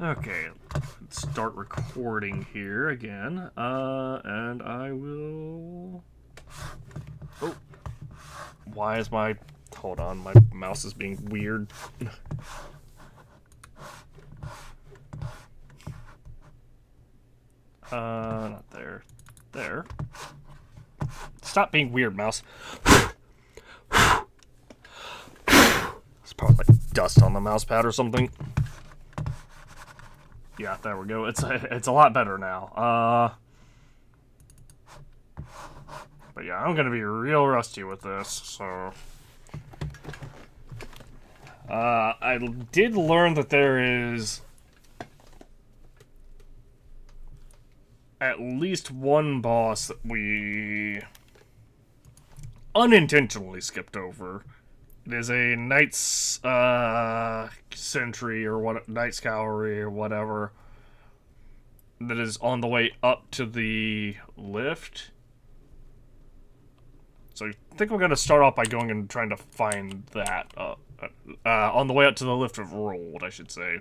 Okay, let's start recording here again. And I will... Oh, why is my... Hold on, my mouse is being weird. Not there. There. Stop being weird, mouse. It's probably like dust on the mouse pad or something. Yeah, there we go. It's a lot better now. But yeah, I'm gonna be real rusty with this, so... I did learn that there is at least one boss that we unintentionally skipped over. It is a Knight's Sentry or what, Knight's Cavalry or whatever that is on the way up to the lift. So I think I'm gonna start off by going and trying to find that on the way up to the lift of Rolled, I should say.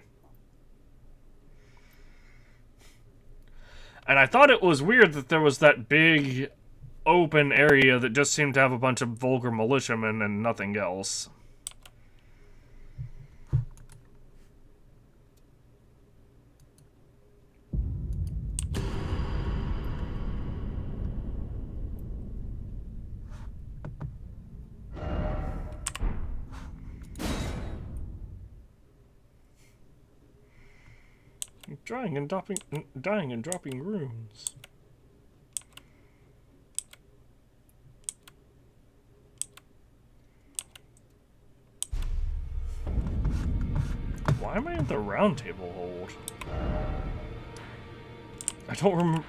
And I thought it was weird that there was that big open area that just seemed to have a bunch of vulgar militiamen and nothing else. Dying and dropping runes. Why am I at the round table hold? I don't remember.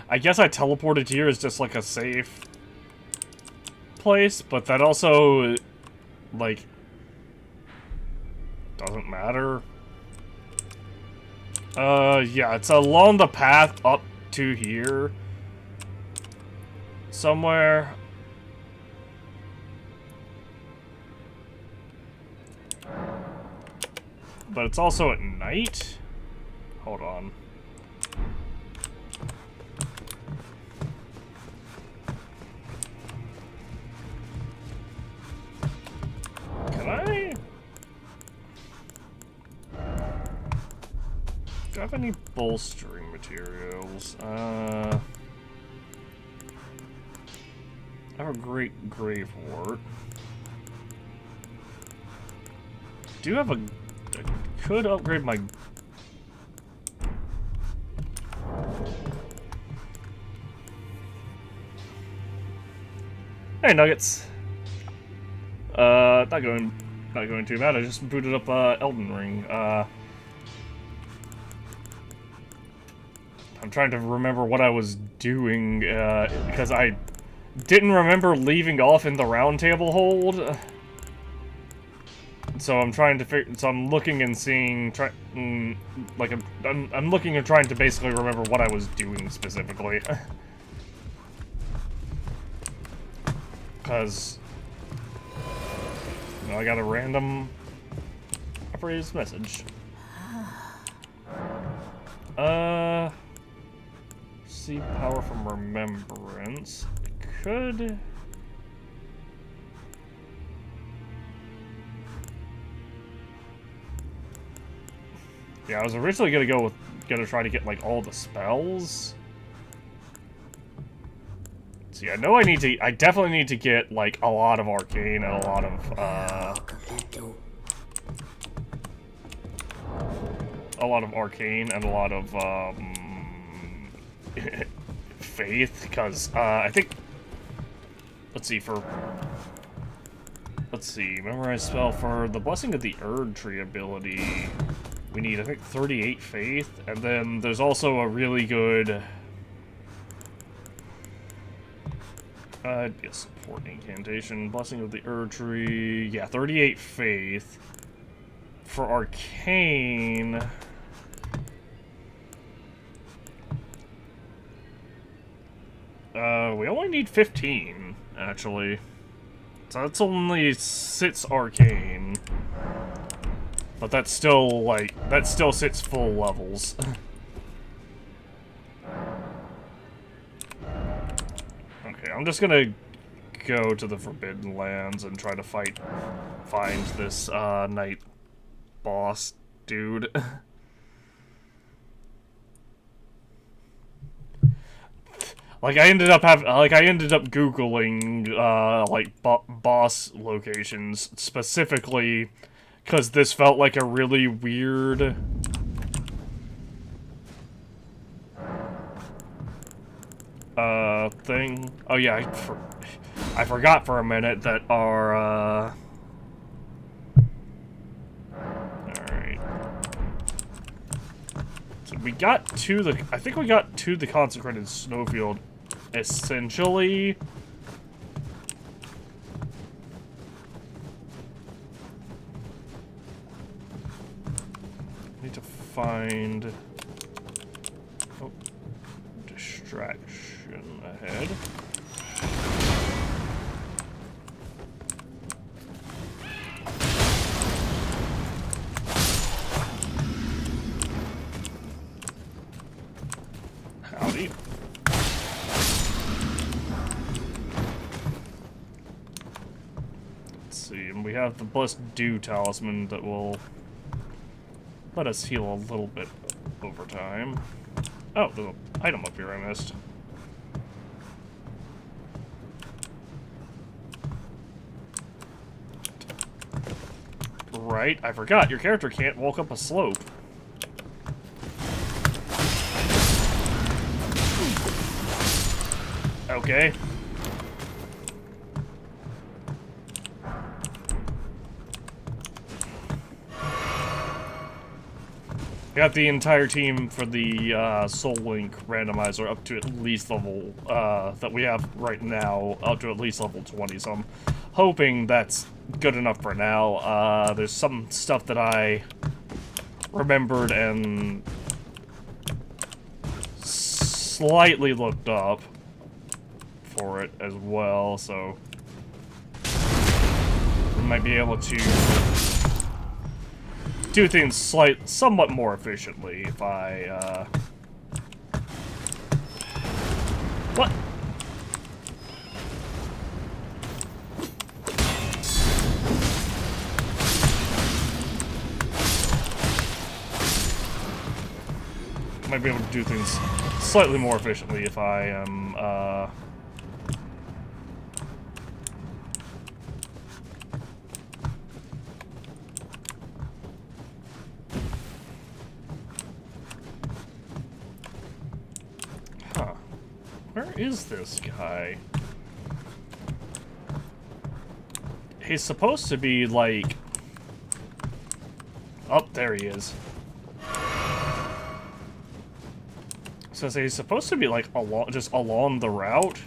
I guess I teleported here as just like a safe place, but that also, like, doesn't matter. Yeah, it's along the path up to here. Somewhere. But it's also at night. Hold on. Can I? Do I have any bolstering materials? I have a great gravewort. Do have a... I could upgrade my... Hey, Nuggets! Not going too bad. I just booted up, Elden Ring. I'm trying to remember what I was doing, because I didn't remember leaving off in the round table hold. So I'm trying to so I'm looking and seeing, like, I'm looking and trying to basically remember what I was doing specifically. Because, you know, I got a random phrase message. See power from remembrance. Could... Yeah, I was originally gonna try to get like all the spells. See, I know I definitely need to get like a lot of arcane and a lot of faith, because I think, let's see, memorize spell for the Blessing of the Erd Tree ability. We need, I think, 38 faith, and then there's also a really good support incantation, Blessing of the Erd Tree, yeah, 38 faith. For arcane, we only need 15, actually. So that's only 6 arcane. but that's still, like, that still sits full levels. Okay, I'm just gonna go to the Forbidden Lands and try to find this, night boss dude. Like, I ended up Googling, like, boss locations, specifically because this felt like a really weird... thing. Oh yeah, I forgot for a minute that our, Alright. So we got to the... I think we got to the consecrated snowfield, essentially. Need to find... Oh. Distraction ahead. Howdy. Let's see, and we have the Blessed Dew talisman that will let us heal a little bit over time. Oh, there's an item up here I missed. Right, I forgot, your character can't walk up a slope. Okay. Got the entire team for the Soul Link randomizer up to at least level, that we have right now, up to at least level 20, so I'm hoping that's good enough for now. There's some stuff that I remembered and slightly looked up for it as well, so we might be able to do things somewhat more efficiently if I, What? Might be able to do things slightly more efficiently if I am, Where is this guy? He's supposed to be, like... Oh, there he is. So he's supposed to be, like, just along the route.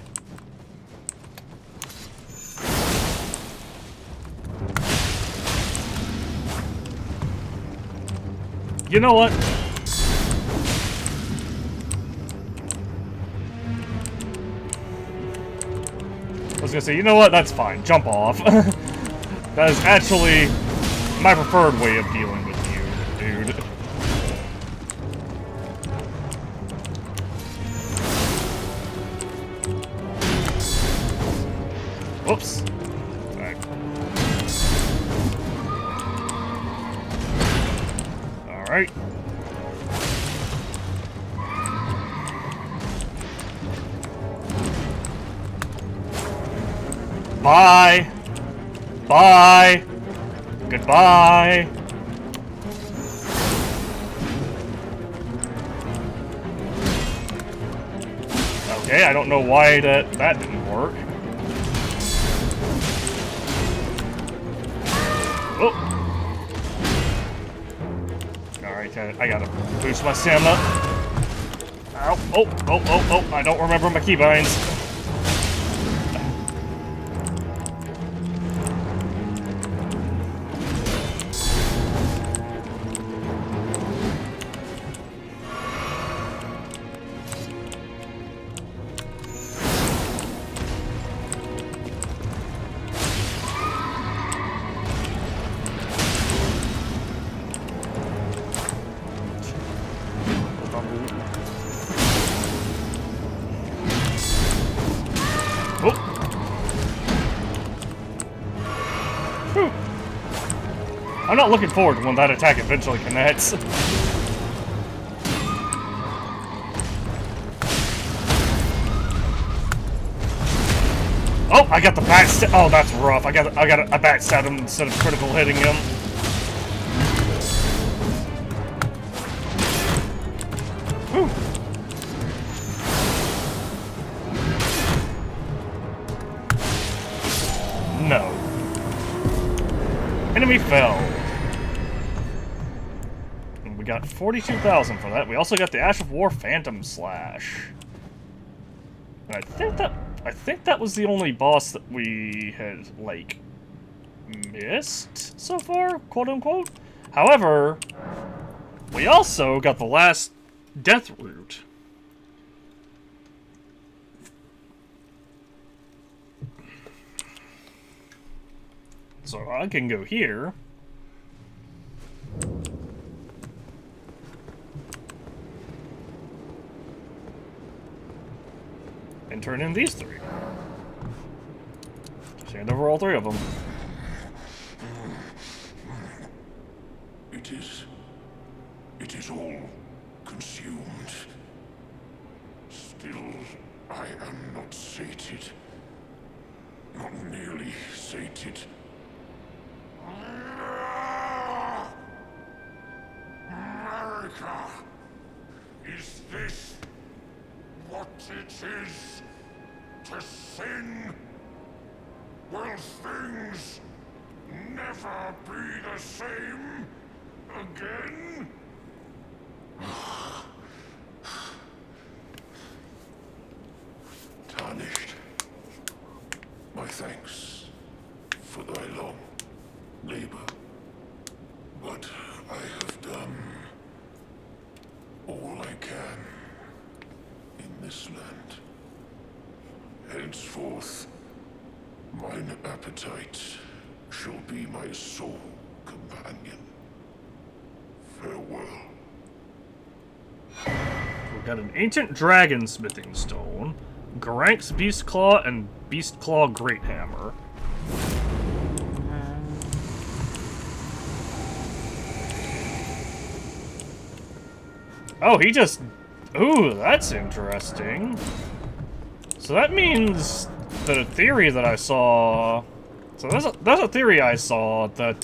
You know what? I was gonna say, you know what? That's fine. Jump off. That is actually my preferred way of dealing with you, dude. Whoops. Back. Alright. Bye. Bye. Goodbye. Okay, I don't know why that didn't work. Oh. Alright, I gotta boost my stamina. Ow. Oh. I don't remember my keybinds. Oh! Whew. I'm not looking forward to when that attack eventually connects. Oh, I got the backstab. Oh, that's rough. I got a backstab him instead of critical hitting him. Whew. No. Enemy fell. And we got 42,000 for that. We also got the Ash of War Phantom Slash. And I think that was the only boss that we had, like, missed so far, quote-unquote. However, we also got the last death route. So I can go here. And turn in these three. Just hand over all three of them. It is all consumed. Still, I am not sated. Not nearly sated. America! Is this what it is to sin? Will things never be the same again? Tarnished, my thanks for thy long labor. But I have done all I can in this land. Henceforth, mine appetite shall be my sole companion. Farewell. We've got an ancient dragon smithing stone, Garank's beast claw, and beast claw great hammer. Oh, he just... Ooh, that's interesting. So that means that a theory that I saw... So there's a theory I saw that,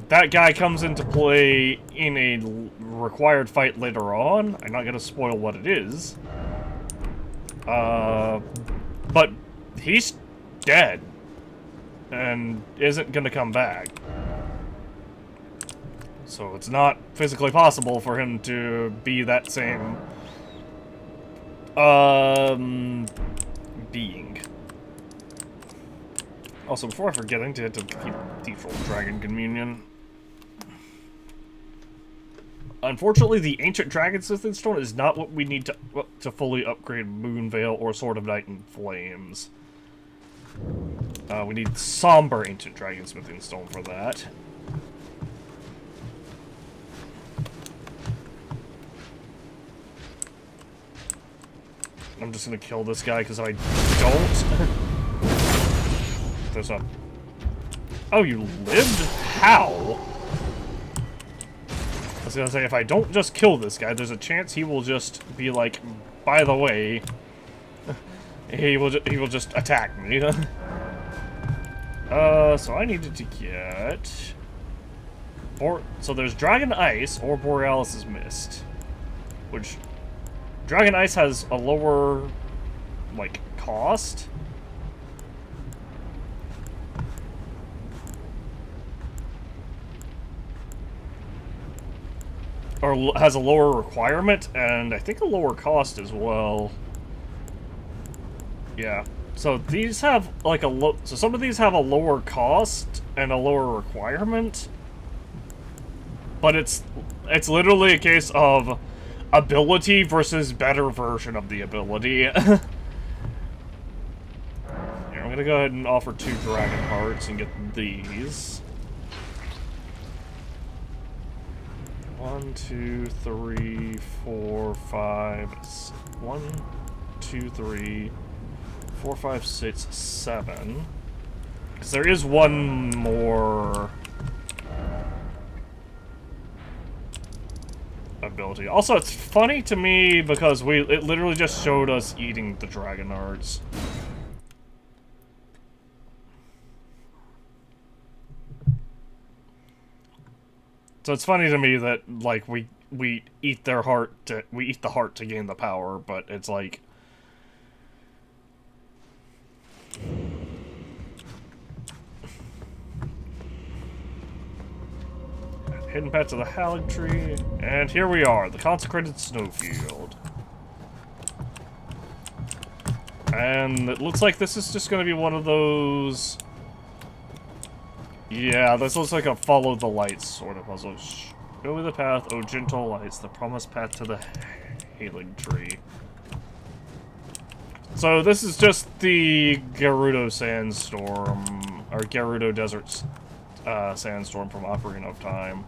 that guy comes into play in a required fight later on. I'm not gonna spoil what it is. But he's dead. And isn't gonna come back. So it's not physically possible for him to be that same, being. Also, before I forget, I need to hit the default Dragon Communion. Unfortunately, the Ancient Dragon Smithing Stone is not what we need to fully upgrade Moonveil or Sword of Night and Flames. We need Somber Ancient Dragon Smithing Stone for that. I'm just gonna kill this guy because I don't. There's a... Oh, you lived? How? I was gonna say, if I don't just kill this guy, there's a chance he will just be like, by the way, he will just attack me. So I needed to get... So there's Dragon Ice or Borealis' Mist, which... Dragon Ice has a lower, like, cost. Or has a lower requirement, and I think a lower cost as well. Yeah. So these have, like, so some of these have a lower cost and a lower requirement. But it's literally a case of... ability versus better version of the ability. Here, I'm gonna go ahead and offer 2 Dragon Hearts and get these. 1, 2, 3, 4, 5. 1, 2, 3, 4, 5, 6, 7. Because there is one more ability. Also, it's funny to me because it literally just showed us eating the dragon hearts. So it's funny to me that like we eat their heart we eat the heart to gain the power, but it's like hidden path to the Hallig tree, and here we are, the consecrated snowfield. And it looks like this is just going to be one of those. Yeah, this looks like a follow the lights sort of puzzle. Go the path, oh gentle lights, the promised path to the Hallig tree. So this is just the Gerudo sandstorm, or Gerudo Desert sandstorm from Ocarina of Time.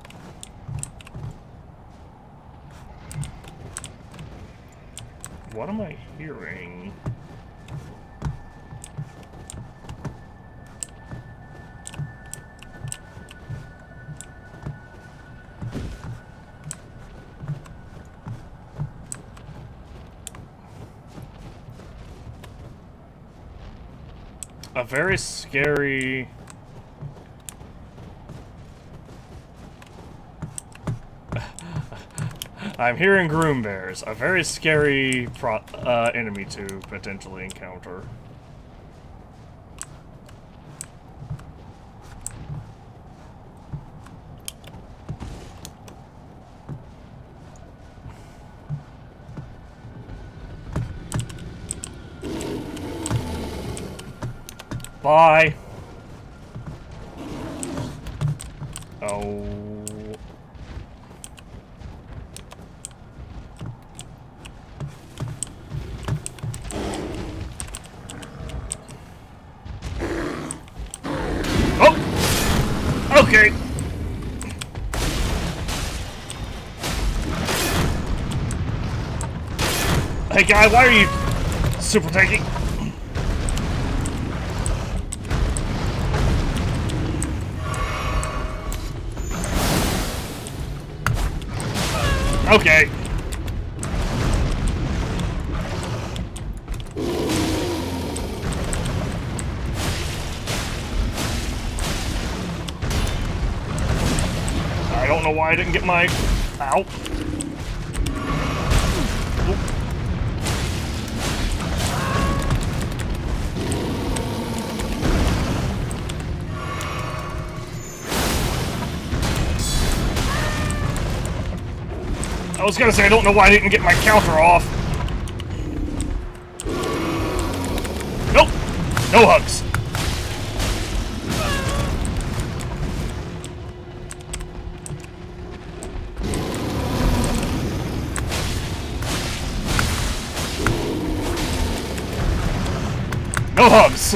What am I hearing? A very scary... I'm hearing groom bears. A very scary enemy to potentially encounter. Bye. Oh. Oh! Okay. Hey guy, why are you super tanky? Okay. I don't know why I didn't get my... Ow. I was gonna say, I don't know why I didn't get my counter off. Nope! No hugs. No hugs!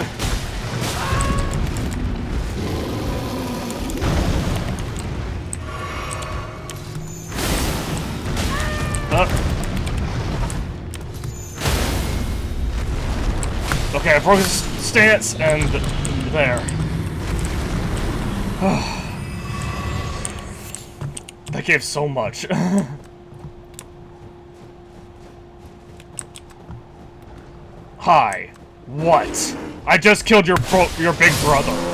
Okay, I broke his stance, and there. That gave so much. Hi. What? I just killed your big brother.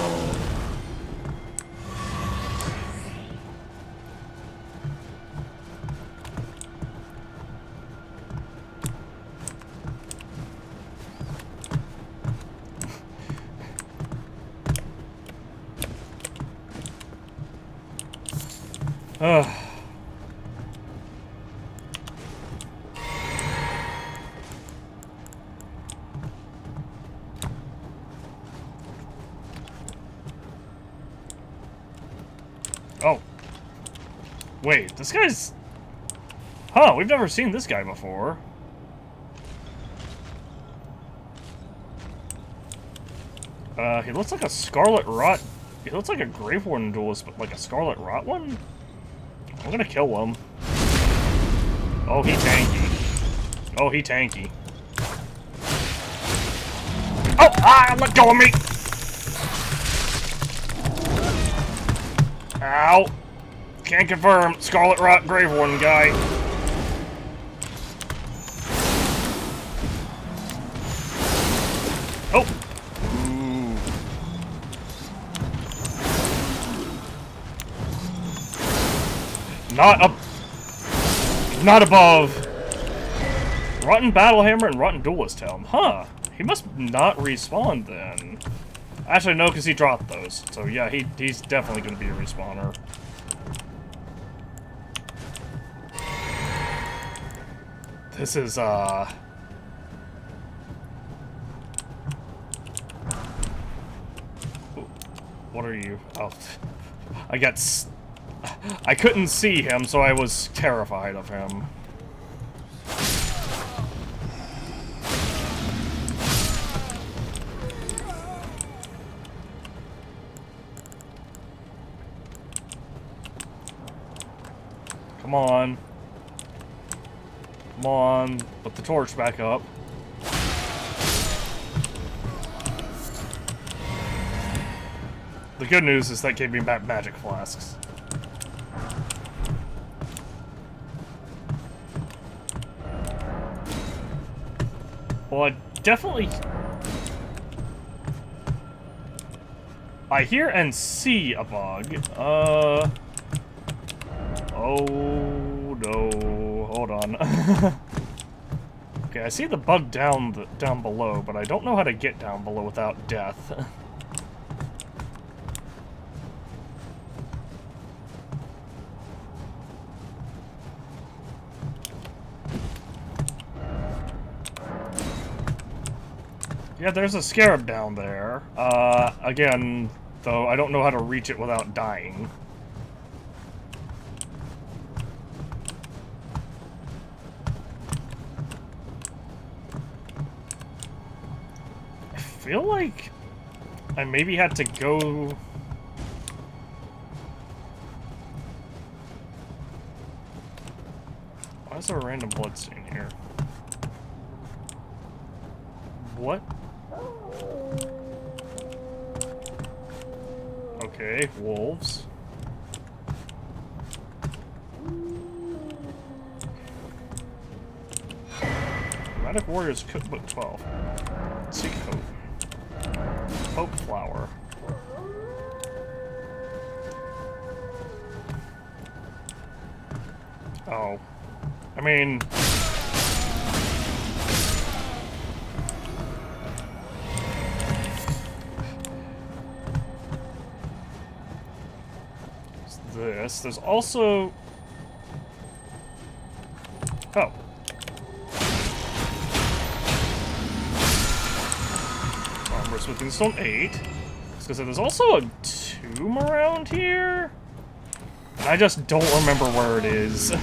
Oh. Wait, this guy's... Huh, we've never seen this guy before. He looks like a Scarlet Rot... He looks like a Grave Warden duelist, but like a Scarlet Rot one? I'm gonna kill him. Oh, he tanky. Oh, he tanky. Oh! Ah! Let go of me! Ow! Can't confirm. Scarlet Rot Grave Warden guy. Oh! Ooh. Not above. Rotten Battlehammer and Rotten Duelist Helm. Huh. He must not respawn then. Actually, no, because he dropped those. So yeah, he's definitely going to be a respawner. This is, what are you? Oh. I couldn't see him, so I was terrified of him. Come on. Come on. Put the torch back up. The good news is that gave me back magic flasks. Well, I definitely... I hear and see a bug. Oh, no. Hold on. Okay, I see the bug down below, but I don't know how to get down below without death. Yeah, there's a scarab down there. Again, though, I don't know how to reach it without dying. I feel like I maybe had to go... Why is there a random bloodstain here? What? Okay, wolves. Dramatic Warriors Cookbook 12. Seek Hope. Hope Flower. Oh. I mean... This. There's also... Oh. Armor Smithing Stone 8. I was gonna say, there's also a tomb around here? And I just don't remember where it is.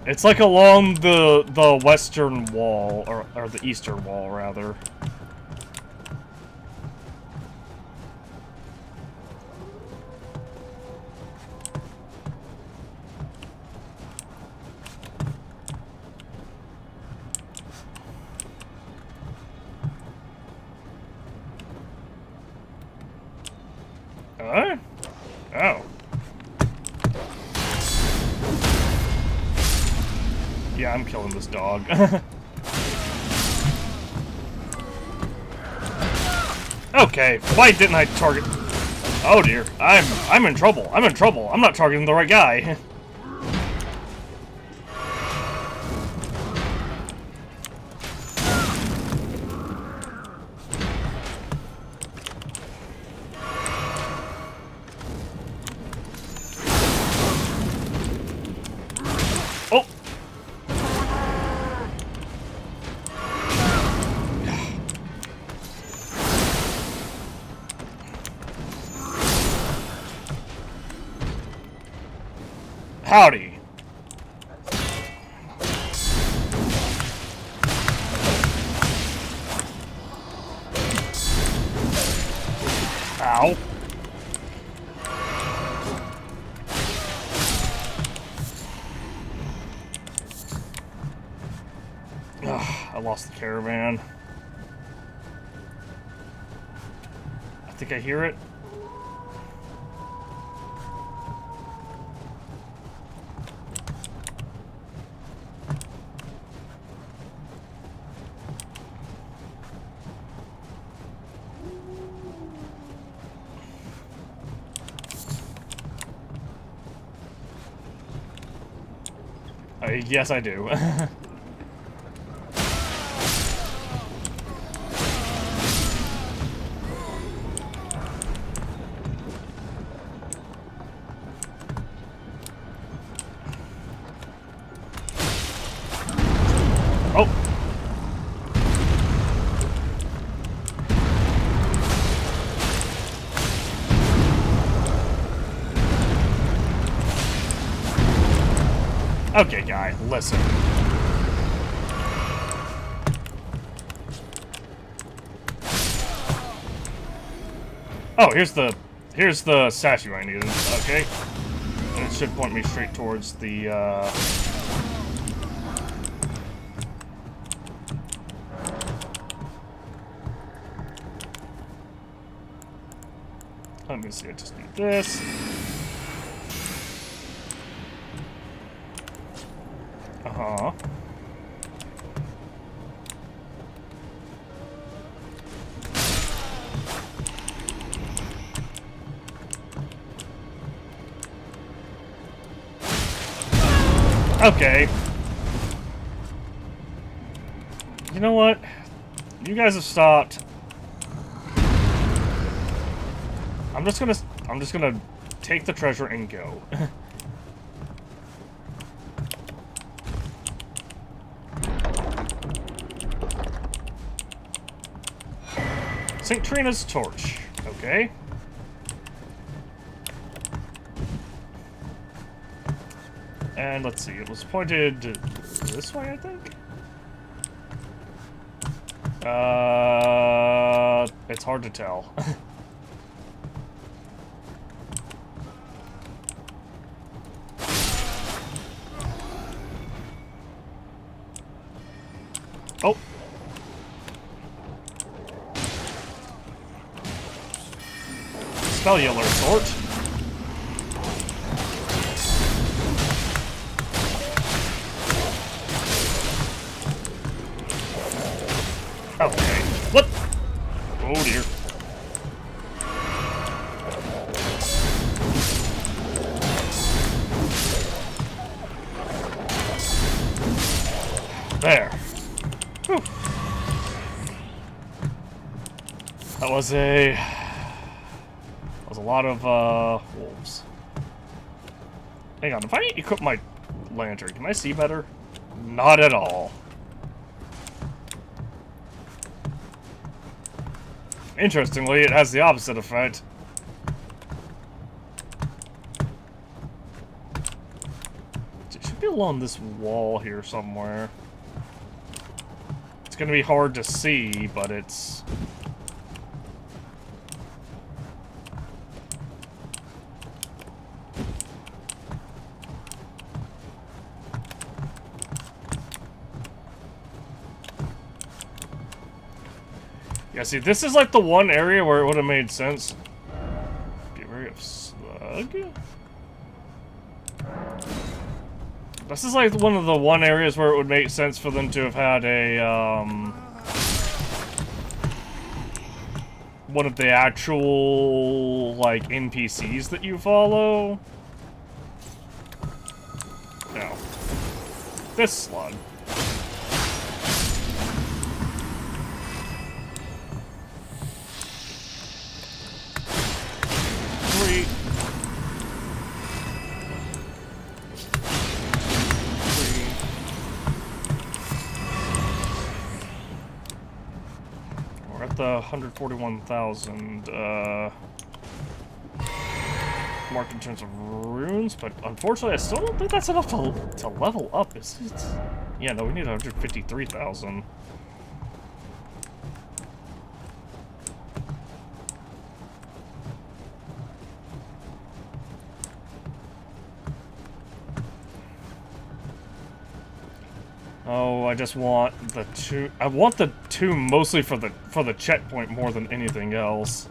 It's like along the western wall, or the eastern wall, rather. Huh? Oh. Yeah, I'm killing this dog. Okay, why didn't I target... Oh dear, I'm in trouble. I'm in trouble. I'm not targeting the right guy. Oh! Howdy. Ow. I lost the caravan. I think I hear it. Yes, I do. Oh! Okay, guy, listen. Oh, here's the statue I needed. Okay. And it should point me straight towards the, Let me see, I just need this. Uh-huh. Okay. You know what? You guys have stopped. I'm just gonna take the treasure and go. St. Trina's torch. Okay. And let's see, it was pointed this way, I think? It's hard to tell. Oh! Cellular torch. Okay. What? Oh dear. There. Whew. That was a lot of wolves. Hang on, if I equip my lantern, can I see better? Not at all. Interestingly, it has the opposite effect. It should be along this wall here somewhere. It's gonna be hard to see, but it's... Yeah, see, this is like the one area where it would have made sense. Be wary of slug? This is like one of the areas where it would make sense for them to have had a, one of the actual, like, NPCs that you follow. No. This slug. The 141,000 mark in terms of runes, but unfortunately I still don't think that's enough to level up, is it? Yeah, no, we need 153,000. Oh, I just want the two. I want the two mostly for the checkpoint more than anything else.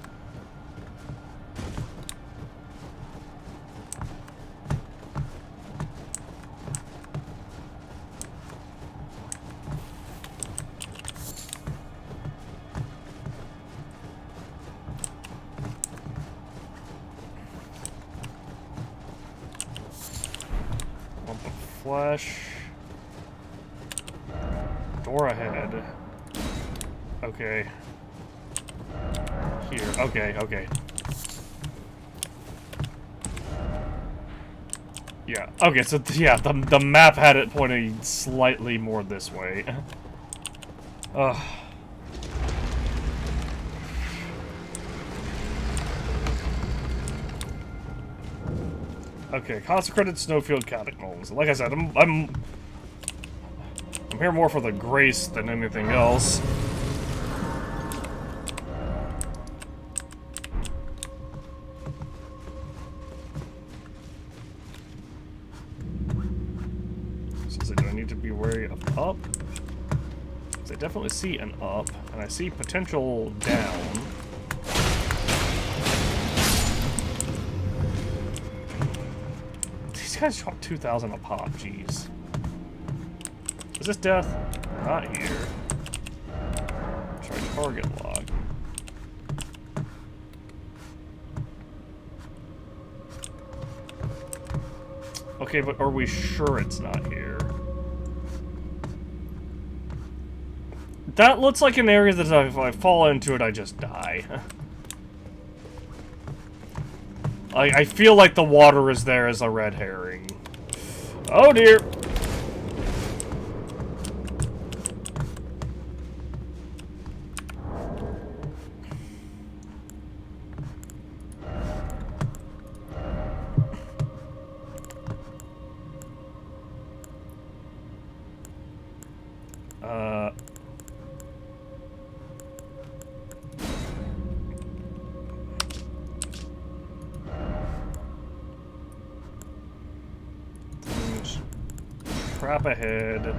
Want the flesh. Door ahead. Okay. Here. Okay, okay. Yeah. Okay, so yeah, the map had it pointing slightly more this way. Ugh. Okay, consecrated snowfield catacombs. Like I said, I'm here more for the grace than anything else. So do I need to be wary of up? Because I definitely see an up, and I see potential down. These guys drop 2,000 a pop, jeez. Is this death? Not here. Try target log. Okay, but are we sure it's not here? That looks like an area that if I fall into it, I just die. I feel like the water is there as a red herring. Oh dear! Trap ahead.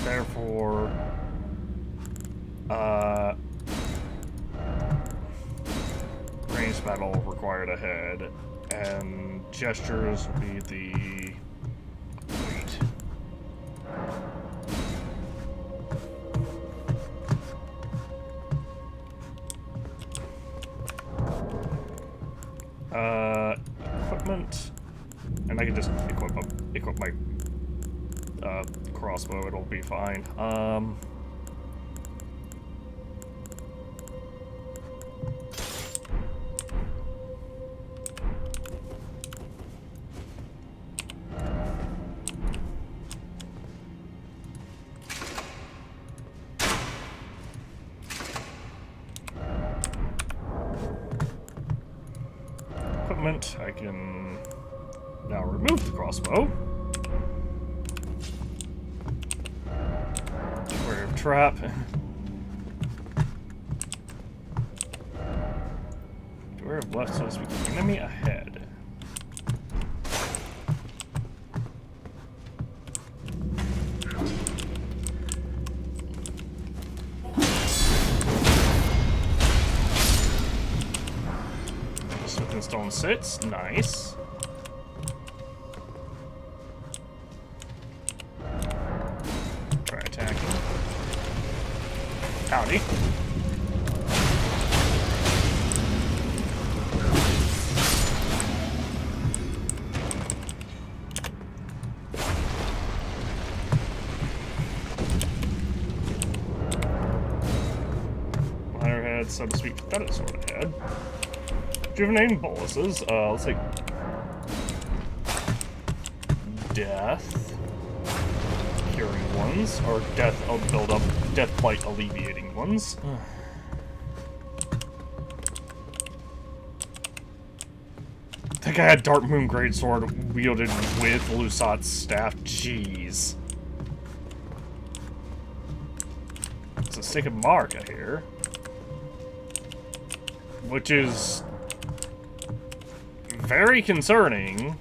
Therefore, range battle required ahead, and gestures will be the wait. Equipment, and I can just equip my crossbow. It'll be fine. Equipment. I can now remove the crossbow. Trap. Door of left, so to speak. Enemy ahead. Smith Stone sits. Nice. Try attacking. Howdy. Minor head, so to speak, that is sort of head. Rejuvenating boluses. Let's take death. Curing ones, or death build up, death blight alleviating ones. I think I had Dark Moon Greatsword wielded with Lusat's staff. Jeez. It's a stick of Marka here, which is very concerning.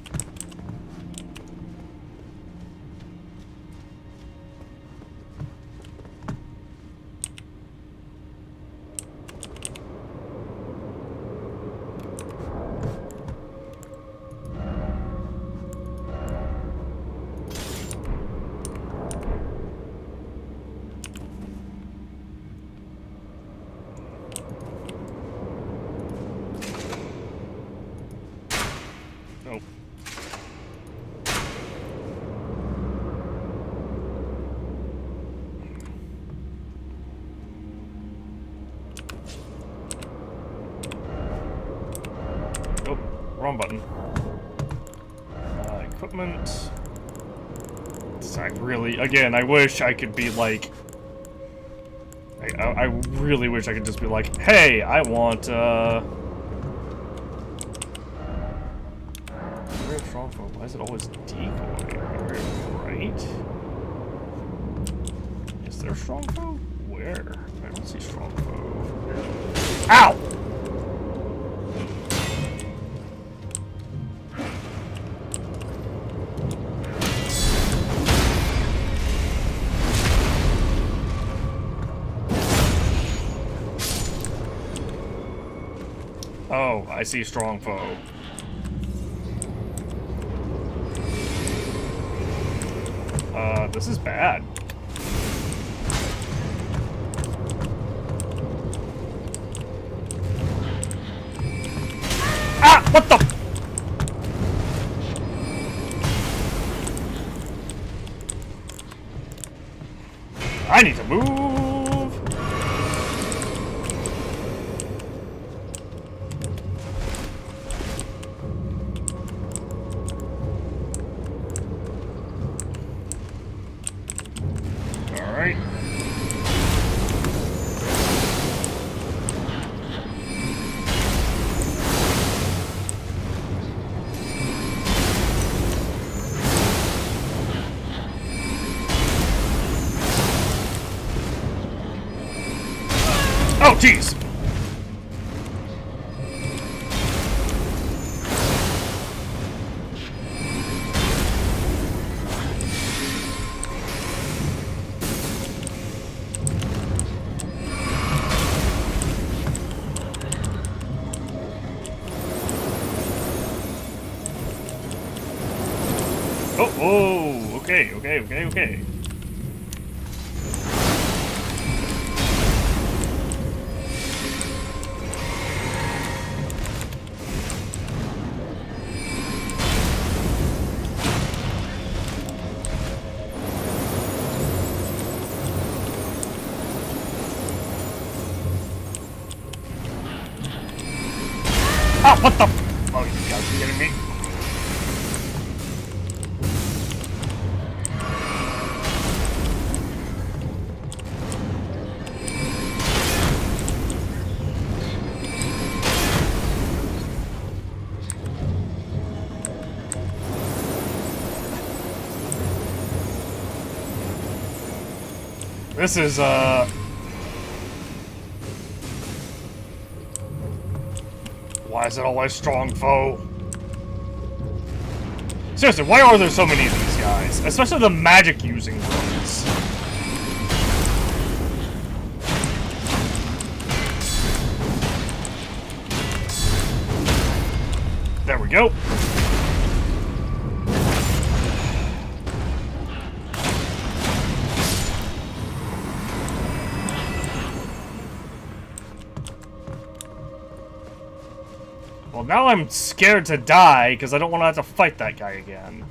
wrong button. Equipment. I really, again, I wish I could be like... I really wish I could just be like, hey, I want, Very strong foe. Why is it always decoy? Right? Is there strong foe? Where? I don't see strong foe. Ow! Oh, I see strong foe. This is bad. Ah! What the? I need to move! Alright. Oh, jeez! Oh, oh, okay, okay, okay, okay. Ah, what the? Oh, you guys are kidding me? This is, why is it always strong foe? Seriously, why are there so many of these guys? Especially the magic using ones. There we go. Well, now I'm scared to die, because I don't want to have to fight that guy again.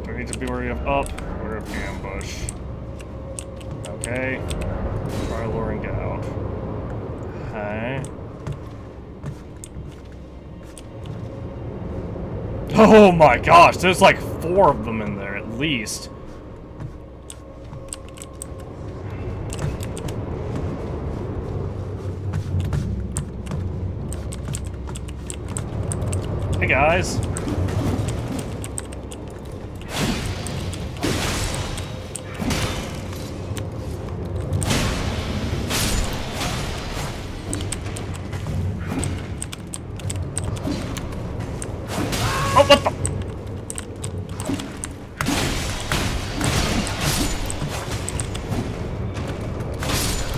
Do I need to be wary of up, or of ambush? Okay. Try luring it out. Okay. Oh my gosh, there's like 4 of them in there at least. Hey guys. Oh, what the?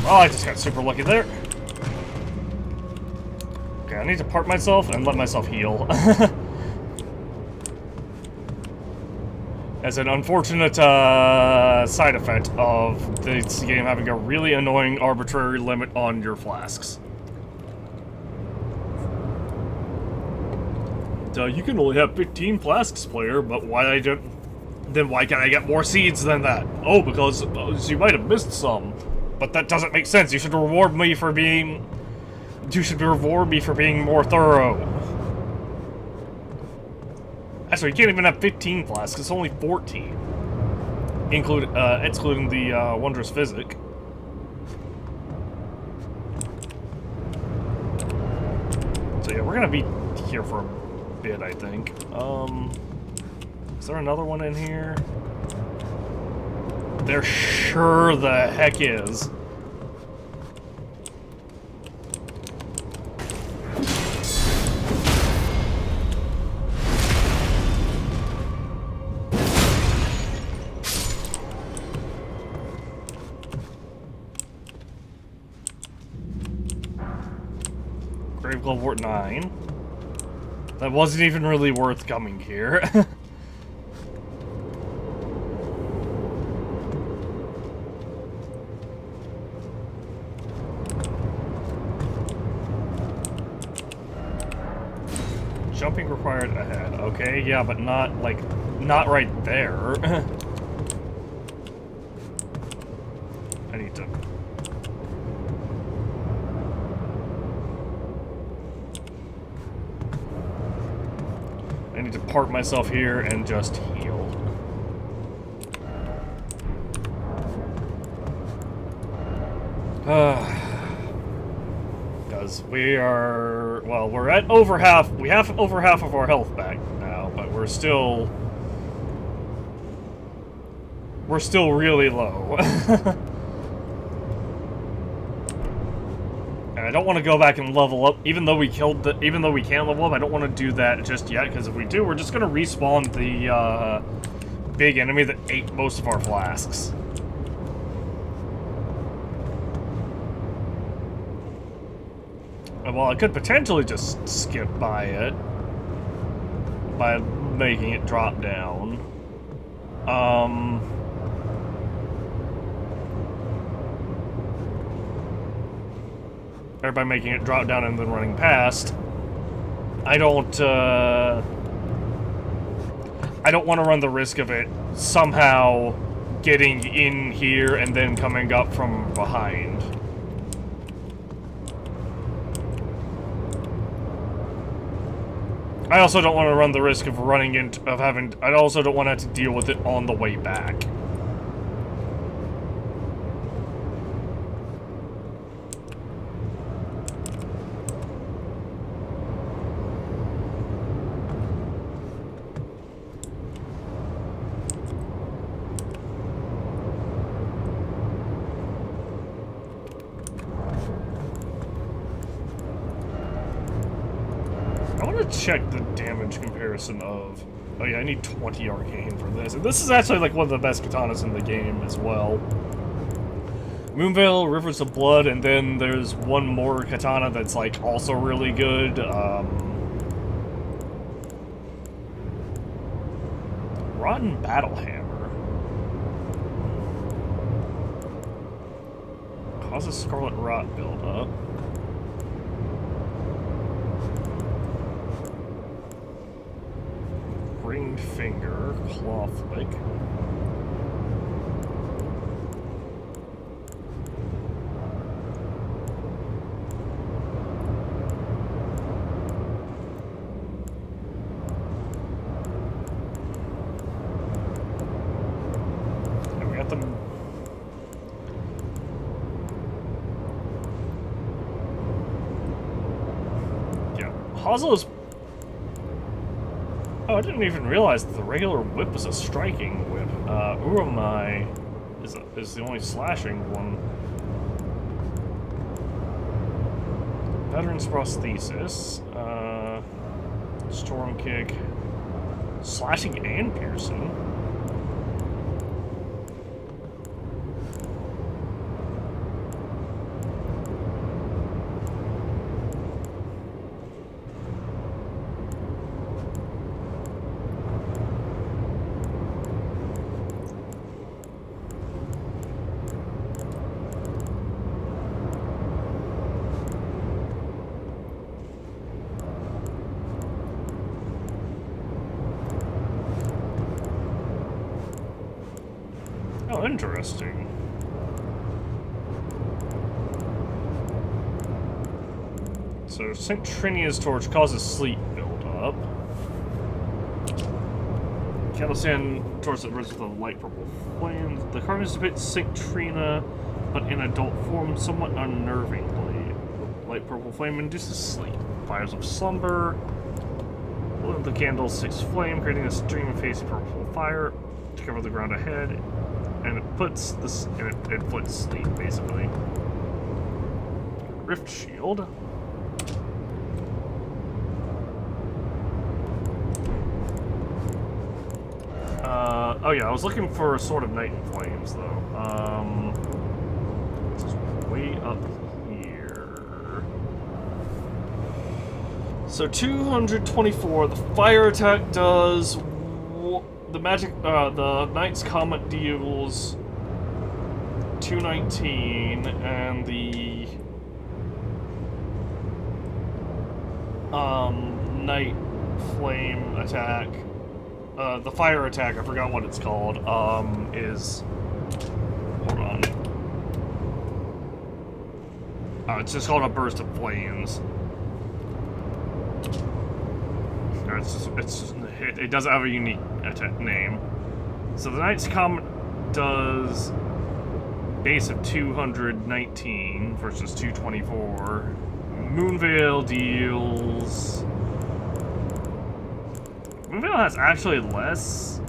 Oh, I just got super lucky there. Okay, I need to part myself and let myself heal. As an unfortunate side effect of this game having a really annoying arbitrary limit on your flasks. you can only have 15 flasks, player, but then why can't I get more seeds than that? Oh, because you might have missed some. But that doesn't make sense. You should reward me for being more thorough. Actually, you can't even have 15 flasks, it's only 14. Excluding the Wondrous Physic. So yeah, we're gonna be here for a bit, I think. Is there another one in here? There sure the heck is. Grave Glove Wart 9. That wasn't even really worth coming here. Jumping required ahead. Okay, yeah, but not right there. I need to... I need to park myself here and just heal. Because we are... Well, we're at over half... We have over half of our health back now, but we're still... We're still really low. And I don't want to go back and level up, even though we can level up, I don't want to do that just yet, because if we do, we're just going to respawn the big enemy that ate most of our flasks. Well, I could potentially just skip by it by making it drop down. Or by making it drop down and then running past. I don't want to run the risk of it somehow getting in here and then coming up from behind. I also don't want to run the risk of I also don't want to have to deal with it on the way back. Check the damage comparison of... Oh yeah, I need 20 arcane for this. And this is actually like one of the best katanas in the game as well. Moonveil, Rivers of Blood, and then there's one more katana that's like also really good. Rotten Battle Hammer. Causes Scarlet Rot buildup. Ringed Finger, Claw Flick. And we got them. Yeah, Hazel is... Oh, I didn't even realize that the regular whip was a striking whip. Urumai is the only slashing one. Veteran's Prosthesis. Storm Kick. Slashing and piercing. Oh, interesting. So St. Trinia's torch causes sleep buildup. Candlestand torch that burns with a light purple flame. The carvings depict St. Trina, but in adult form, somewhat unnervingly. Light purple flame induces sleep. Fires of slumber. The candlestick's flame, creating a stream of hazy purple fire to cover the ground ahead, and it puts this it puts sleep basically. Rift shield. Oh yeah, I was looking for a Sword of Night and Flames though. It's way up here. So 224. The fire attack does. The magic. The Knight's Comet deals 219, and the Night Flame attack. The fire attack, I forgot what it's called, is... Hold on. It's just called a Burst of Flames. It doesn't have a unique name. So the Knight's Comet does base of 219 versus 224. Moonveil deals... Moonveil has actually less.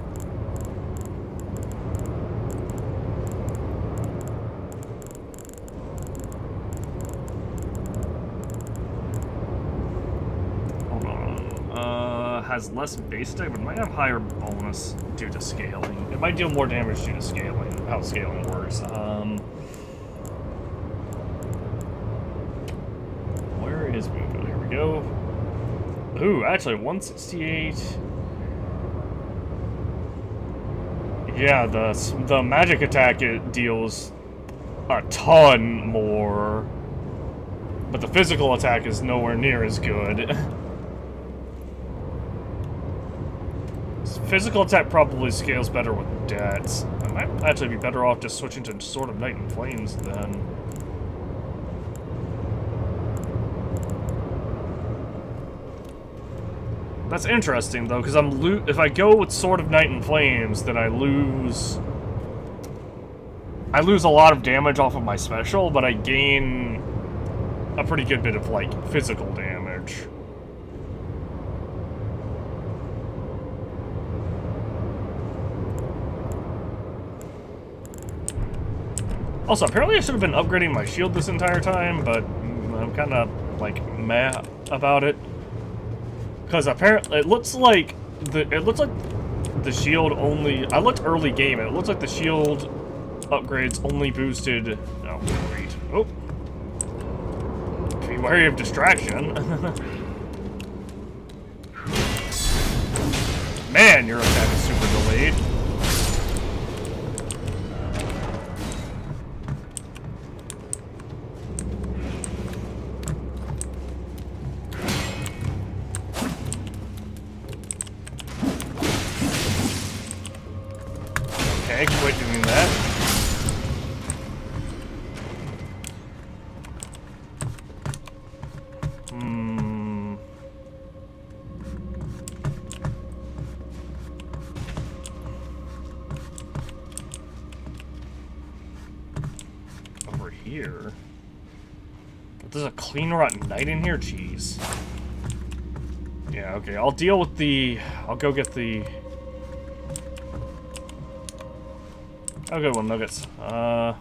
Hold on. Has less base attack, but might have higher bonus due to scaling. It might deal more damage due to scaling, how scaling works. Where is Moonveil? Here we go. Ooh, actually, 168. Yeah, the magic attack, it deals a ton more, but the physical attack is nowhere near as good. Physical attack probably scales better with debts. I might actually be better off just switching to Sword of Night and Flames then. That's interesting though, because if I go with Sword of Night and Flames, then I lose a lot of damage off of my special, but I gain a pretty good bit of like physical damage. Also, apparently I should have been upgrading my shield this entire time, but I'm kind of like meh about it. Because apparently it looks like the shield only. I looked early game and it looks like the shield upgrades only boosted. Oh great! Oh, be wary of distraction. Man, your attack is super delayed. Quit doing that. Over here. There's a clean rotten knight in here? Jeez. Yeah, okay, I'll deal with the... I'll go get the... Oh, good one, nuggets. I'll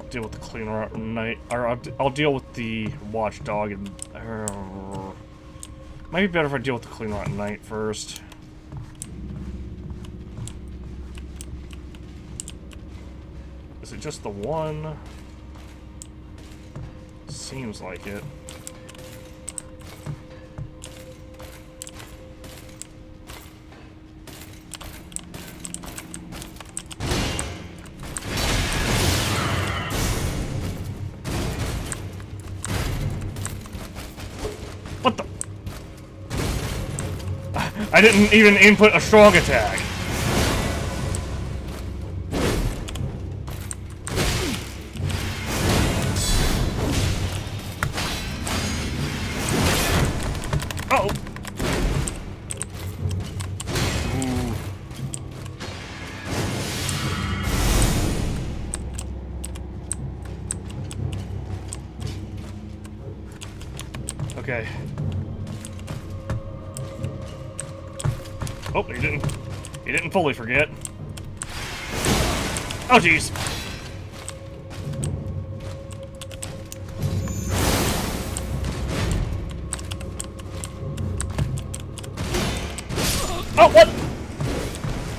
deal with the clean rotten knight, or I'll deal with the watchdog, and might be better if I deal with the clean rotten knight first. Is it just the one? Seems like it. I didn't even input a strong attack. Uh-oh. Ooh. Okay. Oh, he didn't fully forget. Oh, jeez. Oh, what?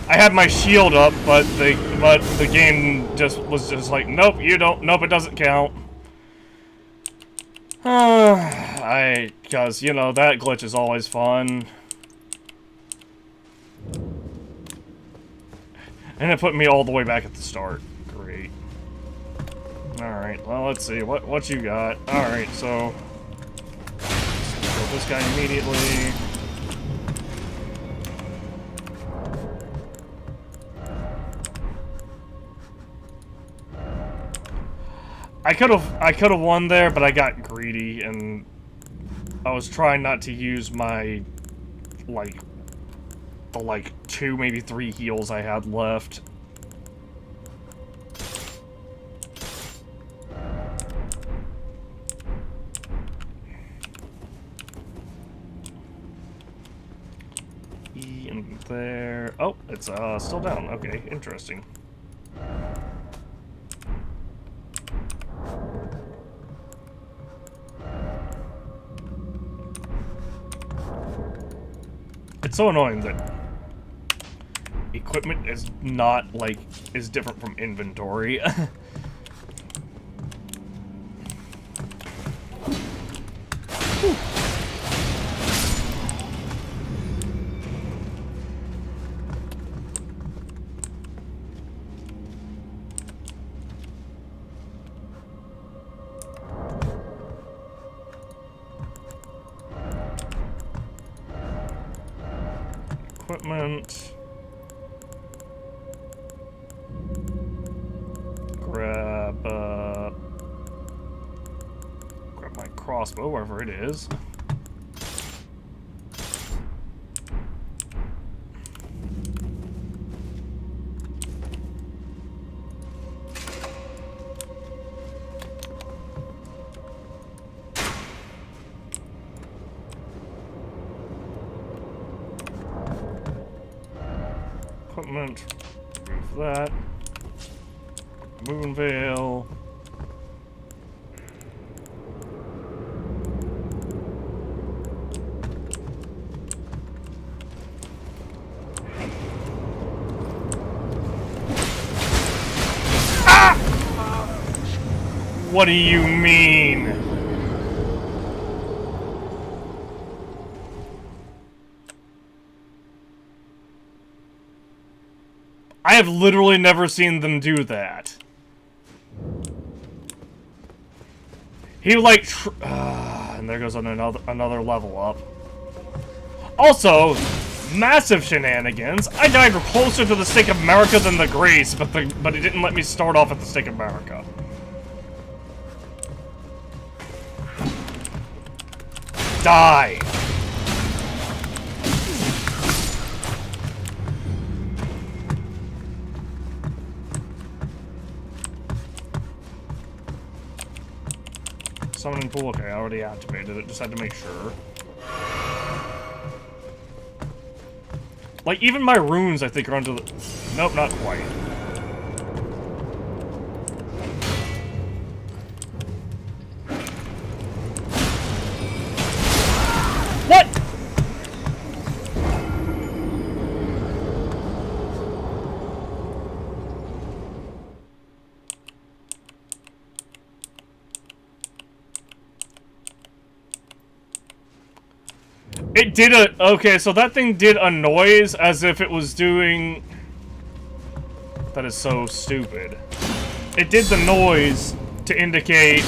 I had my shield up, but the game was just like, nope, you don't, nope, it doesn't count. Cause, you know, that glitch is always fun. And it put me all the way back at the start. Great. Alright, well, let's see. What you got? Alright, so... kill this guy immediately. I could've won there, but I got greedy, and... I was trying not to use my... the 2, maybe 3 heals I had left. E in there. Oh, it's still down. Okay, interesting. It's so annoying that equipment is not, is different from inventory. Equipment. Grab my crossbow, wherever it is. Equipment. Remove that. Moon Veil. Ah! What do you mean? I have literally never seen them do that. He and there goes another level up. Also, massive shenanigans. I died closer to the Stake of America than the Grace, but it didn't let me start off at the Stake of America. Die. Summoning pool, okay, I already activated it, just had to make sure. Like, even my runes, I think, are under the... Nope, not quite. What?! It did okay, so that thing did a noise as if it was doing... That is so stupid. It did the noise to indicate...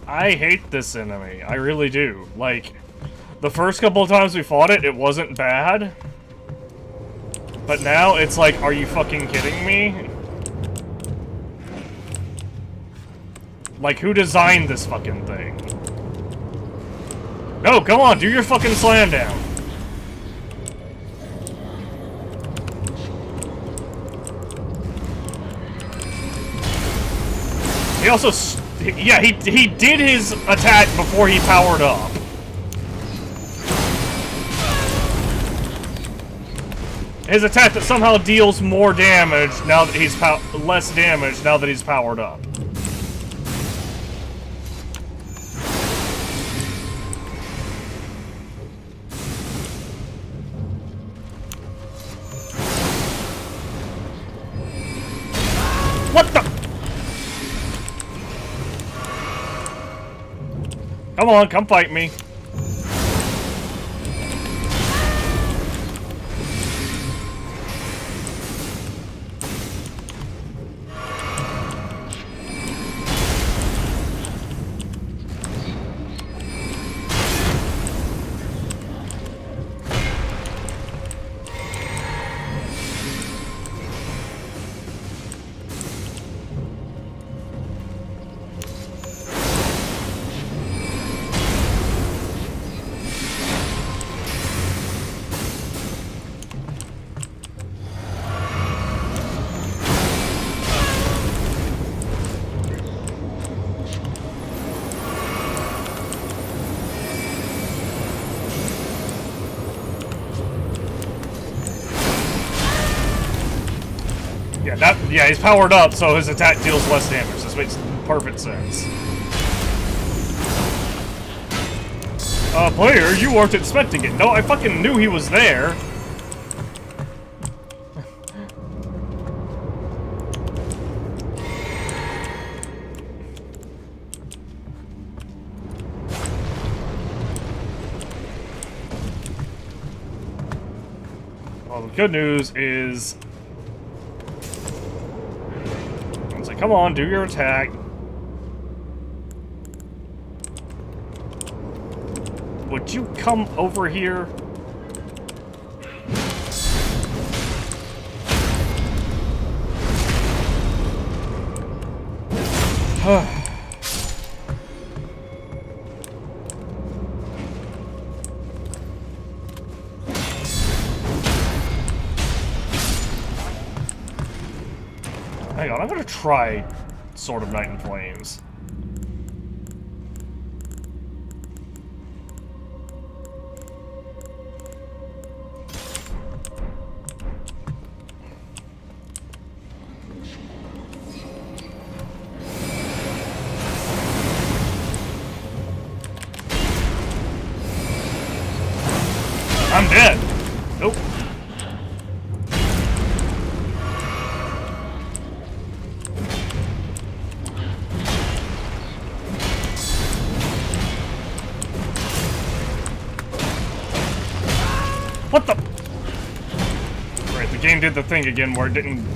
I hate this enemy. I really do. Like, the first couple of times we fought it, it wasn't bad. But now it's like, are you fucking kidding me? Like, who designed this fucking thing? No, come on, do your fucking slam down. He also, yeah, he did his attack before he powered up. His attack that somehow deals more damage now that he's less damage now that he's powered up. What the? Come on, come fight me. Yeah, he's powered up, so his attack deals less damage. This makes perfect sense. Player, you weren't expecting it. No, I fucking knew he was there. Well, the good news is... Come on, do your attack. Would you come over here? Hang on, I'm gonna try Sword of Night and Flames. I'm dead! Nope. What the? Right, the game did the thing again where it didn't...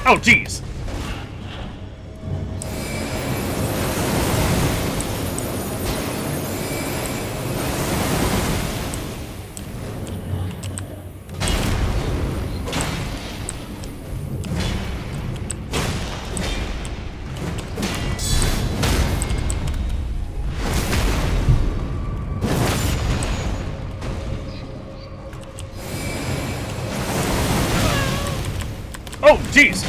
Oh, jeez! Oh, jeez!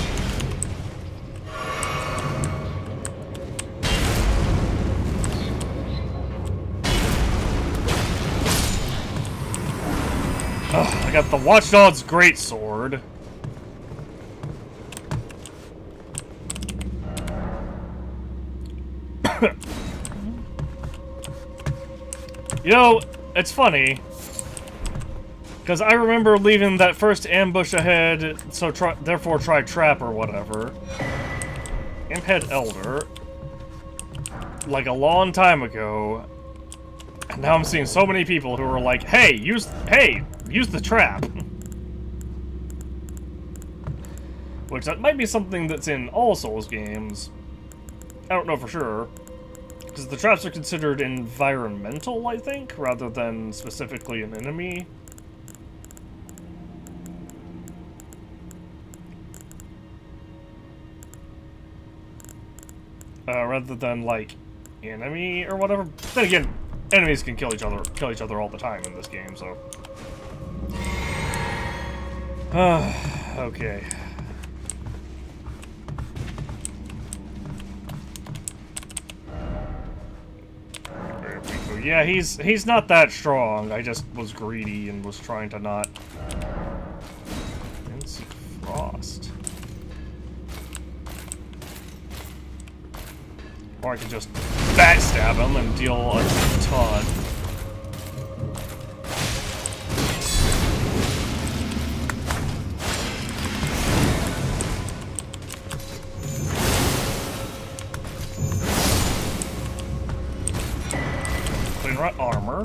Ugh, I got the Watchdog's Greatsword. You know, it's funny. Because I remember leaving that first ambush ahead, so therefore try trap or whatever. Imp Head Elder. like a long time ago, and now I'm seeing so many people who are like, hey, use the trap. Which that might be something that's in all Souls games. I don't know for sure. Because the traps are considered environmental, I think, rather than specifically an enemy. Rather than, like, enemy or whatever. Then again, enemies can kill each other all the time in this game, so. Okay. There we go. Yeah, he's not that strong. I just was greedy and was trying to not. Didn't see frost. Or I could just backstab him and deal a ton. Clean rot armor.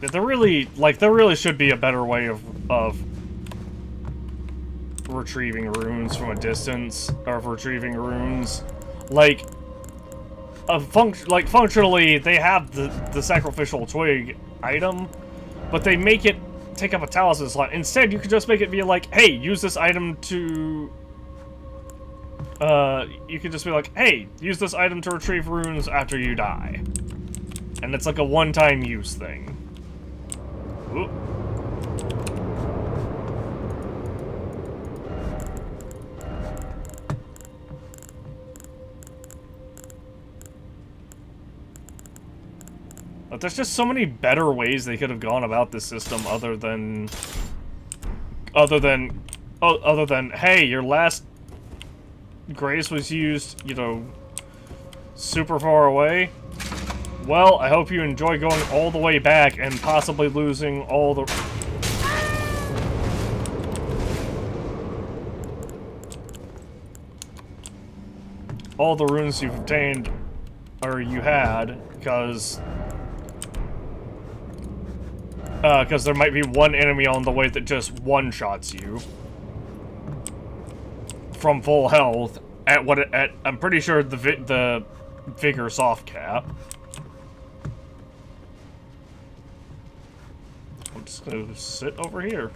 There really should be a better way of retrieving runes from a distance, or of retrieving runes. Like, functionally, they have the sacrificial twig item, but they make it take up a talisman slot. Instead, you could just make it be like, hey, use this item to... you could just be like, hey, use this item to retrieve runes after you die. And it's like a one-time use thing. Ooh. But there's just so many better ways they could have gone about this system other than hey, your last grace was used, you know, super far away. Well, I hope you enjoy going all the way back and possibly losing all the runes you've obtained or you had, because there might be one enemy on the way that just one-shots you from full health at I'm pretty sure the vigor soft cap. I'm just gonna sit over here.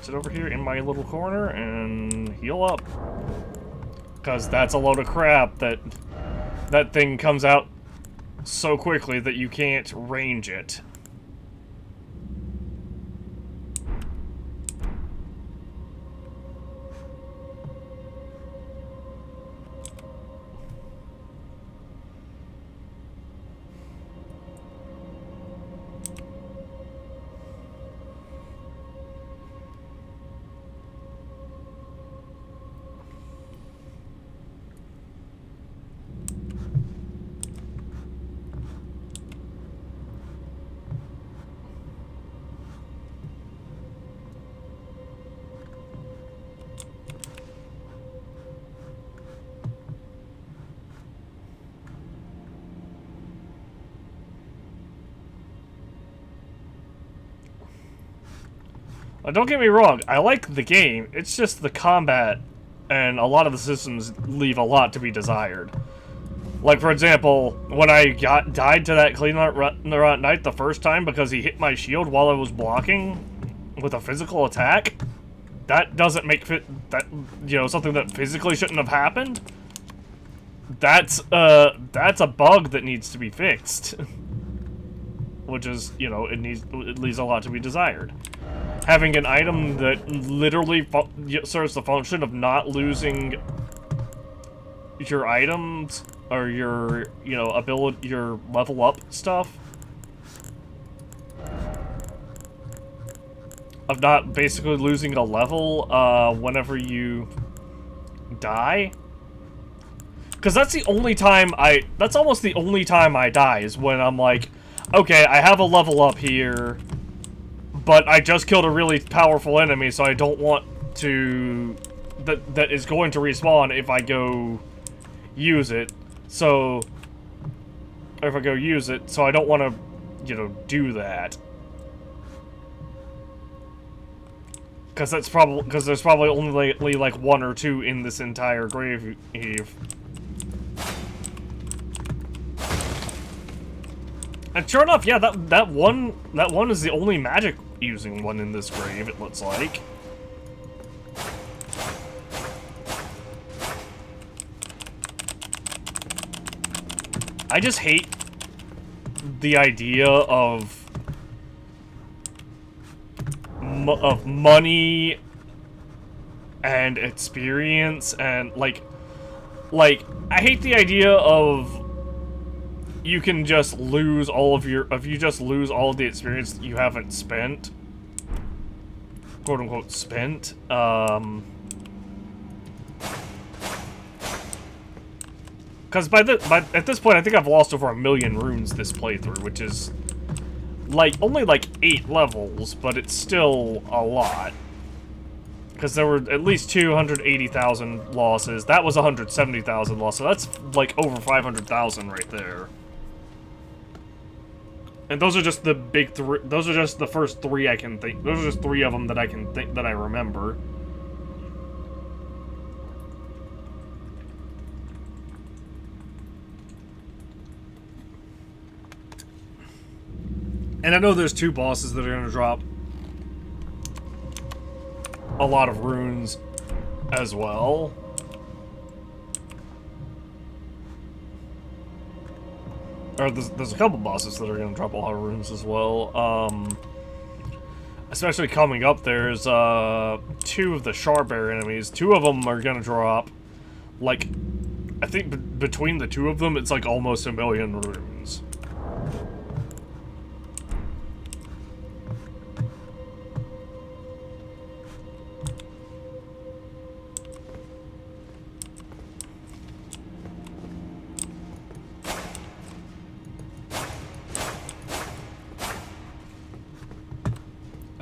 Sit over here in my little corner and heal up. Because that's a load of crap that thing comes out so quickly that you can't range it. Don't get me wrong, I like the game, it's just the combat and a lot of the systems leave a lot to be desired. Like, for example, when I died to that Clean Rot Knight the first time because he hit my shield while I was blocking with a physical attack, that doesn't make something that physically shouldn't have happened. That's a bug that needs to be fixed. Which is, it leaves a lot to be desired. Having an item that literally serves the function of not losing your items or your, your level up stuff. Of not basically losing a level whenever you die. Because that's the only time that's almost the only time I die, is when I'm like, okay, I have a level up here, but I just killed a really powerful enemy, so I don't want to that is going to respawn if I go use it. So if I go use it, so I don't want to, you know, do that. Because there's probably only like 1 or 2 in this entire grave heave. And sure enough, yeah, that one is the only magic using one in this grave, it looks like. I just hate the idea of money and experience and like I hate the idea of you can just lose all of your if you just lose all of the experience that you haven't spent, quote unquote spent. Because at this point I think I've lost over 1,000,000 runes this playthrough, which is like only like 8 levels, but it's still a lot. Because there were at least 280,000 losses. That was 170,000 losses. So that's like over 500,000 right there. And those are just the big 3. Those are just the first 3 I can think. Those are just 3 of them that I can think that I remember. And I know there's 2 bosses that are going to drop a lot of runes as well. Or there's a couple bosses that are going to drop a lot of runes as well. Especially coming up, there's 2 of the Sharbear enemies. 2 of them are going to drop, like, I think between the 2 of them, it's like almost 1,000,000 runes.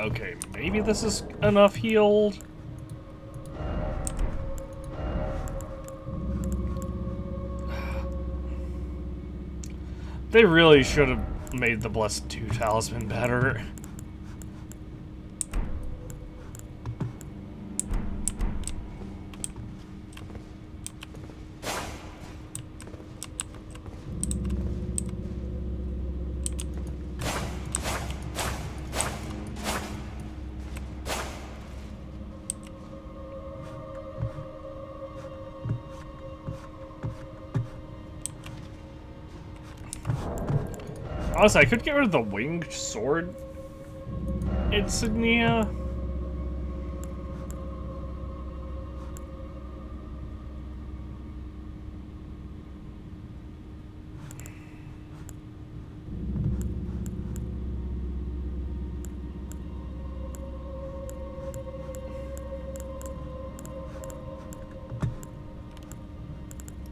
Okay, maybe this is enough healed. They really should have made the Blessed 2 talisman better. Honestly, I could get rid of the winged sword insignia.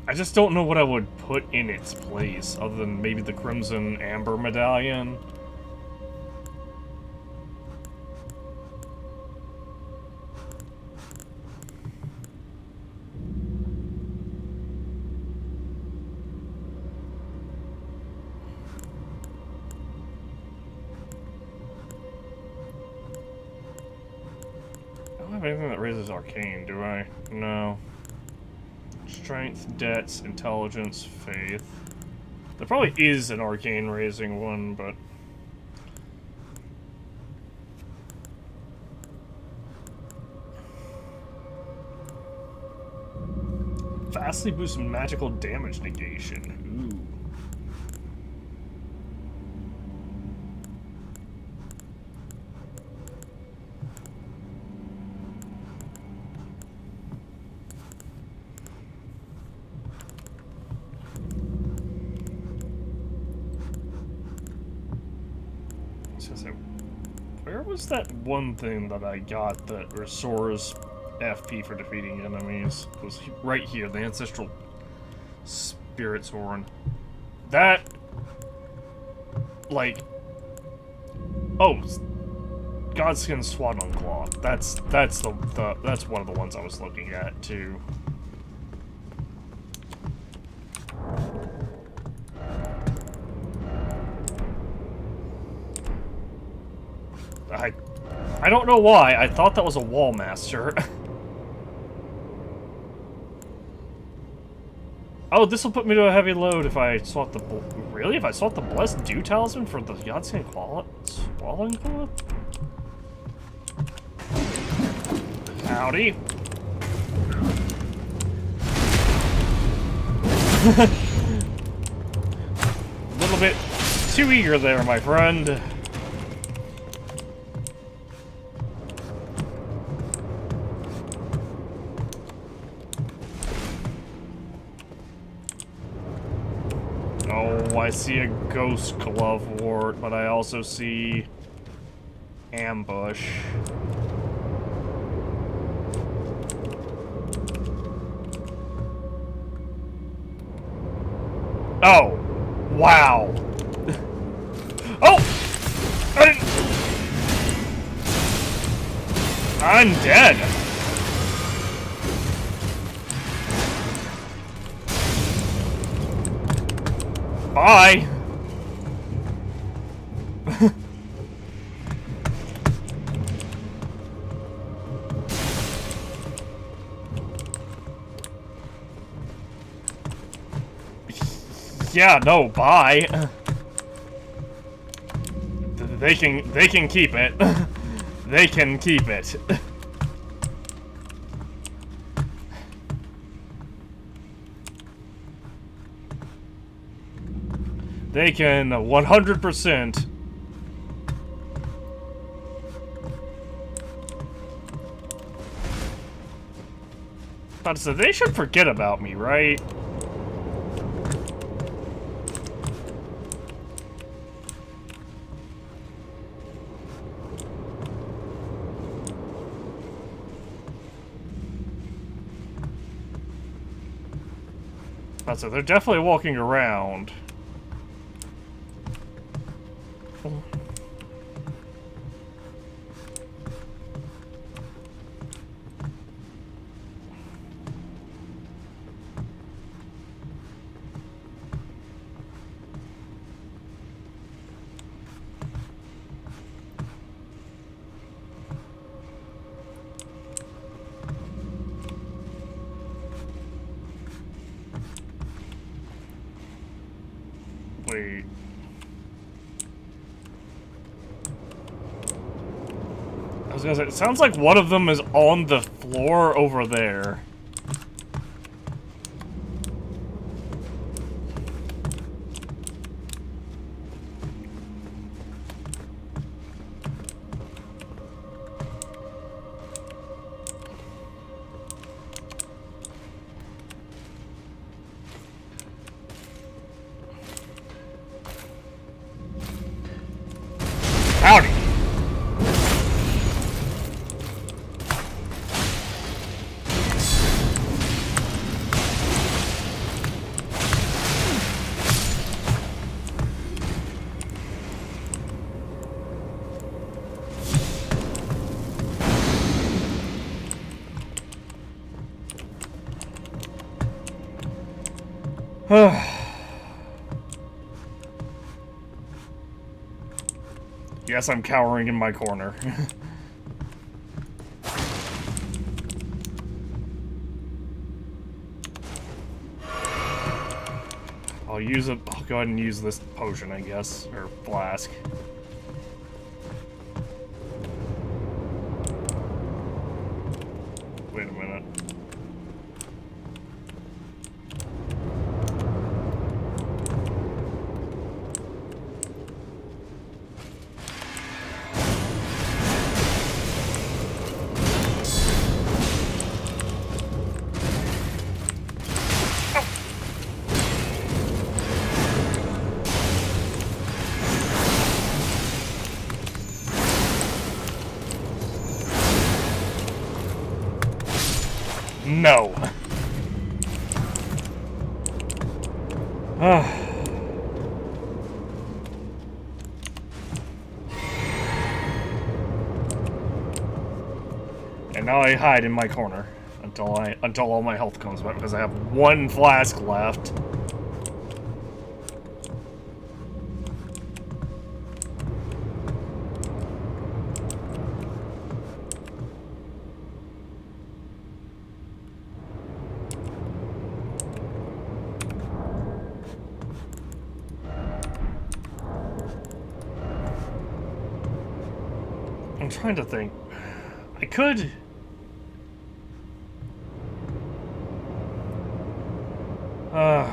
I just don't know what I would put in its place, other than maybe the Crimson Amber Medallion. I don't have anything that raises arcane, do I? No. Strength, debts, intelligence, faith. There probably is an arcane raising one, but... Vastly boosts magical damage negation. Ooh. Where was that one thing that I got that restores FP for defeating enemies? It was right here, the Ancestral Spirit's Horn. That... like... oh. Godskin Swaddling Claw. That's that's one of the ones I was looking at too. I don't know why. I thought that was a wall master. Oh, this will put me to a heavy load if I swap the... Really? If I swap the Blessed Dew Talisman for the Godskin Swallowing Claw? Howdy. A little bit too eager there, my friend. Oh, I see a ghost glove wart, but I also see ambush. Oh, wow. Oh, I didn't. I'm dead. Bye. Yeah, no, bye. They can keep it. They can keep it. They can 100%. But so they should forget about me, right? But so they're definitely walking around. Wait. I was gonna say, it sounds like one of them is on the floor over there. Howdy. Yes, I'm cowering in my corner. I'll go ahead and use this potion, I guess, or flask. Wait a minute. No. And now I hide in my corner until all my health comes back because I have one flask left. I'm trying to think. I could... I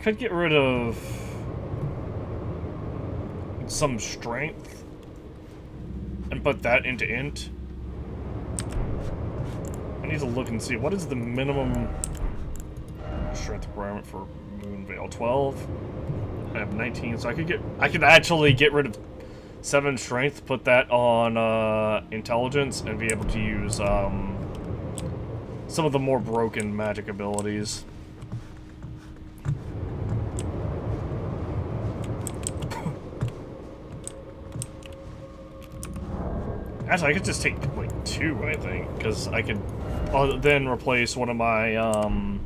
could get rid of some strength and put that into int. I need to look and see what is the minimum strength requirement for Moonveil. 12. I have 19, so I could actually get rid of 7 strength, put that on intelligence, and be able to use some of the more broken magic abilities. Actually, I could just take, like, 2, I think, because I could then replace one of my, oh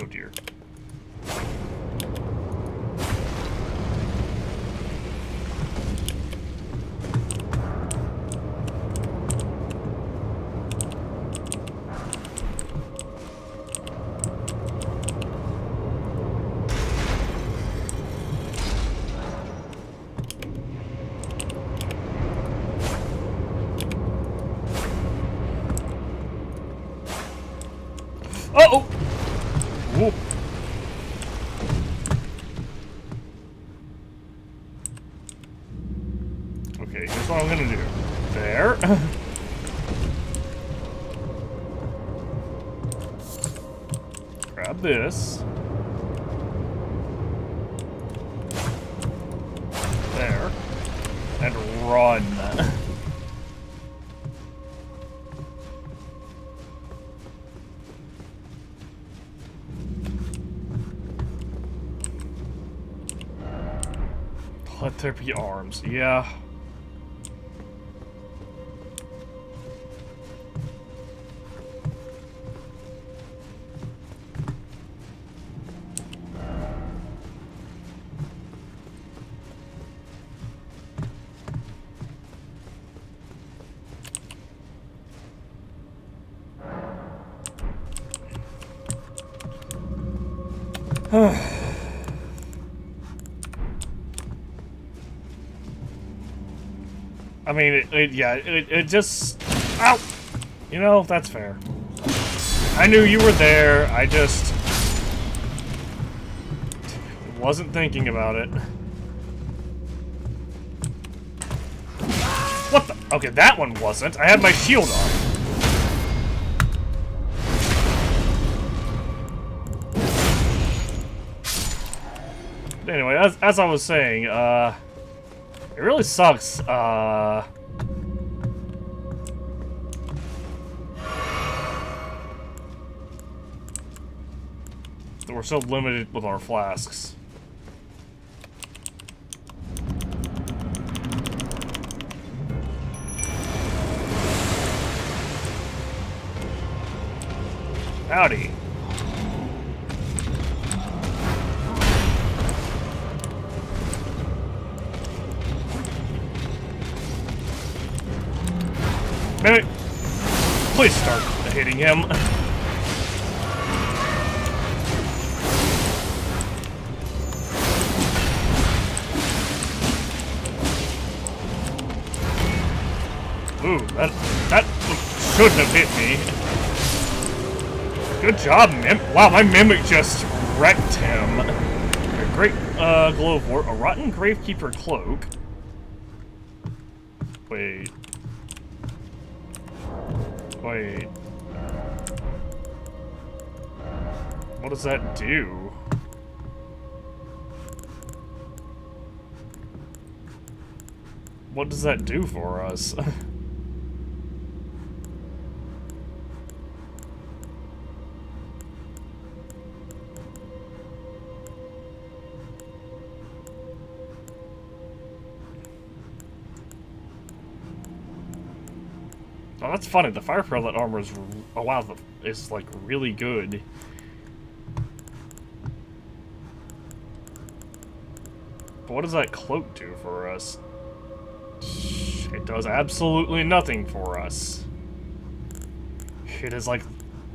dear. Uh-oh! Whoop. Okay, here's what I'm gonna do. There. Grab this. There. And run. Let there be arms. Yeah. I mean, it just... Ow! You know, that's fair. I knew you were there, I just... wasn't thinking about it. What the? Okay, that one wasn't. I had my shield on. Anyway, as I was saying, it really sucks, that we're so limited with our flasks. Howdy. Mimic, please start hitting him. Ooh, that shouldn't have hit me. Good job, Mimic. Wow, my Mimic just wrecked him. A great glow of war. A rotten gravekeeper cloak. Wait. Wait. What does that do? What does that do for us? Oh, that's funny. The fire pellet armor is, oh wow, is like really good. But what does that cloak do for us? It does absolutely nothing for us. It is like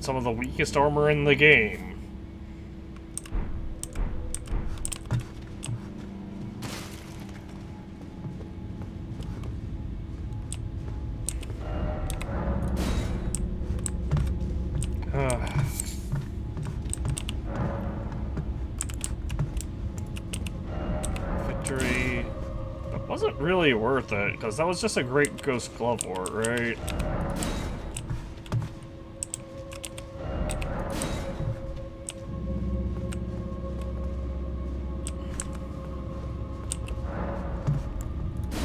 some of the weakest armor in the game. Victory. That wasn't really worth it, because that was just a great Ghost Glove Wart, right?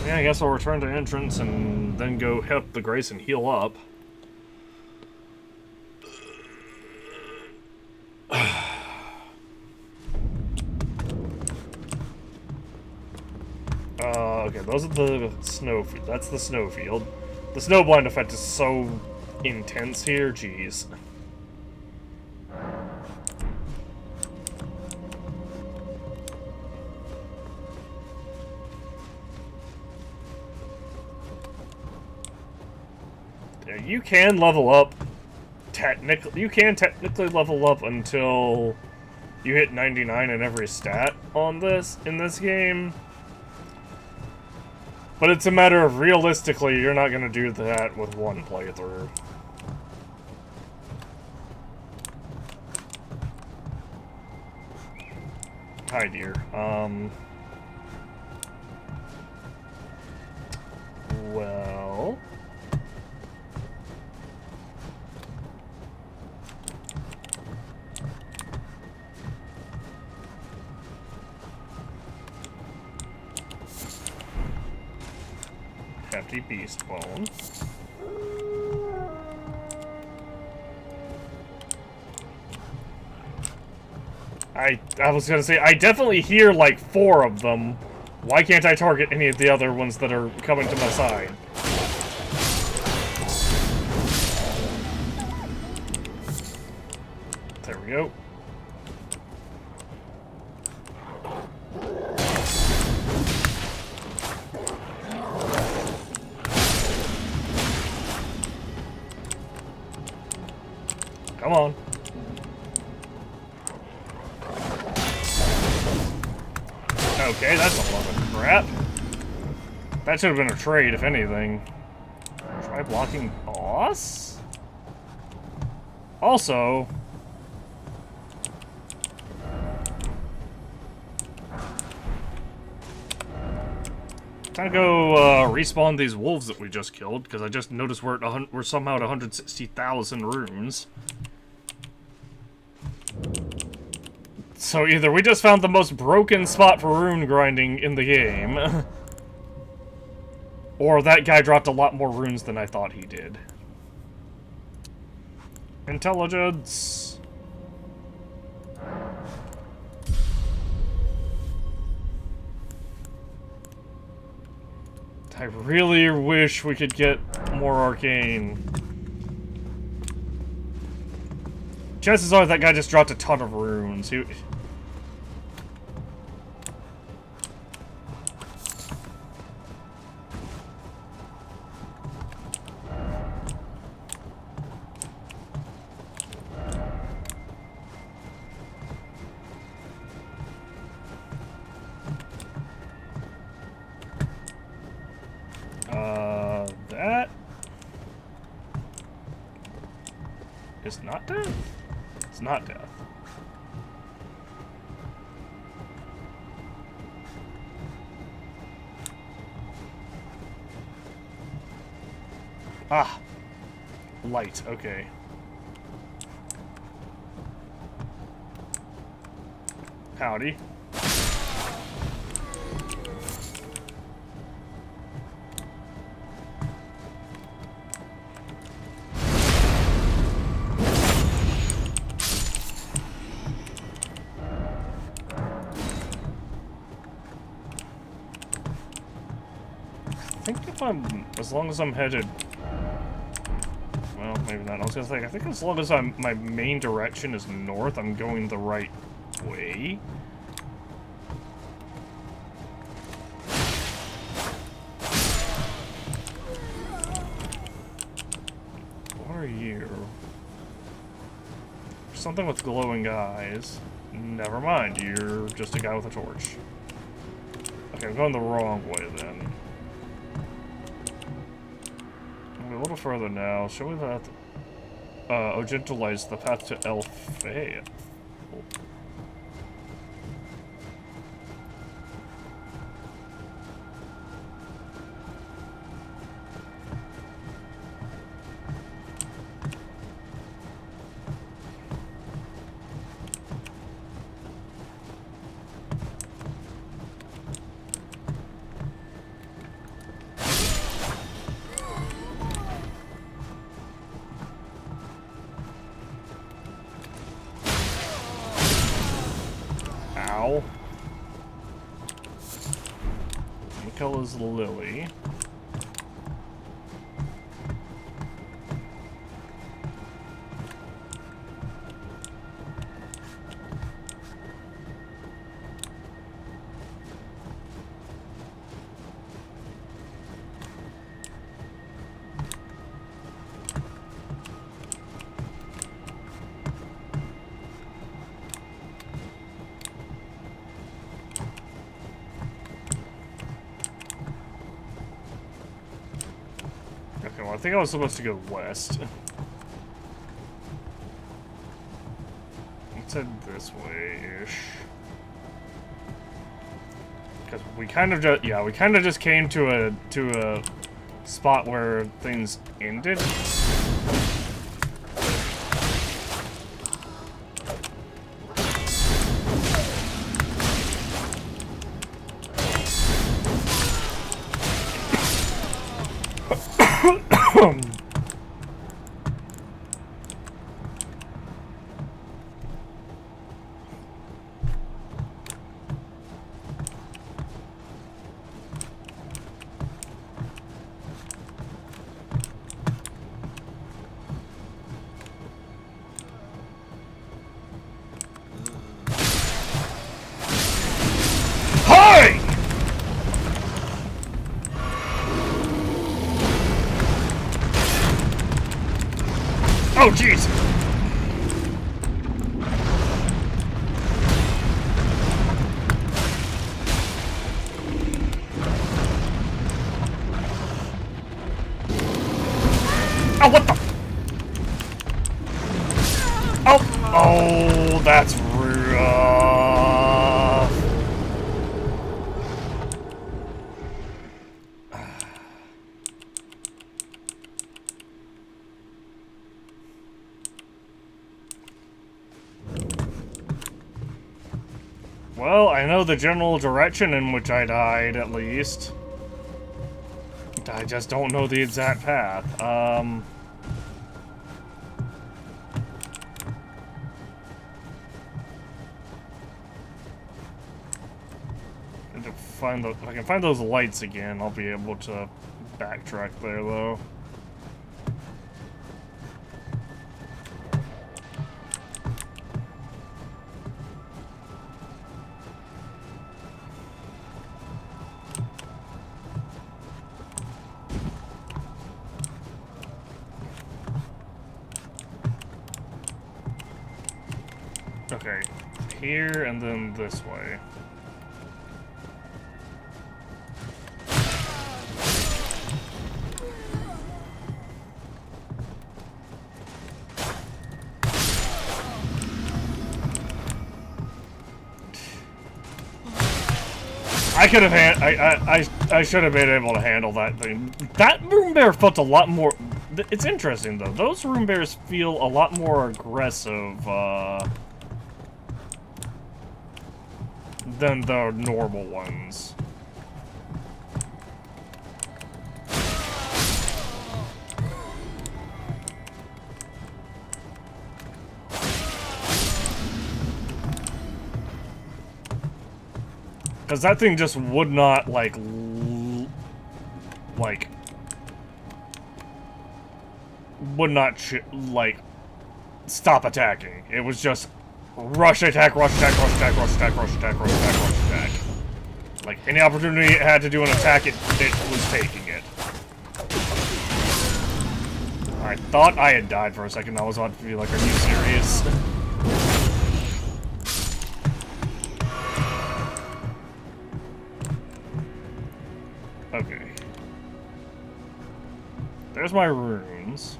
Yeah, I guess I'll return to entrance and then go hit up the Grace and heal up. Okay, those are the snowfield. That's the snowfield. The snowblind effect is so intense here, jeez. Yeah, you can level up. You can technically level up until you hit 99 in every stat on in this game. But it's a matter of, realistically, you're not going to do that with one playthrough. Hi, dear. Well... Hefty beast bone. I was gonna say, I definitely hear like 4 of them. Why can't I target any of the other ones that are coming to my side? There we go. Come on. Okay, that's a lot of crap. That should have been a trade, if anything. Try blocking boss? Also... time to go respawn these wolves that we just killed, because I just noticed we're somehow at 160,000 runes. So either we just found the most broken spot for rune grinding in the game, or that guy dropped a lot more runes than I thought he did. Intelligence. I really wish we could get more arcane. Chances are that guy just dropped a ton of runes. That is not death? It's not death. Ah! Light, okay. Howdy. I think if as long as I'm headed maybe not. I was gonna say, I think as long as my main direction is north, I'm going the right way. What are you? Something with glowing eyes. Never mind, you're just a guy with a torch. Okay, I'm going the wrong way then. A little further now. Show me that. Oh, gentle lights, the path to Elfea. Oh. Ow. Mikaela's Lily. Okay, well, I think I was supposed to go west. Let's head this way-ish. Because we kind of just, yeah, we kind of just came to a spot where things ended. Hi! Oh, jeez! Oh, what the? Oh, oh, that's rough. Well, I know the general direction in which I died, at least. I just don't know the exact path. If I can find those lights again, I'll be able to backtrack there, though. Okay, here and then this way. I could have I should have been able to handle that thing. That room bear felt a lot more. It's interesting though. Those room bears feel a lot more aggressive than the normal ones. Because that thing just would not, like... would not, like, stop attacking. It was just rush attack, rush attack, rush attack, rush attack, rush attack, rush attack, rush attack. Like, any opportunity it had to do an attack, it was taking it. I thought I had died for a second. I was about to be like, are you serious? Okay. There's my runes.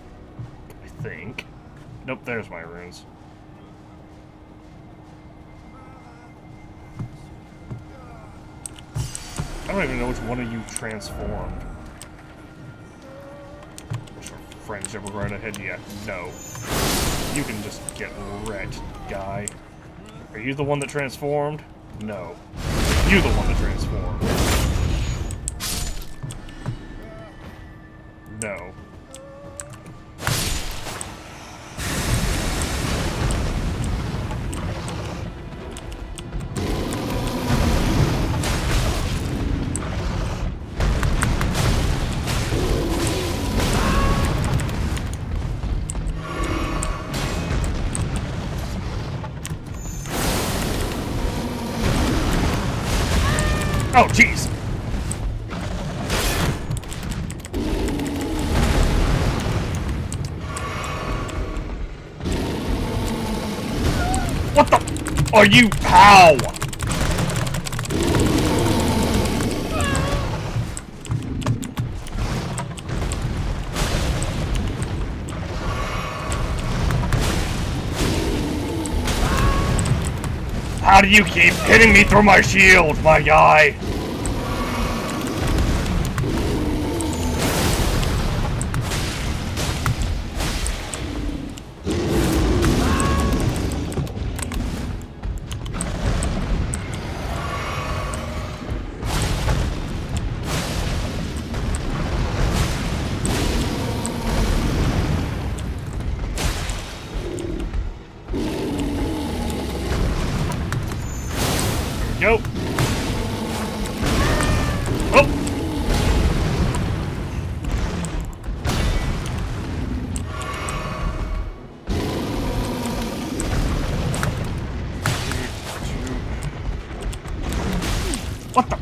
I think. Nope, there's my runes. I don't even know which one of you transformed. Friendship right ahead yet. No. You can just get wrecked, guy. Are you the one that transformed? No. You the one that transformed. No. Oh, jeez! What the? Are you? How? How do you keep hitting me through my shield, my guy? Go. Oh. What the?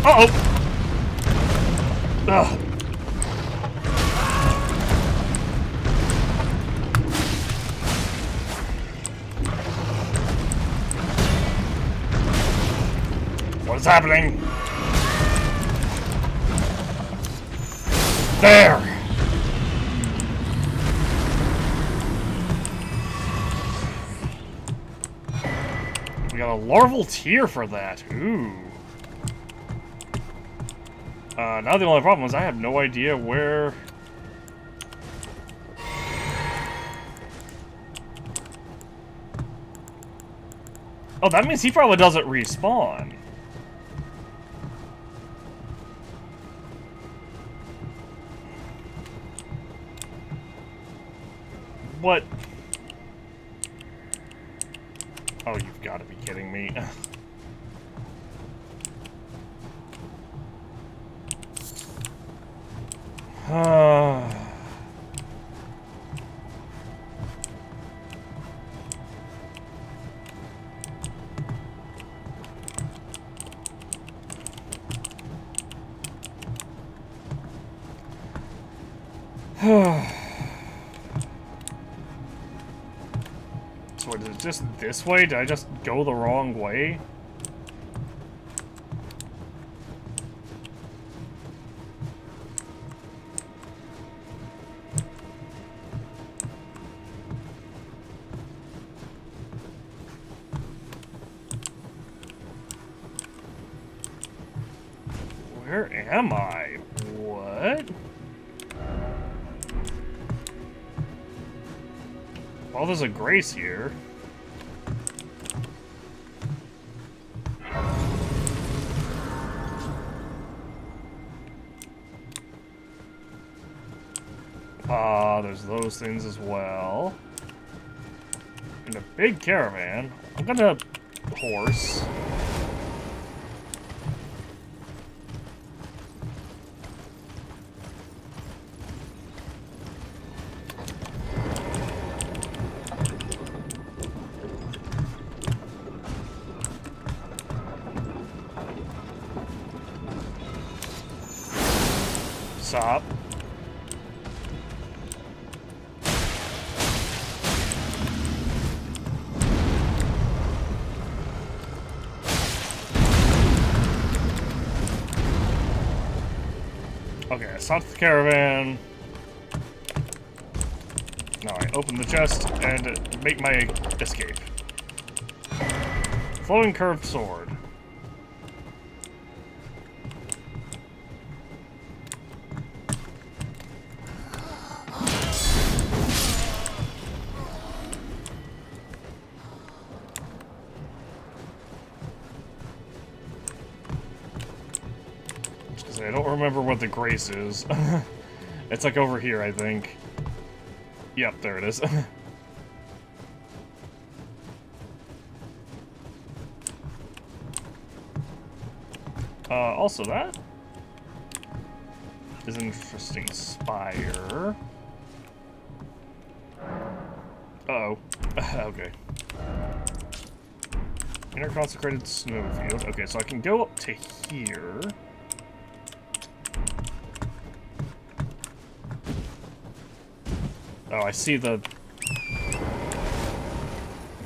Uh-oh! Ugh. What is happening? There! We got a larval tear for that. Ooh. Now the only problem is I have no idea where... Oh, that means he probably doesn't respawn. What? Oh, you've got to be kidding me. So is it just this way? Did I just go the wrong way? Where am I? What? Well, there's a grace here. There's those things as well. And a big caravan. I'm gonna horse. Stop. Okay, I stopped the caravan. Now I open the chest and make my escape. Flowing curved sword. I don't remember what the grace is. It's like over here, I think. Yep, there it is. Also that is an interesting spire. Uh-oh. Okay. Inner consecrated snowfield. Okay, so I can go up to here. Oh, I see the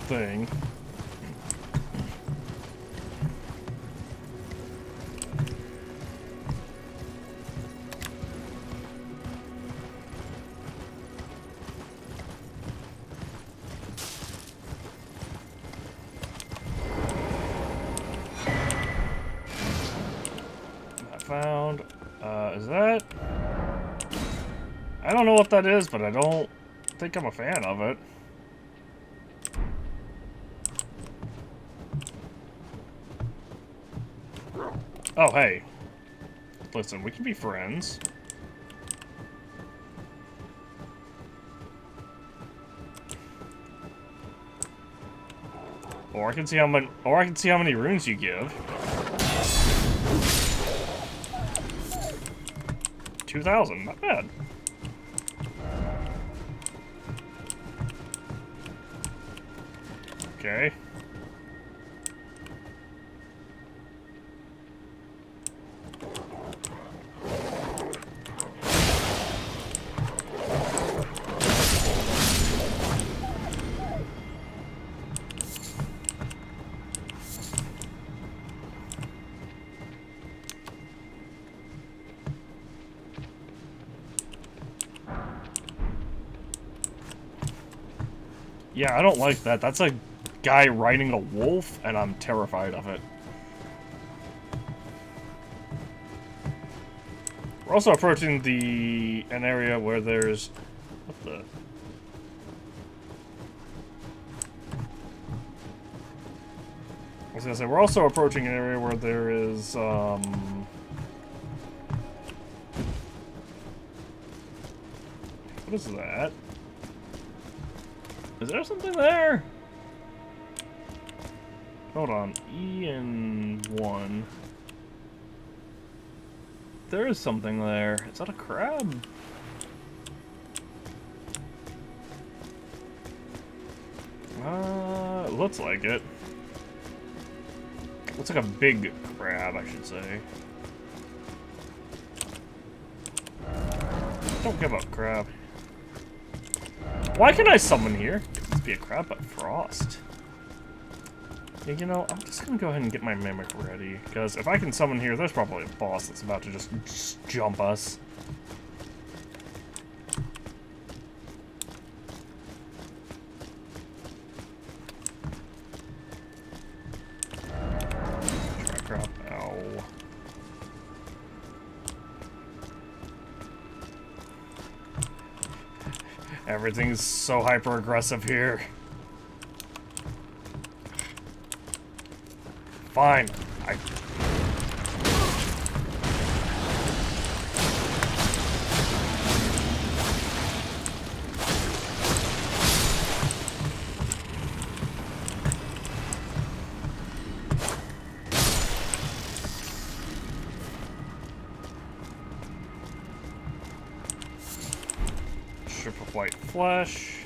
thing. I found, is that? I don't know what that is, but I don't think I'm a fan of it. Oh, hey. Listen, we can be friends. Or I can see how many runes you give. 2,000, not bad. Okay. Yeah, I don't like that. That's a guy riding a wolf, and I'm terrified of it. We're also approaching an area where there's... What the... I was gonna say, we're also approaching an area where there is, What is that? Is there something there? Hold on. E and 1. There is something there. Is that a crab? It looks like it. Looks like a big crab, I should say. Don't give up, crab. Why can I summon here? It must be a crab, but frost. Yeah, you know, I'm just gonna go ahead and get my mimic ready, because if I can summon here, there's probably a boss that's about to just jump us. Crap, ow. Everything's so hyper aggressive here. Fine. white flesh.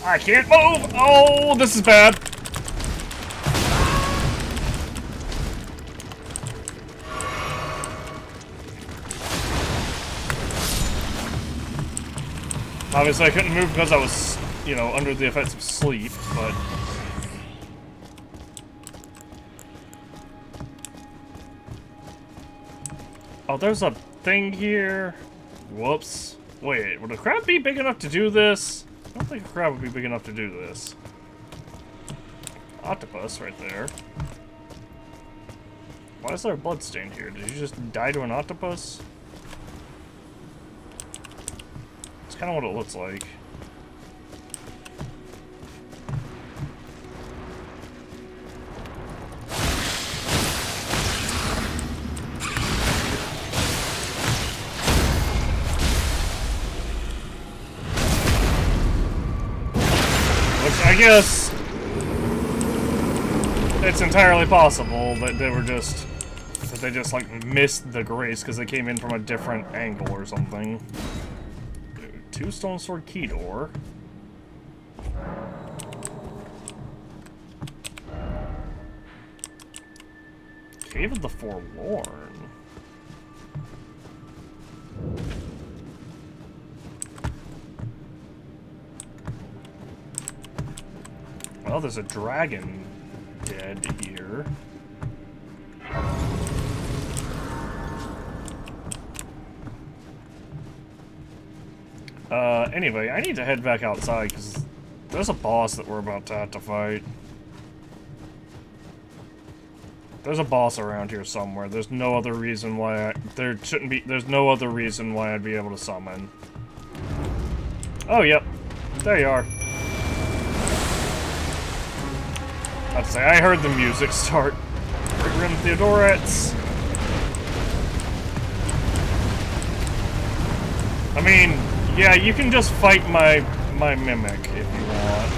I can't move! Oh, this is bad. Obviously, I couldn't move because I was, you know, under the effects of sleep, but... Oh, there's a thing here. Whoops. Wait, would a crab be big enough to do this? I don't think a crab would be big enough to do this. Octopus right there. Why is there a blood stain here? Did you just die to an octopus? It's kind of what it looks like. I guess it's entirely possible that they just like missed the grace because they came in from a different angle or something. Two stone sword key door. Cave of the Forlorn. Well, there's a dragon dead here. Anyway, I need to head back outside because there's a boss that we're about to have to fight. There's a boss around here somewhere. There's no other reason why there's no other reason why I'd be able to summon. Oh, yep. There you are. I'd say I heard the music start. Grim Theodorettes. I mean, yeah, you can just fight my mimic if you want.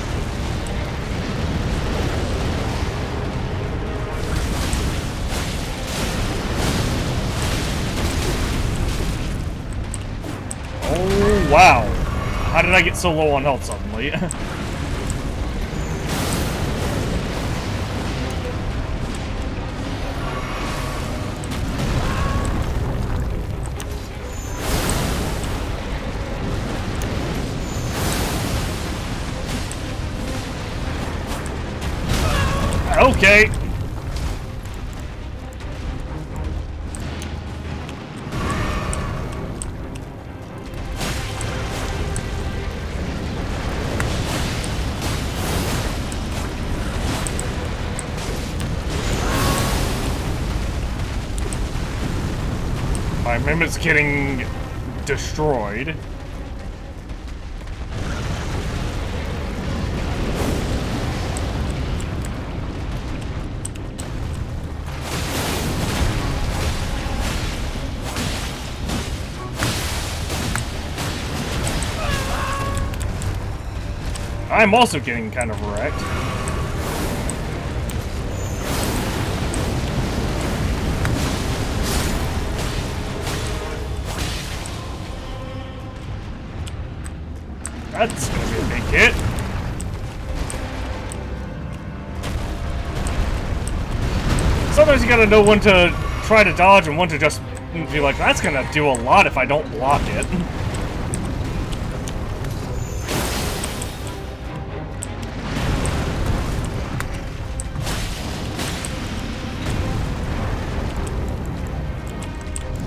Oh, wow. How did I get so low on health suddenly? Okay. My mimic's getting destroyed. I'm also getting kind of wrecked. That's gonna be a big hit. Sometimes you gotta know when to try to dodge and when to just be like, that's gonna do a lot if I don't block it.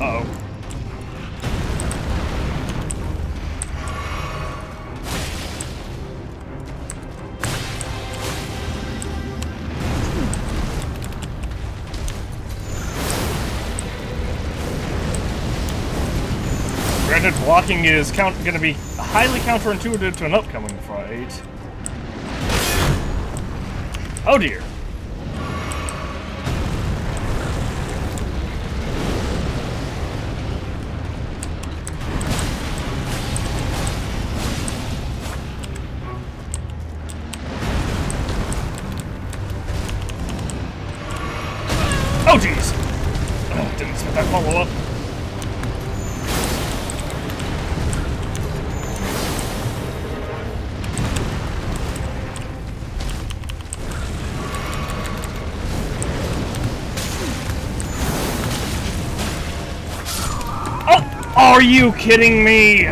Uh-oh. Granted, blocking is going to be highly counterintuitive to an upcoming fight. Oh dear. that follow-up. Oh! Are you kidding me?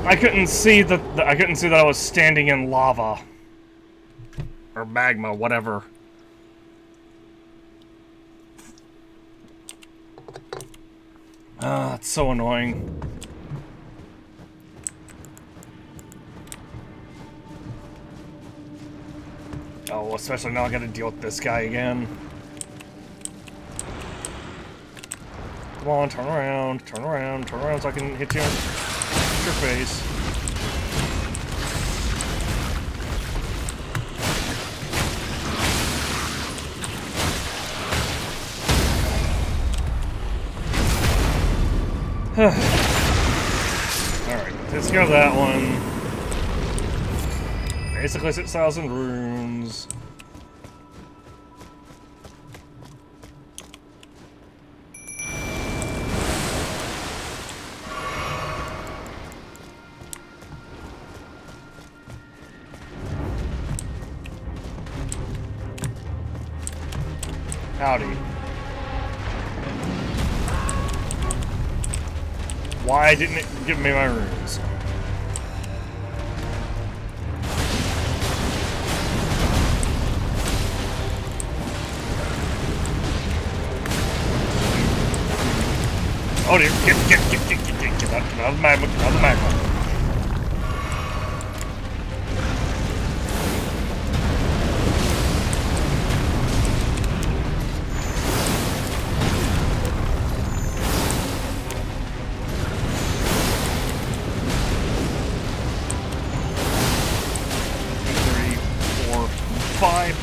I couldn't see that I was standing in lava. Or magma, whatever. It's so annoying. Oh, especially now I gotta deal with this guy again. Come on, turn around so I can hit you in your face. Alright, let's go that one. Basically 6,000 runes. Howdy. Why didn't it give me my runes? Oh dear, get out of the magma, get out of the magma.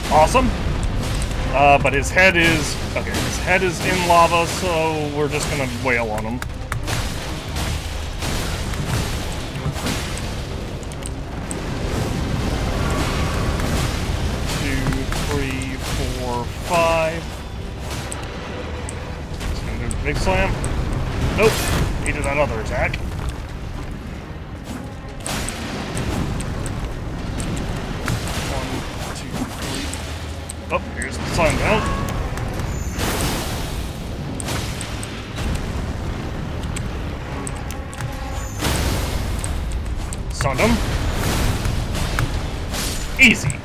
Awesome. But his head is... Okay, his head is in lava, so we're just gonna wail on him. Two, three, four, five. Just gonna do the big slam. Nope. He did that other attack. Oh, here's the sun down. Stunned him. Easy.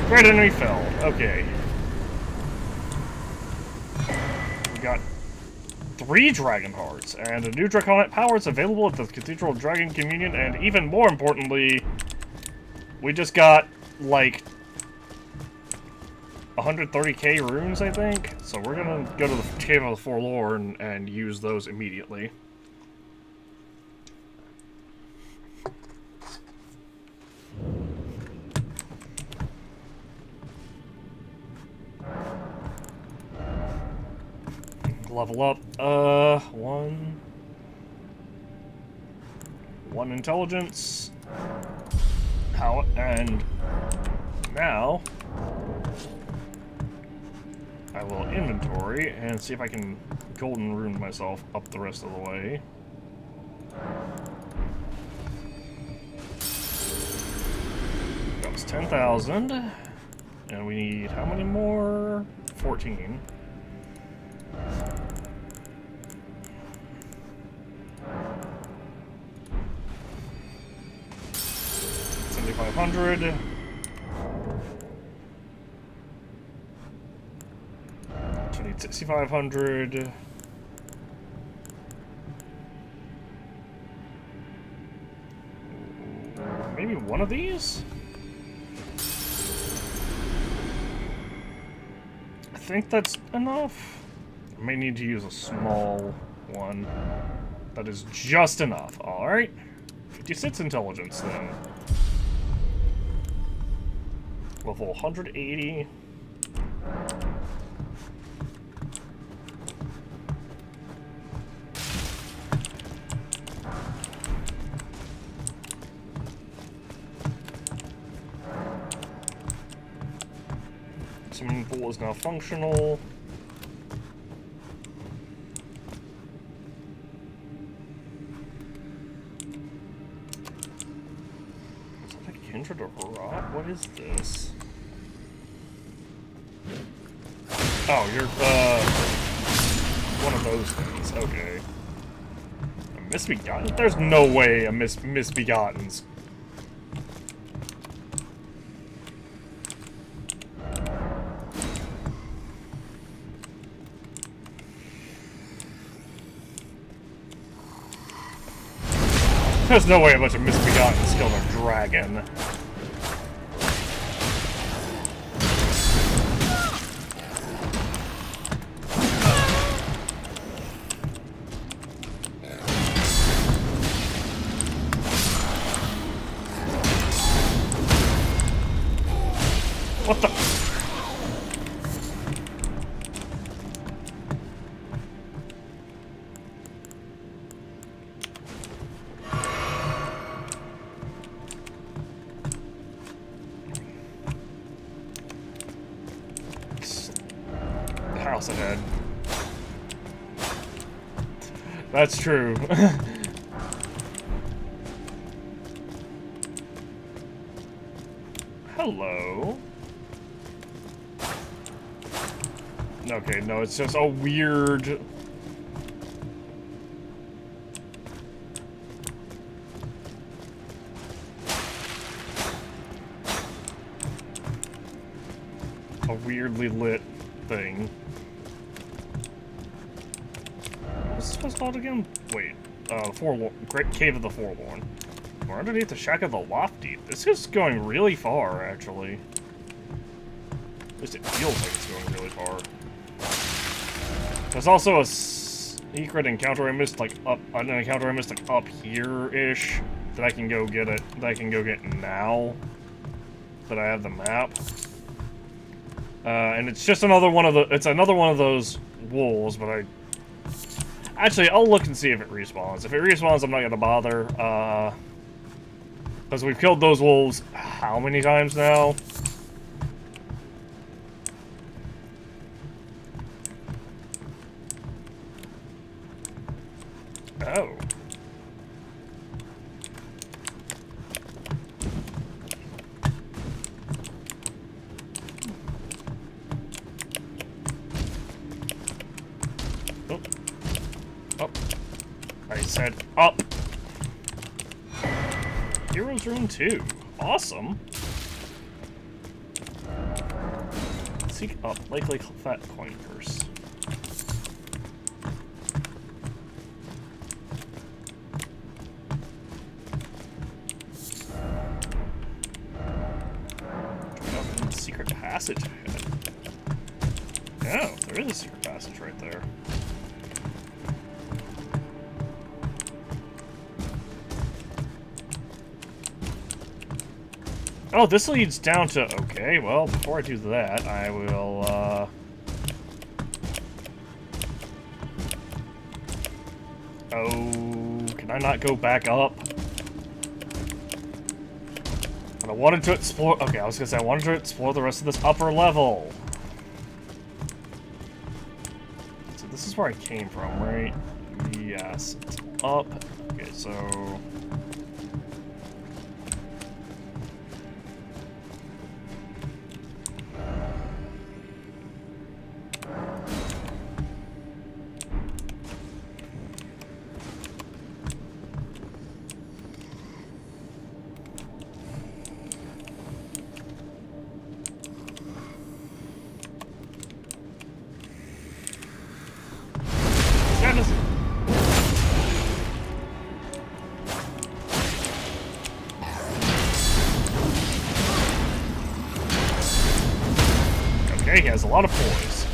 Great enemy fell. Okay. We got 3 dragon hearts and a new draconic powers available at the Cathedral of Dragon Communion, and even more importantly, we just got like 130k runes, I think. So we're gonna go to the Cave of the Forlorn and use those immediately. Level up. One intelligence. How and now I will inventory and see if I can golden rune myself up the rest of the way. That was 10,000. And we need how many more? 14. $7,500. So I need 6,500. Maybe one of these? I think that's enough. I may need to use a small one. That is just enough. Alright. 56 intelligence then. Level 180. Some pool is now functional. Is that a kindred of rot? What is this? Oh, you're, one of those things. Okay. A misbegotten? There's no way a misbegotten's. There's no way a bunch of misbegottens killed a dragon. What the? House ahead. That's true. Hello. Okay, no, it's just a weird... a weirdly lit thing. What's this place called again? Wait, Great Cave of the Forlorn. We're underneath the Shack of the Lofty. This is going really far, actually. At least it feels like it's going really far. There's also a secret encounter I missed, like up here-ish that I can go get it. That I can go get now that I have the map. And it's just another one of the. It's another one of those wolves, but actually, I'll look and see if it respawns. If it respawns, I'm not gonna bother. Because we've killed those wolves how many times now? Oh. Oh. Up. I said up. Heroes Rune 2. Awesome. Seek up. Likely fat coin purse. Secret passage ahead. Oh, there is a secret passage right there. Oh, this leads down to... Okay, well, before I do that, I will, Oh, can I not go back up? I wanted to explore... Okay, I was gonna say I wanted to explore the rest of this upper level. So this is where I came from, right? Yes, it's up. Okay, so... Okay, he has a lot of poise.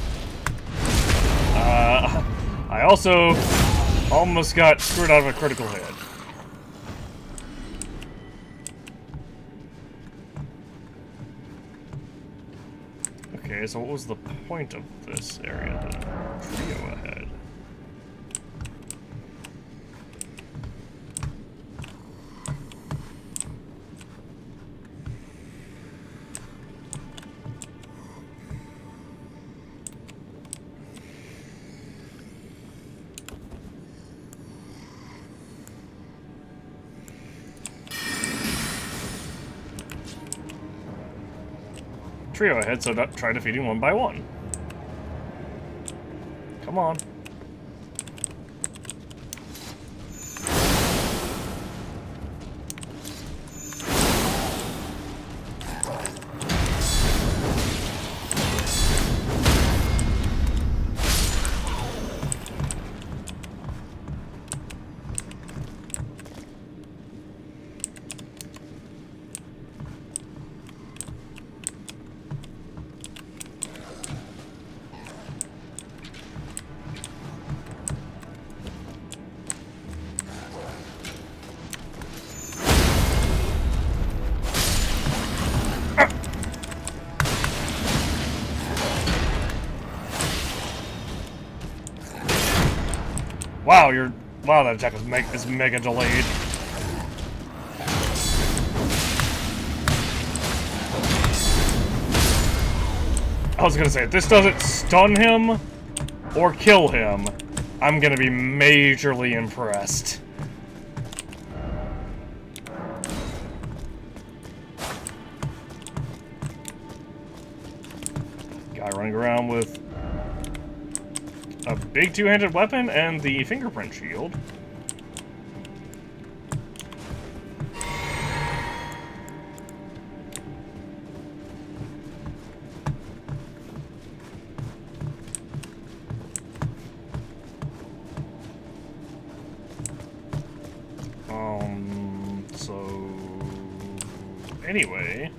I also almost got screwed out of a critical hit. Okay, so what was the point of this area then? Trio ahead. trio ahead, so try defeating one by one. Come on. Wow, that attack is mega delayed. I was gonna say, if this doesn't stun him or kill him, I'm gonna be majorly impressed. Guy running around with a big two-handed weapon and the fingerprint shield. So anyway,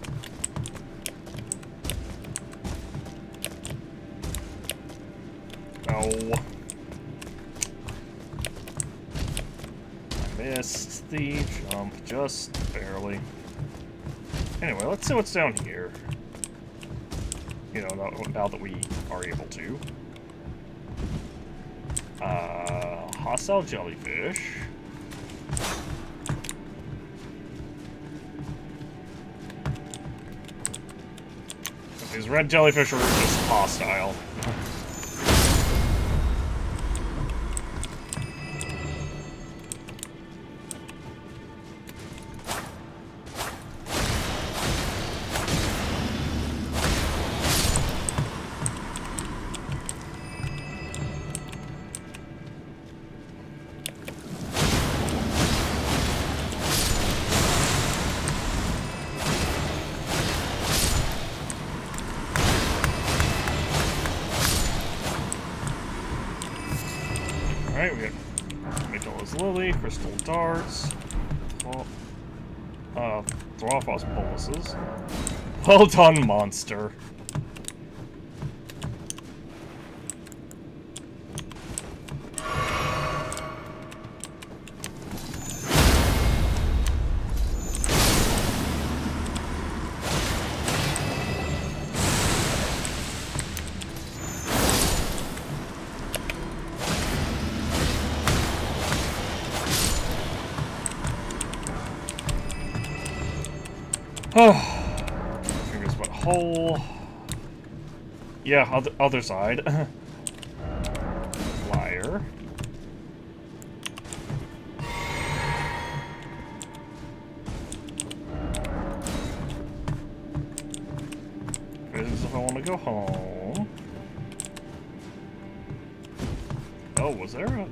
I missed the jump just barely. Anyway, let's see what's down here. You know, now that we are able to. Hostile jellyfish. These red jellyfish are just hostile. Alright, we got Magellan's Lily, Crystal Darts, Throphos Boluses. Well done, monster. Fingers but hole. Yeah, other side. Liar. This if I want to go home. Oh, was there a...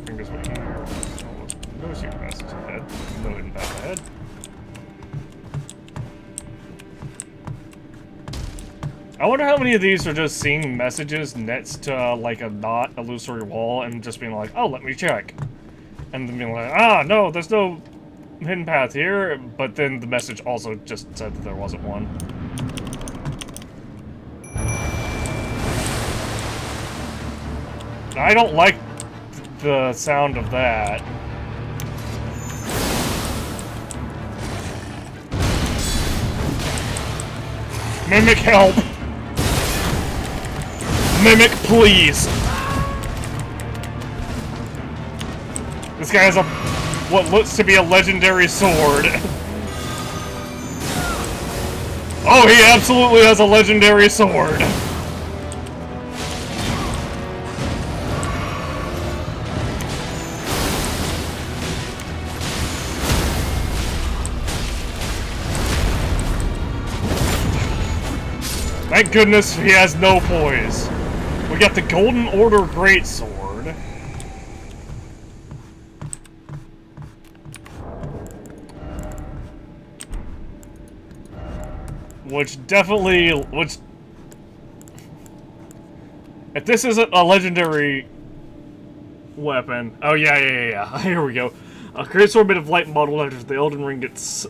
Fingers right here. No secret passage ahead. No hidden path ahead. I wonder how many of these are just seeing messages next to like a not illusory wall and just being like, oh, let me check. And then being like, ah, no, there's no hidden path here. But then the message also just said that there wasn't one. I don't like the sound of that. Mimic, help! Mimic, please! This guy has what looks to be a legendary sword. Oh, he absolutely has a legendary sword! Thank goodness he has no poise. We got the Golden Order Greatsword. Which definitely... If this isn't a legendary weapon... Oh, yeah. Here we go. A greatsword made of light modeled after the Elden Ring gets...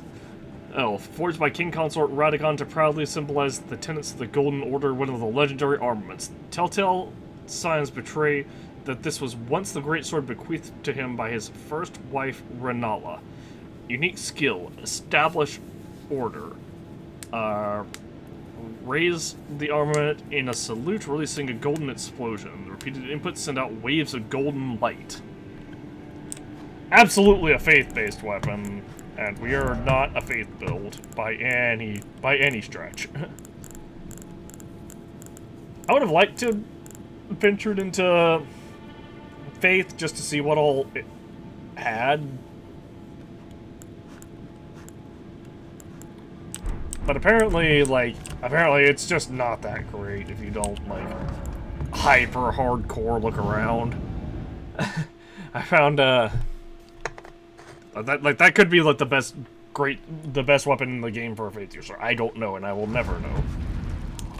Oh, forged by King Consort Radicon to proudly symbolize the tenets of the Golden Order, one of the legendary armaments. Telltale signs betray that this was once the greatsword bequeathed to him by his first wife, Renala. Unique skill, establish order. Raise the armament in a salute, releasing a golden explosion. The repeated inputs send out waves of golden light. Absolutely a faith-based weapon. And we are not a faith build by any stretch. I would have liked to have ventured into faith just to see what all it had. But apparently it's just not that great if you don't, like, hyper hardcore look around. I found, that could be like the best weapon in the game for a faith user. I don't know, and I will never know.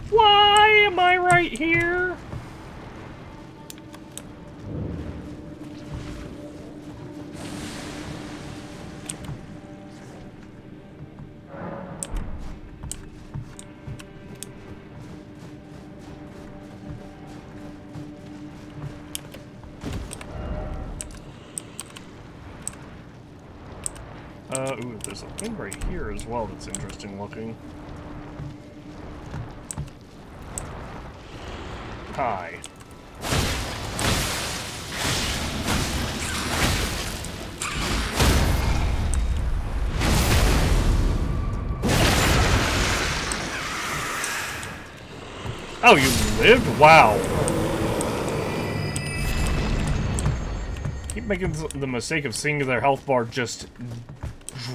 Why am I right here? Ooh, there's a thing right here as well that's interesting looking. Hi. Oh, you lived? Wow. Keep making the mistake of seeing their health bar just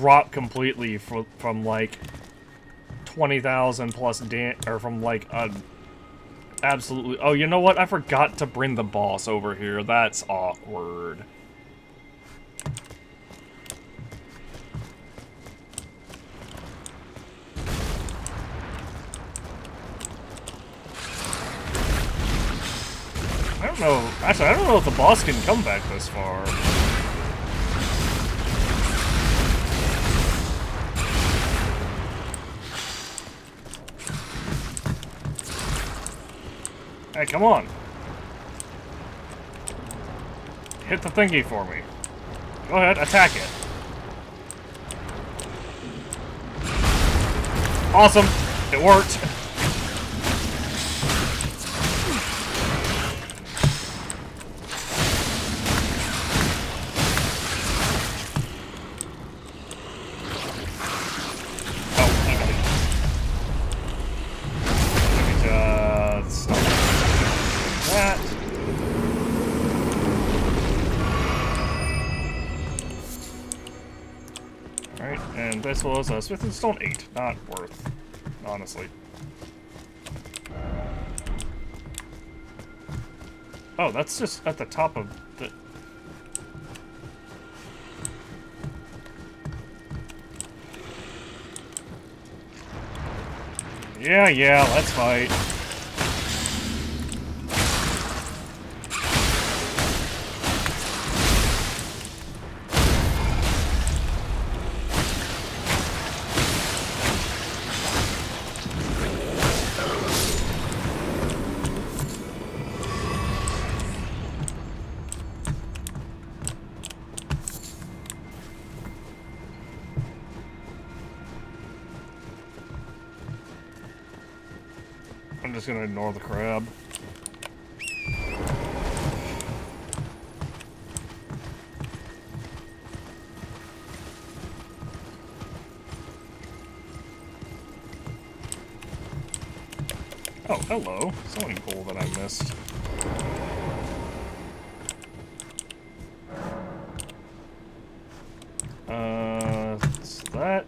drop completely from like 20,000 plus or from like a absolutely... Oh, you know what? I forgot to bring the boss over here. That's awkward. I don't know. Actually, I don't know if the boss can come back this far. Hey, come on. Hit the thingy for me. Go ahead, attack it. Awesome. It worked. And this was a Smith & Stone 8. Not worth, honestly. Oh, that's just at the top of the... Yeah, let's fight. I'm just gonna ignore the crab. Oh, hello. Something cool that I missed. It's that.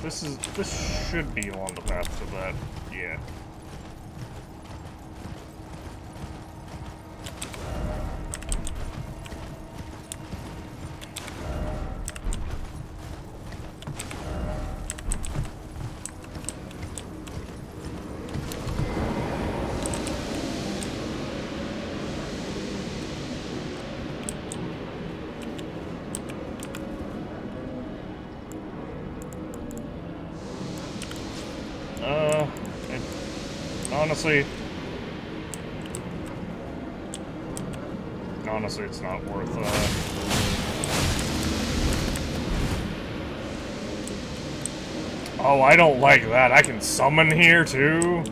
This should be along the path to that. Yeah. Honestly, it's not worth, Oh, I don't like that. I can summon here, too?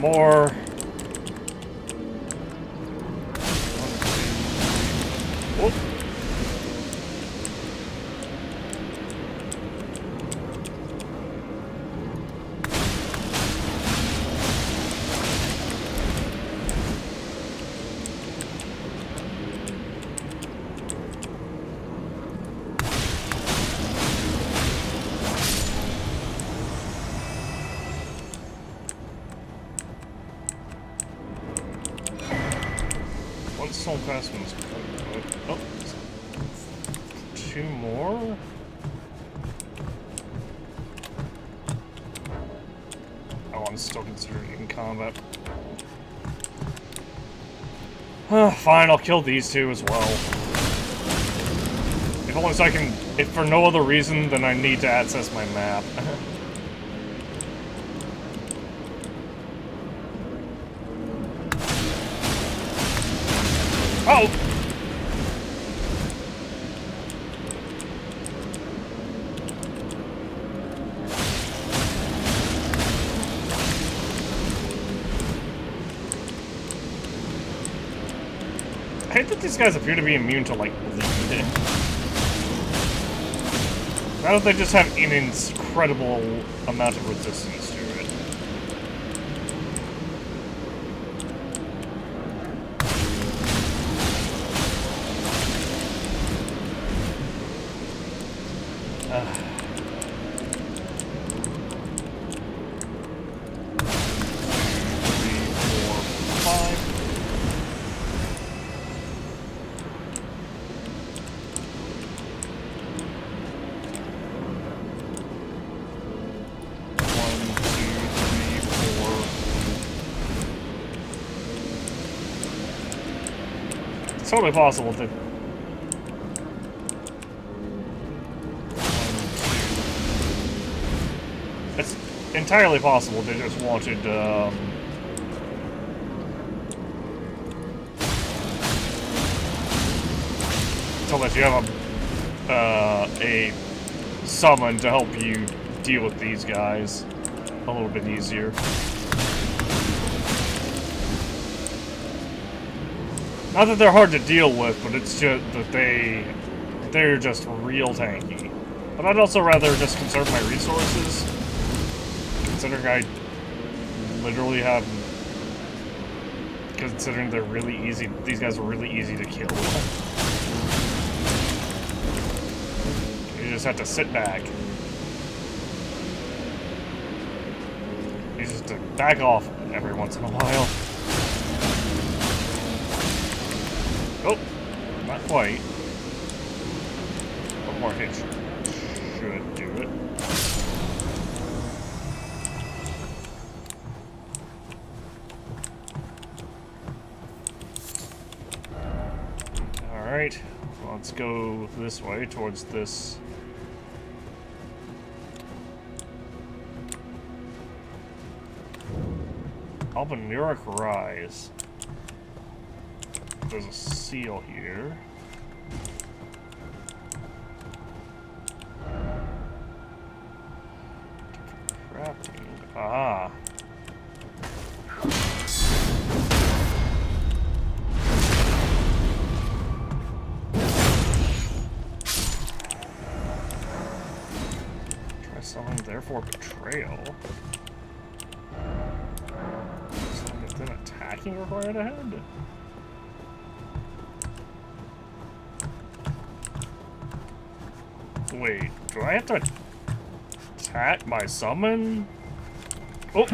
More. Oh. Soul Craftsman's oh, two more? Oh, I'm still considering it in combat. Fine, I'll kill these two as well. If only so I can, if for no other reason than I need to access my map. Oh! I hate that these guys appear to be immune to, like, bleed. Now that they just have an incredible amount of resistance to it. It's totally possible that... It's entirely possible they just wanted, so that you have a summon to help you deal with these guys a little bit easier. Not that they're hard to deal with, but it's just that they're just real tanky. But I'd also rather just conserve my resources, considering I literally have... Considering they're really easy, these guys are really easy to kill. You just have to sit back. You just have to back off every once in a while. Oh, not quite. One more hit should do it. Alright, let's go this way, towards this. Albanuric Rise. There's a seal here. Ah. Try summon, therefore betrayal. Summon, then attacking required ahead? Wait, do I have to attack my summon? Oh!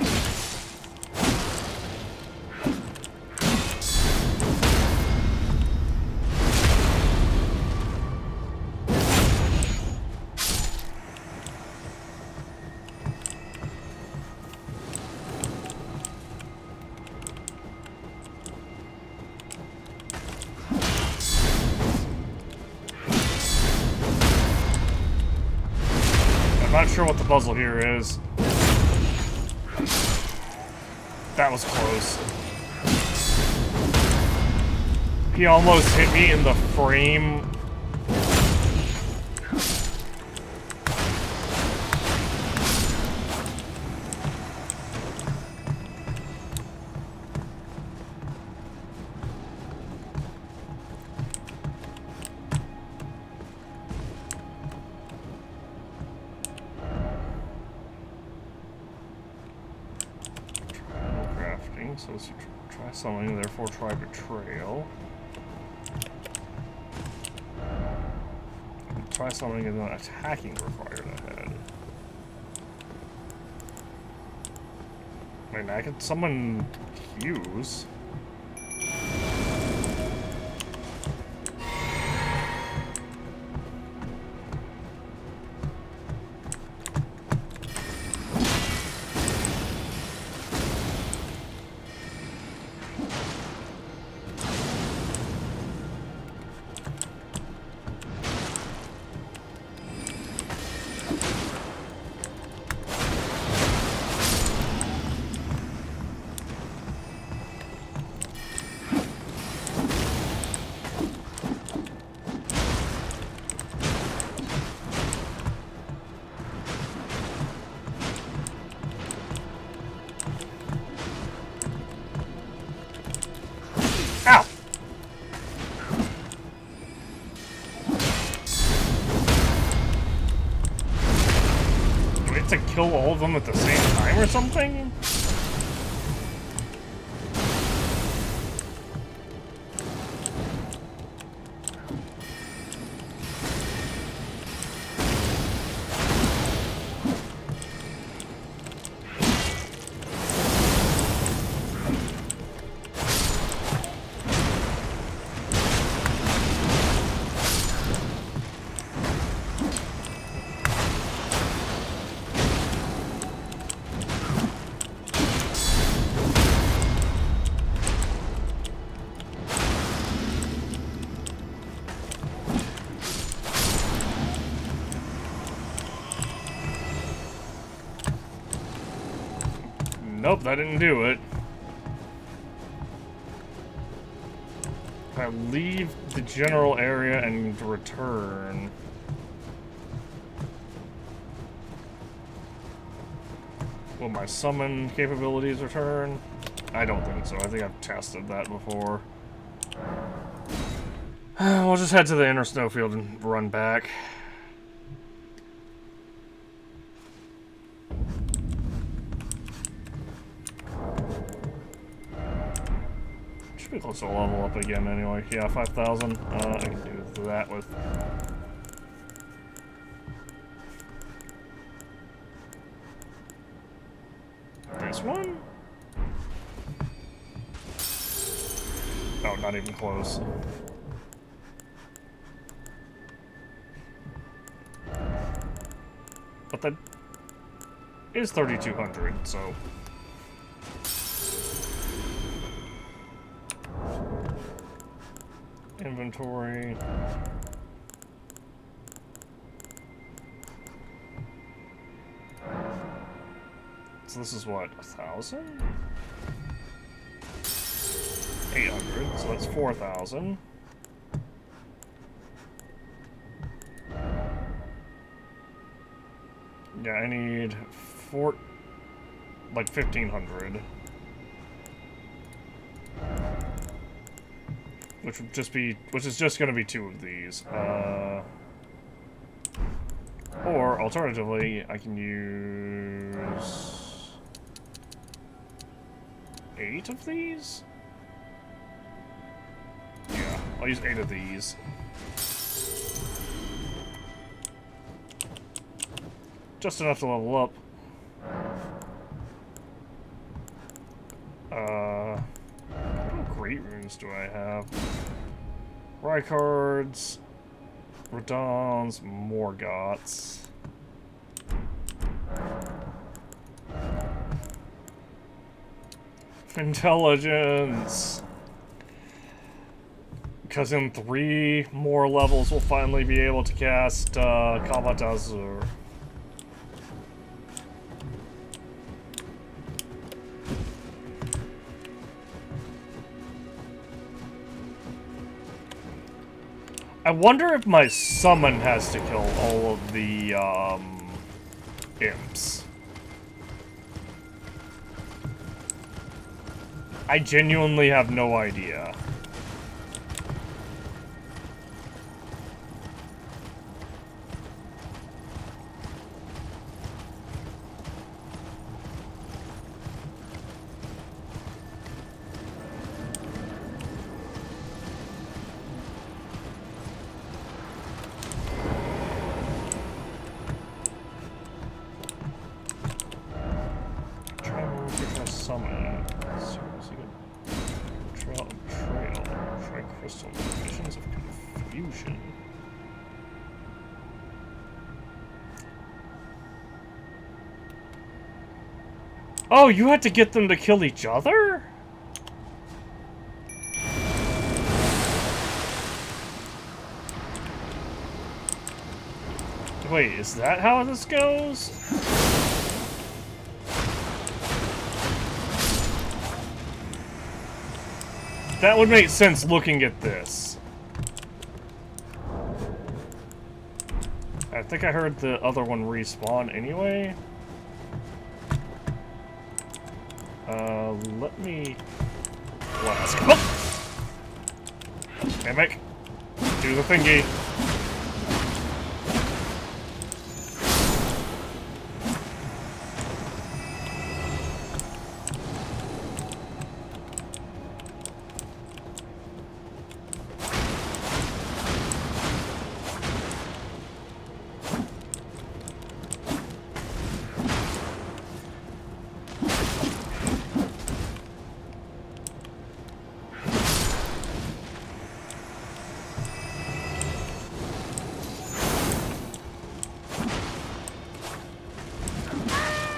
I'm not sure what the puzzle here is. That was close. He almost hit me in the frame. So let's try something, therefore try betrayal. Try something and then attacking required ahead. I mean, I could summon Hughes. Ow! Do we have to kill all of them at the same time or something? Nope, that didn't do it. I leave the general area and return. Will my summon capabilities return? I don't think so. I think I've tested that before. We'll just head to the inner snowfield and run back. Should be close to level up again anyway. Yeah, 5,000. I can do that with... this one? Oh, not even close. But that is 3,200, so... Inventory. So this is what, 1,000? 800, so that's 4,000. Yeah, I need like 1,500. Which is just gonna be 2 of these. Or, alternatively, I can use 8 of these? Yeah, I'll use 8 of these. Just enough to level up. What great runes do I have? Rycards, Radons, Morgoths. Intelligence! Because in 3 more levels, we'll finally be able to cast Kavat Azur. I wonder if my summon has to kill all of the, imps. I genuinely have no idea. Summon. Seriously good. Trail of Trail. Try Crystal. Visions of Confusion. Oh, you had to get them to kill each other? Wait, is that how this goes? That would make sense looking at this. I think I heard the other one respawn anyway. Let me... Let's go! Mimic! Do the thingy!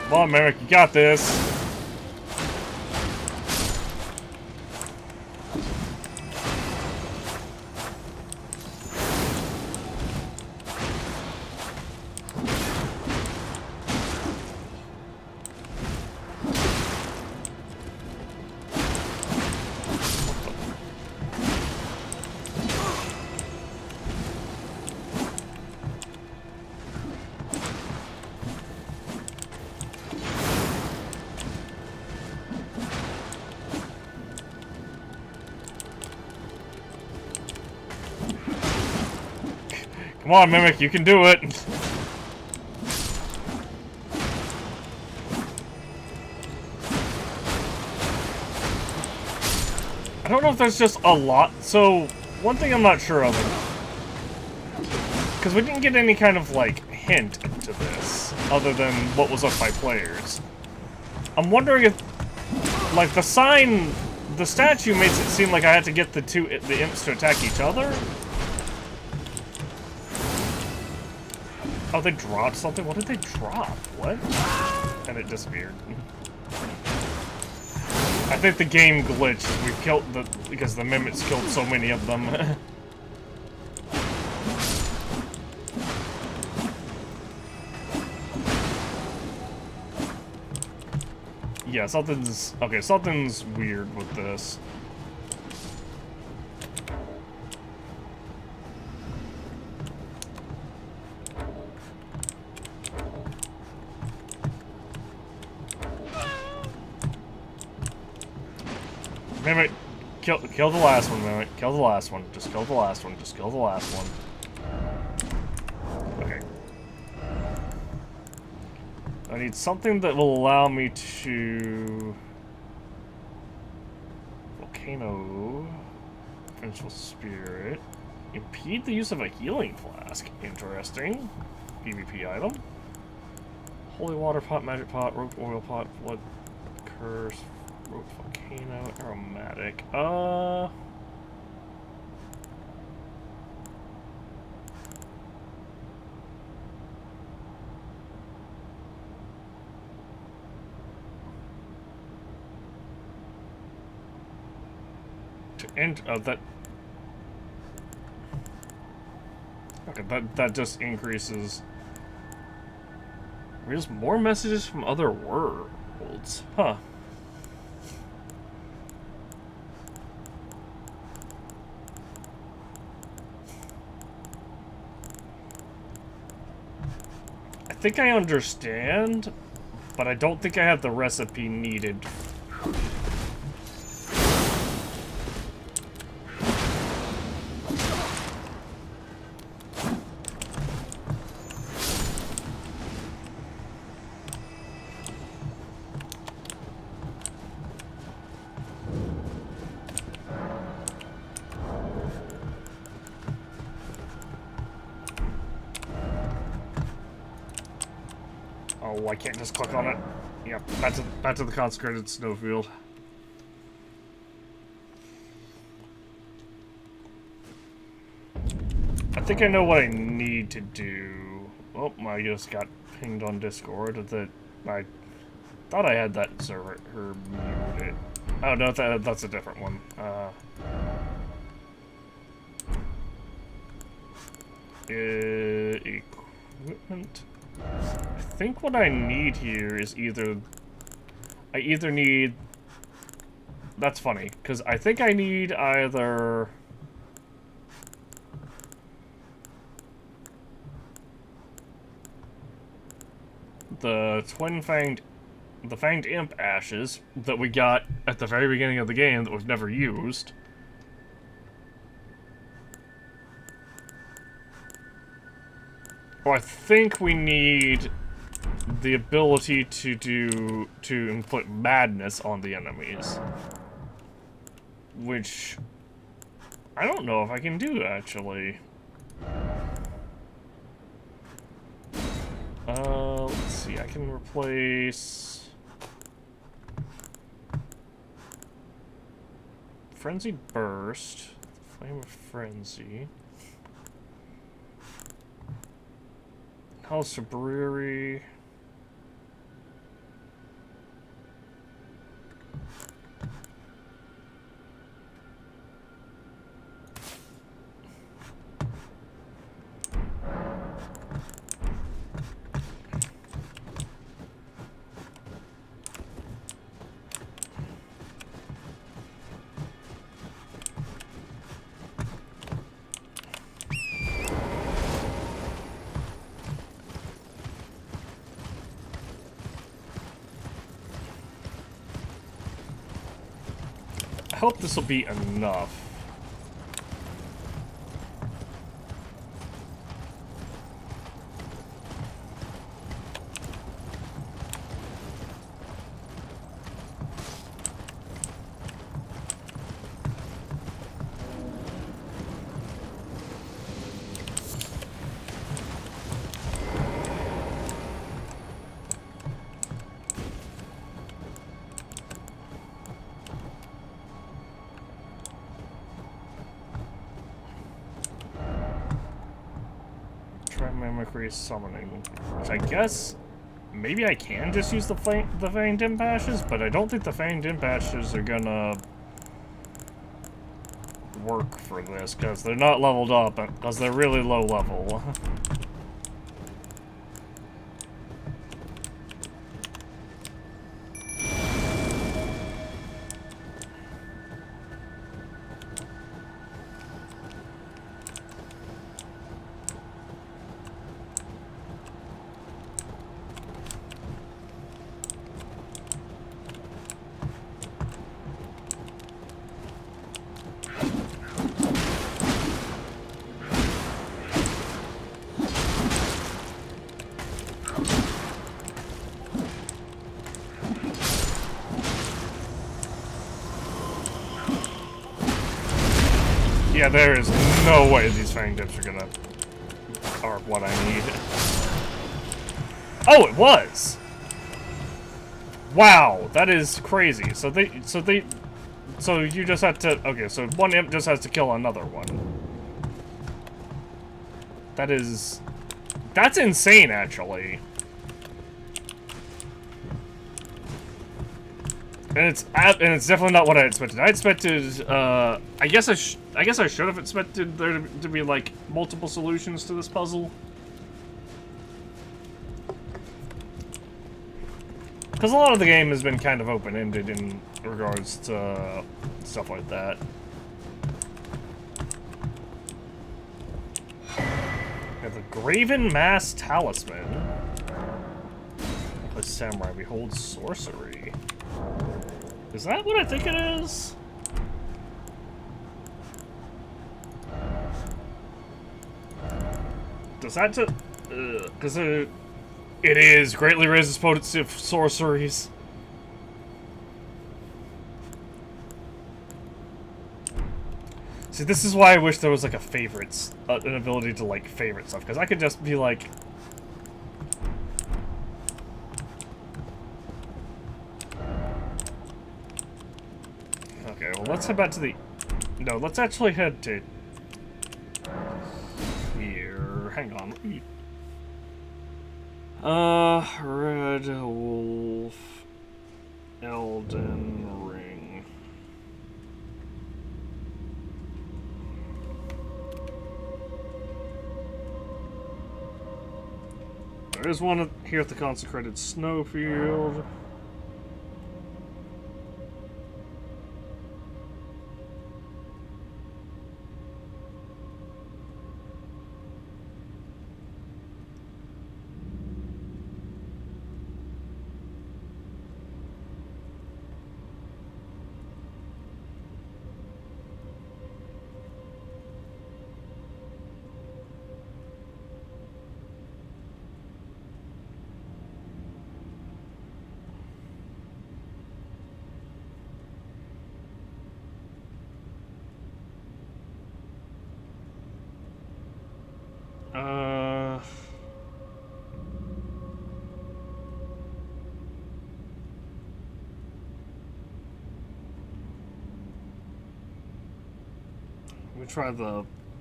Come on, Merrick, you got this. Come on, Mimic, you can do it! I don't know if there's just a lot. So, one thing I'm not sure of, because we didn't get any kind of, like, hint to this, other than what was up by players. I'm wondering if, like, the sign, the statue makes it seem like I had to get the imps to attack each other? Oh, they dropped something? What did they drop? What? And it disappeared. I think the game glitched. We killed because the mimics killed so many of them. Yeah, something's weird with this. Mimic, kill the last one, Mimic. Kill the last one. Just kill the last one. Just kill the last one. Okay. I need something that will allow me to... Volcano... Vengeful Spirit... Impede the use of a healing flask. Interesting. PvP item. Holy water pot, magic pot, rope oil pot, blood curse, rope volcano, aromatic. To end that. Okay, that just increases. There's more messages from other worlds. Huh. I think I understand, but I don't think I have the recipe needed. Oh, I can't just click on it. Yep, back to the consecrated snowfield. I think I know what I need to do. Oh, I just got pinged on Discord that I thought I had that server muted. Oh no, that's a different one. Equipment. I think what I need here is I either need... That's funny, because I think I need either... the Fanged Imp Ashes that we got at the very beginning of the game that was never used. Or I think we need the ability to inflict madness on the enemies. Which I don't know if I can do, actually. Let's see, I can replace Frenzied Burst, Flame of Frenzy, House of Brewery. I hope this will be enough. Mimicry summoning, which I guess maybe I can just use the Fanged Imp Ashes, but I don't think the Fanged Imp Ashes are gonna work for this because they're not leveled up, because they're really low level. Yeah, there is no way these fang dips are what I need. Oh, it was! Wow, that is crazy. So you just have to, okay, so one imp just has to kill another one. That's insane, actually. And it's definitely not what I expected. I expected, I guess I should have expected there to be, like, multiple solutions to this puzzle. Because a lot of the game has been kind of open-ended in regards to stuff like that. We have the Graven Mass Talisman. The Samurai beholds sorcery. Is that what I think it is? Does that just... Because it is greatly raises potency of sorceries. See, this is why I wish there was like a favorites, an ability to like favorite stuff, because I could just be like... Okay, well let's head back to the... No, let's actually head to... Here, hang on. Red Wolf, Elden Ring. There is one here at the consecrated snowfield.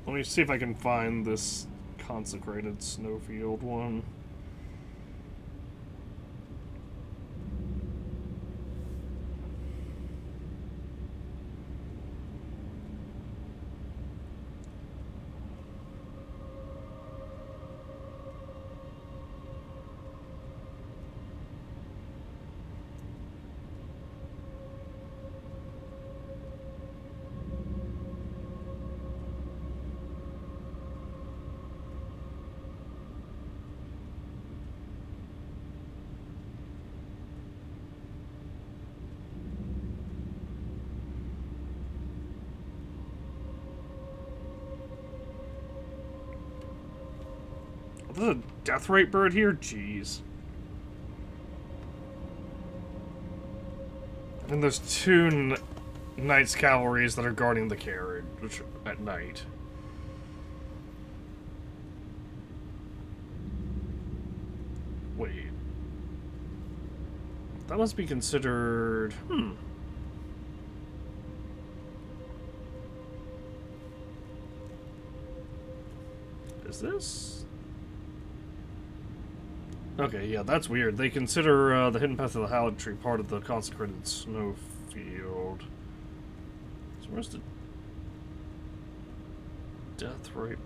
Let me see if I can find this consecrated snowfield one. Oh, there's a death rate bird here? Jeez. And there's two Knights Cavalries that are guarding the carriage at night. Wait. That must be considered... Is this... Okay, yeah, that's weird. They consider the Hidden Path of the Hallowed Tree part of the consecrated snowfield. So where's the death rate?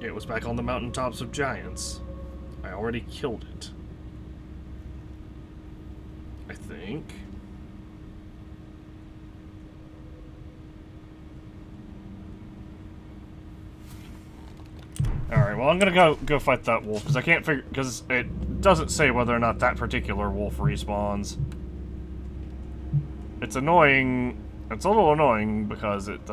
Yeah, it was back on the Mountaintops of Giants. I already killed it. I think. Alright, well I'm gonna go fight that wolf, because I can't figure, because it doesn't say whether or not that particular wolf respawns. It's annoying, it's a little annoying, because it,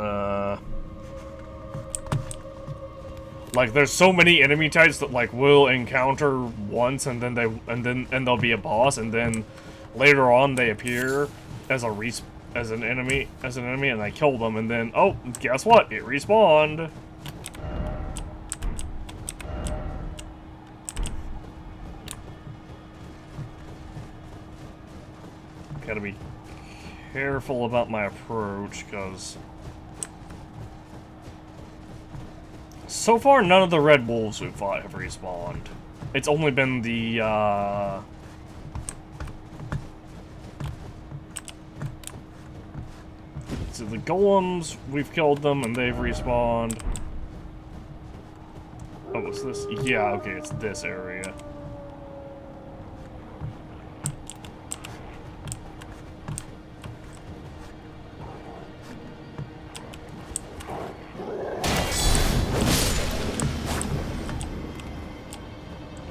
like, there's so many enemy types that, like, will encounter once, and then they'll be a boss, and then later on they appear as a as an enemy, and I killed them, and then, oh, guess what? It respawned. Gotta be careful about my approach, because so far none of the red wolves we've fought have respawned. It's only been the, so the golems, we've killed them, and they've respawned. Oh, what's this? Yeah, okay, it's this area.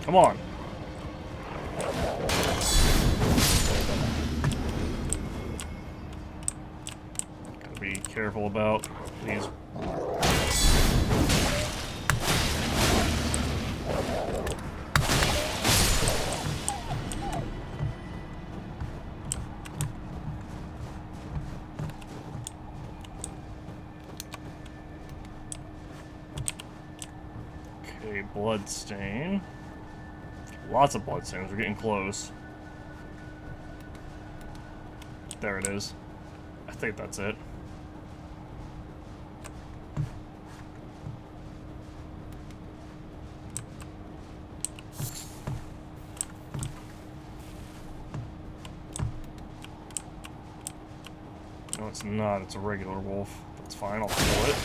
Come on. Gotta be careful about these. Okay, bloodstain. Lots of bloodstains. We're getting close. There it is. I think that's it. No, it's not. It's a regular wolf. That's fine. I'll kill it.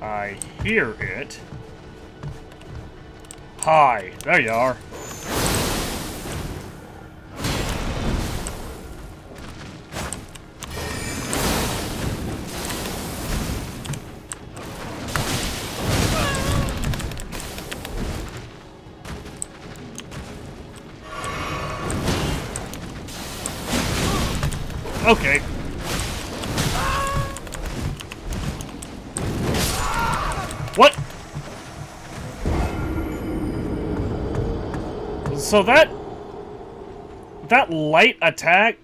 I hear it. Hi, there you are. Okay. What? So that light attack,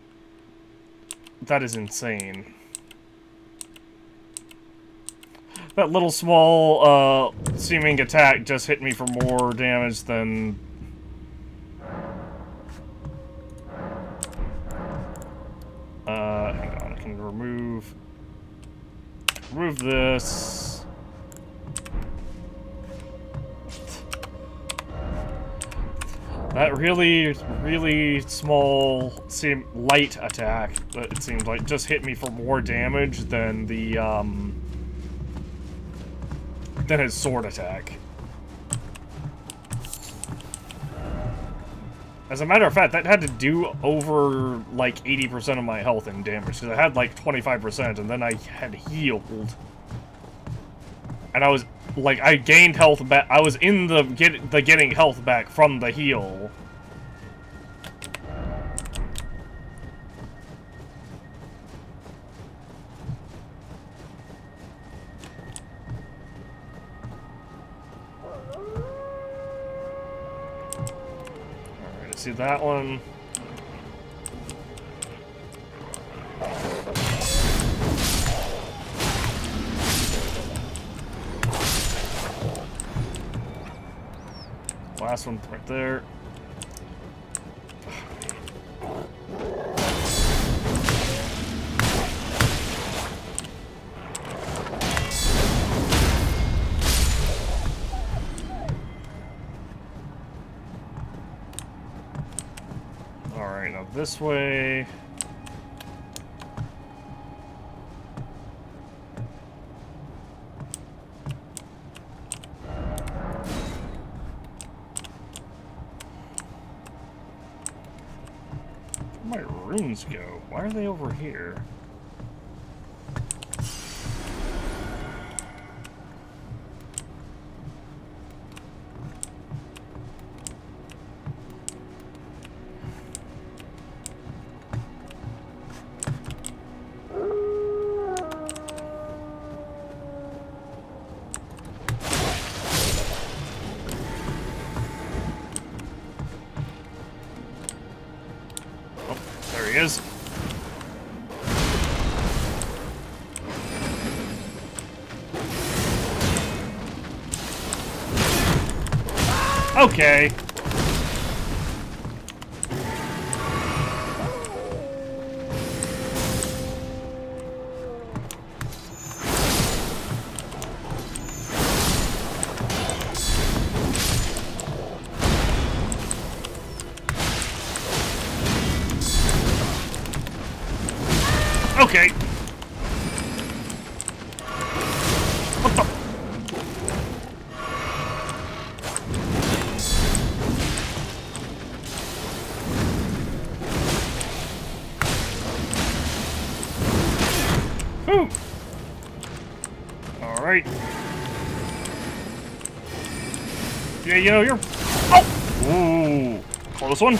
that is insane. That little small seeming attack just hit me for more damage than hang on, I can remove this. That really small, light attack, it seems like, just hit me for more damage than the, than his sword attack. As a matter of fact, that had to do over, like, 80% of my health and damage, because I had, like, 25%, and then I had healed. And I was... like, I gained health back. I was in the getting health back from the heal. Alright, see that one. Last one right there. Alright, now this way. Where'd my runes go? Why are they over here? he is. Okay. Okay. What the? Whew. All right. Yeah, you know, you're... Oh! Ooh. Close one.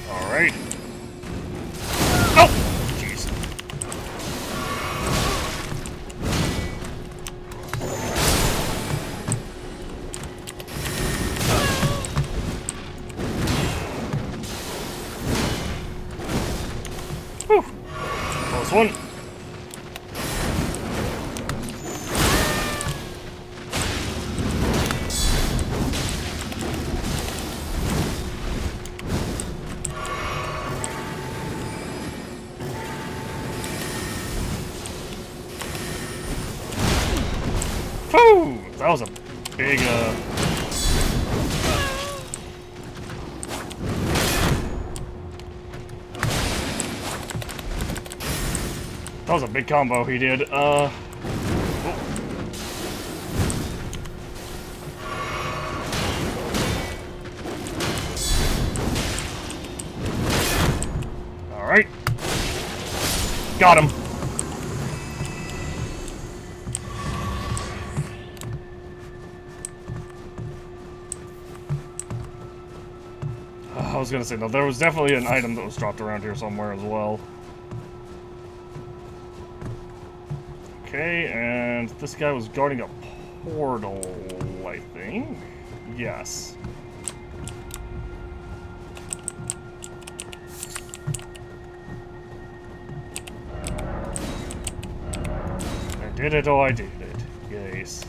Alright. Oh! Jeez. Whew. Close one. Whew! That was a big, That was a big combo he did. Oh. Alright. Got him. I was gonna say, no, there was definitely an item that was dropped around here somewhere as well. Okay, and this guy was guarding a portal, I think? Yes. I did it, oh I did it. Yes.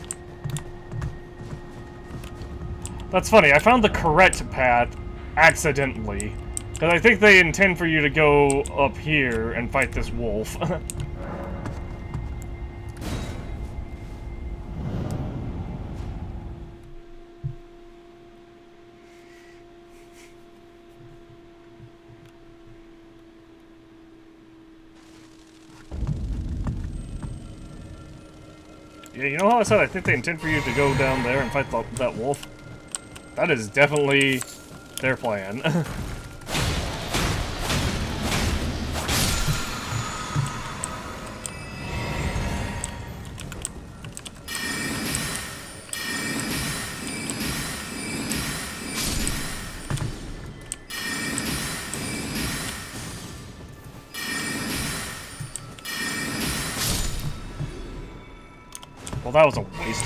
That's funny, I found the correct path accidentally. Because I think they intend for you to go up here and fight this wolf. Yeah, you know how I said I think they intend for you to go down there and fight that wolf? That is definitely their plan. Well, that was a waste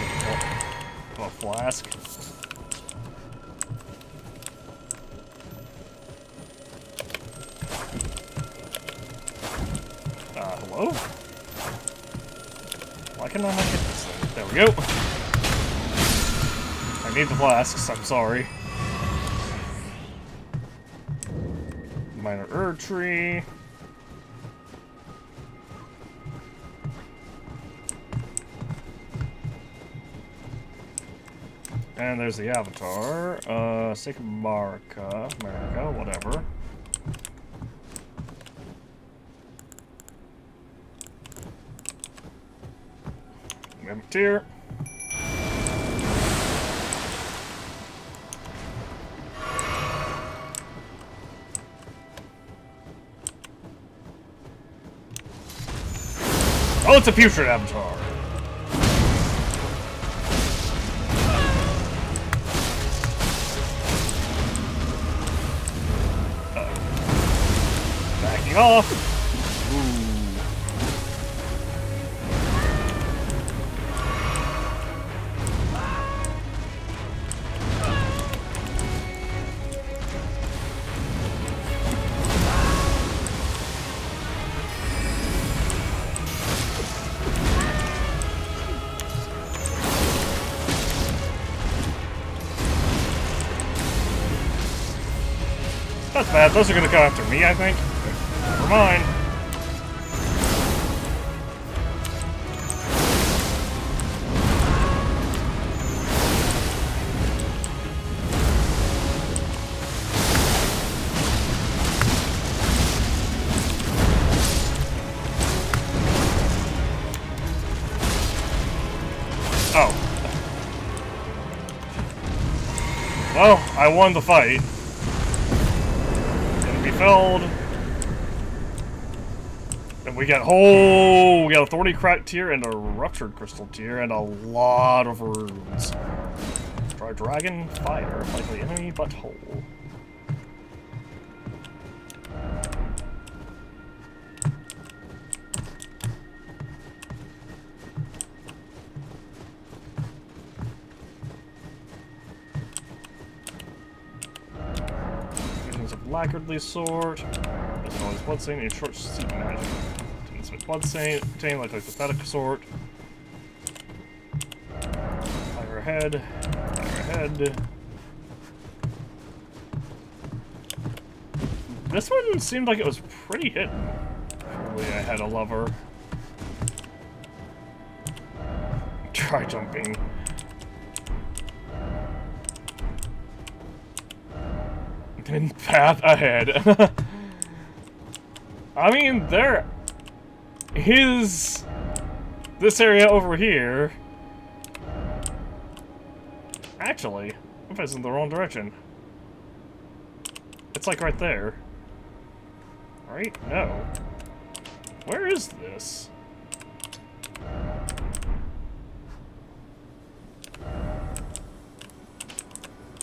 of a flask. Hello? Why can I not get this thing? There we go. I need the flasks, I'm sorry. Minor herb tree. And there's the avatar. Sacred Marca, whatever. We have a tier. Oh, it's a putrid avatar. off! Ooh. That's bad. Those are gonna come after me, I think. Never mind. Oh. Well, I won the fight. Filled. And we got we got a thorny cracked tier and a ruptured crystal tier and a lot of runes. Try dragon, fire, likely enemy butthole. Lacqueredly sword. There's always bloodstain and short seat magic. Smith bloodstain, like a pathetic sword. Fire ahead. Fire ahead. This one seemed like it was pretty hidden. Probably I had a lover. Try jumping. In path ahead. I mean, this area over here. Actually, I'm facing the wrong direction. It's like right there. Right? No. Where is this?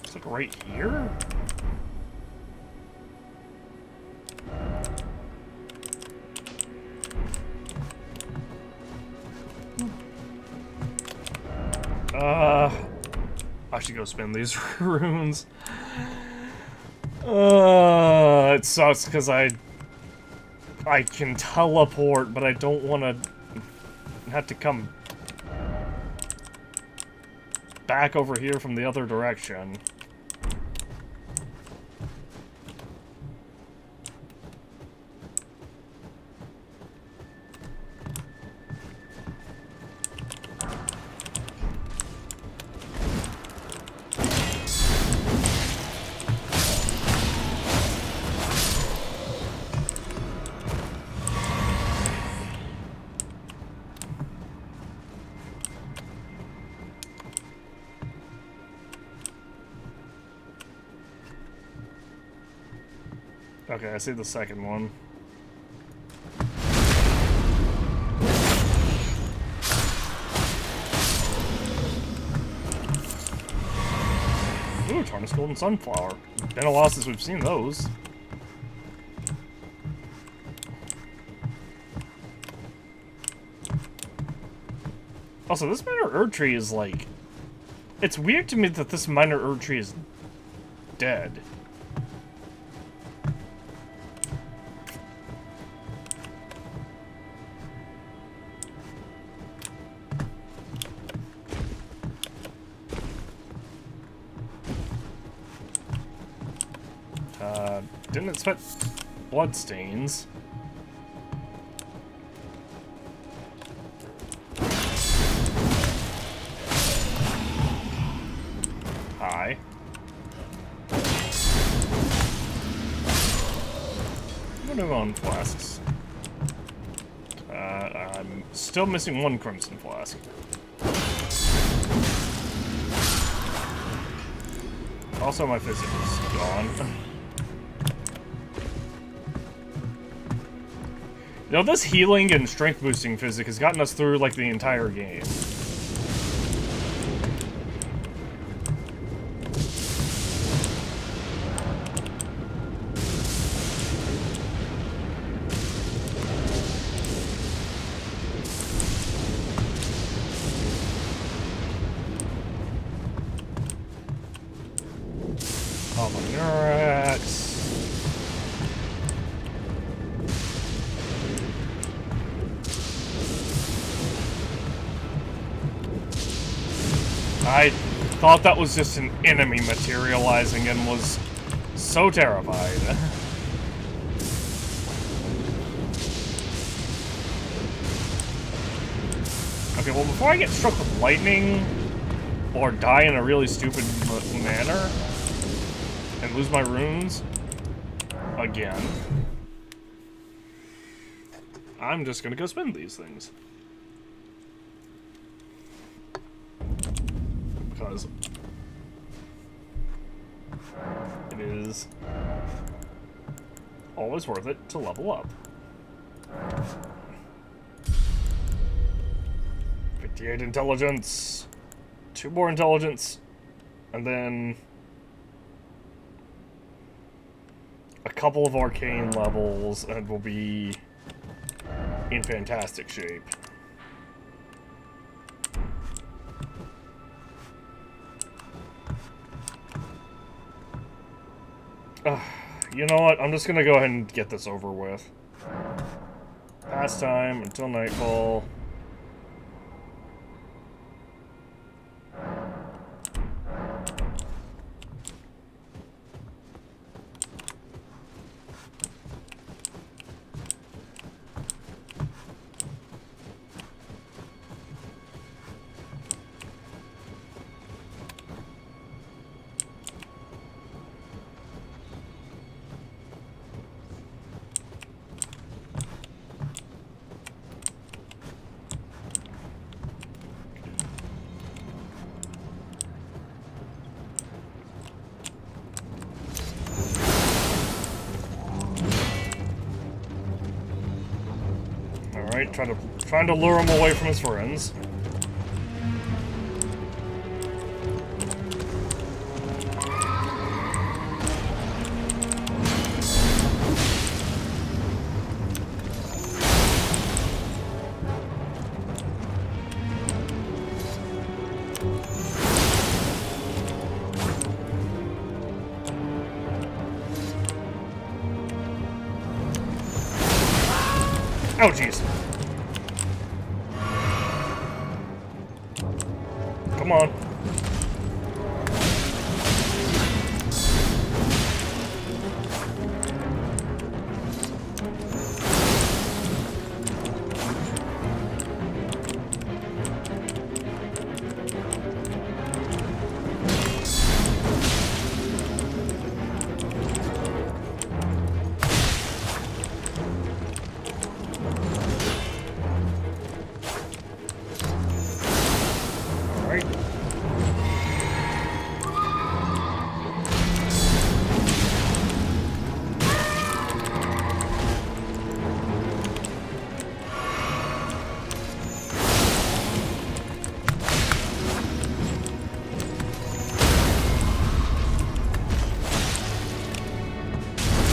It's like right here? I should go spend these runes. It sucks because I can teleport, but I don't want to have to come back over here from the other direction. Okay, I see the second one. Ooh, Tarnished golden sunflower. Been a while since we've seen those. Also, this minor Erd tree is like... It's weird to me that this minor Erd tree is dead. Didn't expect bloodstains. Hi. I'm gonna move on flasks. I'm still missing one crimson flask. Also, my physics is gone. You know, this healing and strength boosting physic has gotten us through, like, the entire game. All the Nurex. I thought that was just an enemy materializing and was so terrified. Okay, well, before I get struck with lightning or die in a really stupid manner and lose my runes again, I'm just gonna go spend these things. Because it is always worth it to level up. 58 intelligence, 2 more intelligence, and then a couple of arcane levels, and we'll be in fantastic shape. You know what? I'm just gonna go ahead and get this over with. Pastime until nightfall. Alright, trying to lure him away from his friends. Oh, jeez. Come on.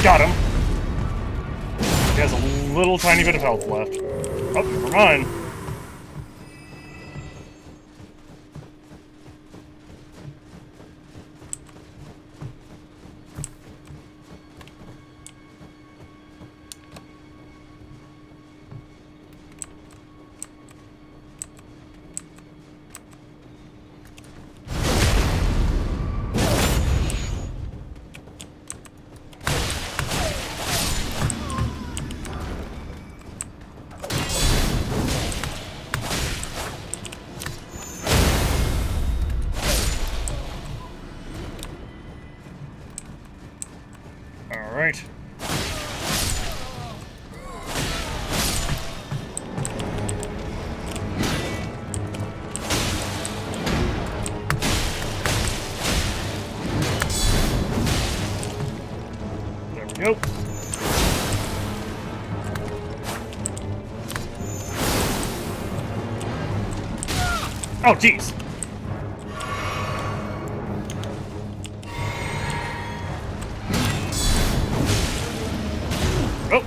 Got him. He has a little tiny bit of health left. Oh, never mind. Alright. There we go. Oh, jeez. Oh.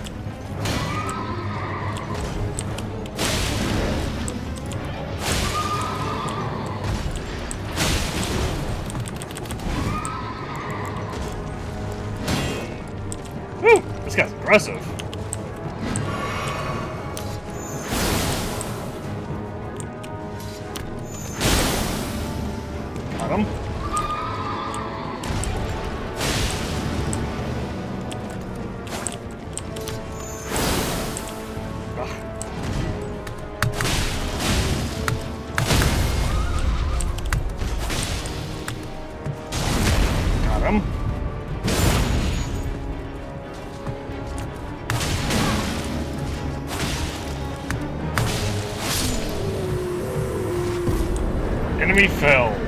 This guy's aggressive. Got him. Got him. Enemy felled.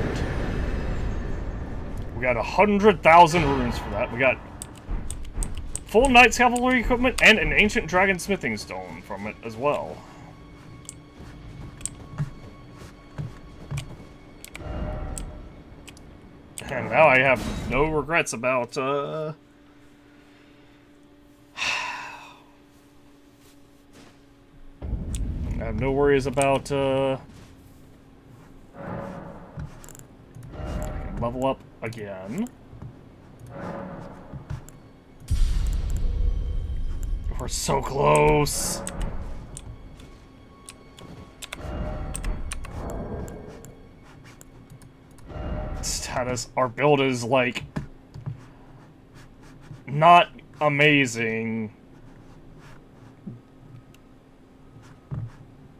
We got 100,000 runes for that. We got full Knight's Cavalry equipment and an ancient dragon smithing stone from it as well. And now I have no regrets about, I have no worries about, I can level up again. We're so close! Status, our build is, like, not amazing,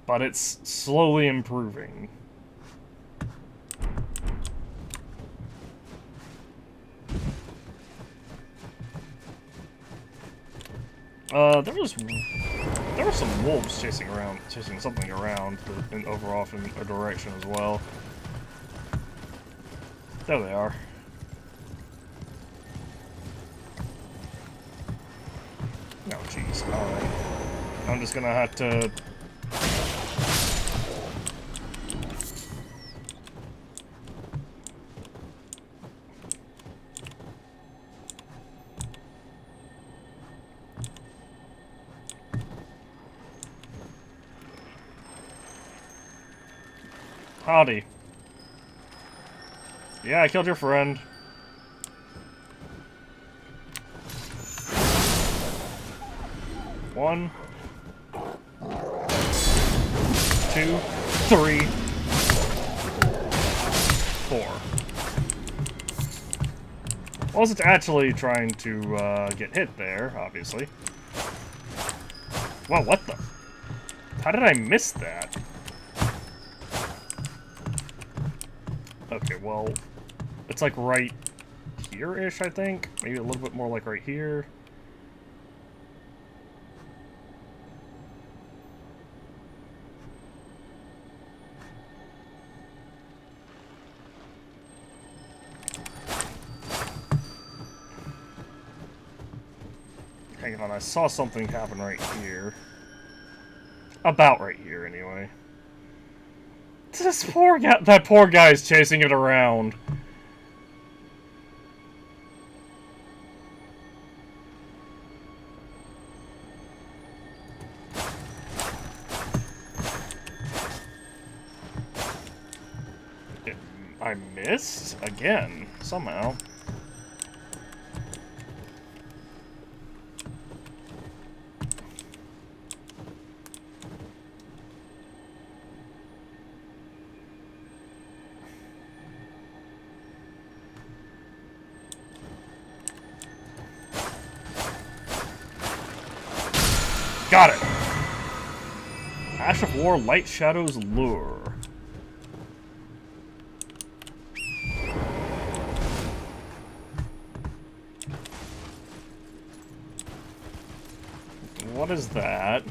but it's slowly improving. There were some wolves chasing something around over off in a direction as well. There they are. Oh, jeez. Alright. I'm just gonna have to... Howdy. Yeah, I killed your friend. One, 2, 3, 4. Wasn't actually trying to get hit there, obviously. Wow, what the? How did I miss that? Okay, well, it's like right here-ish, I think. Maybe a little bit more like right here. Hang on, I saw something happen right here. About right here, anyway. This poor guy, that poor guy is chasing it around. I missed? Again, somehow. Got it! Ash of War, Light Shadow's Lure. What is that?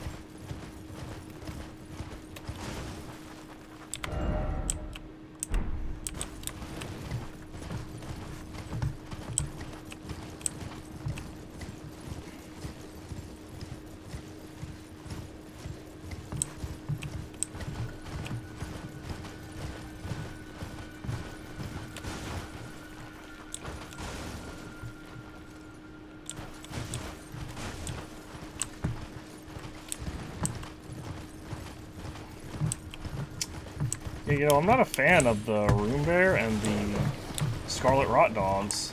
Yeah, you know, I'm not a fan of the Rune Bear and the Scarlet Rot Dogs.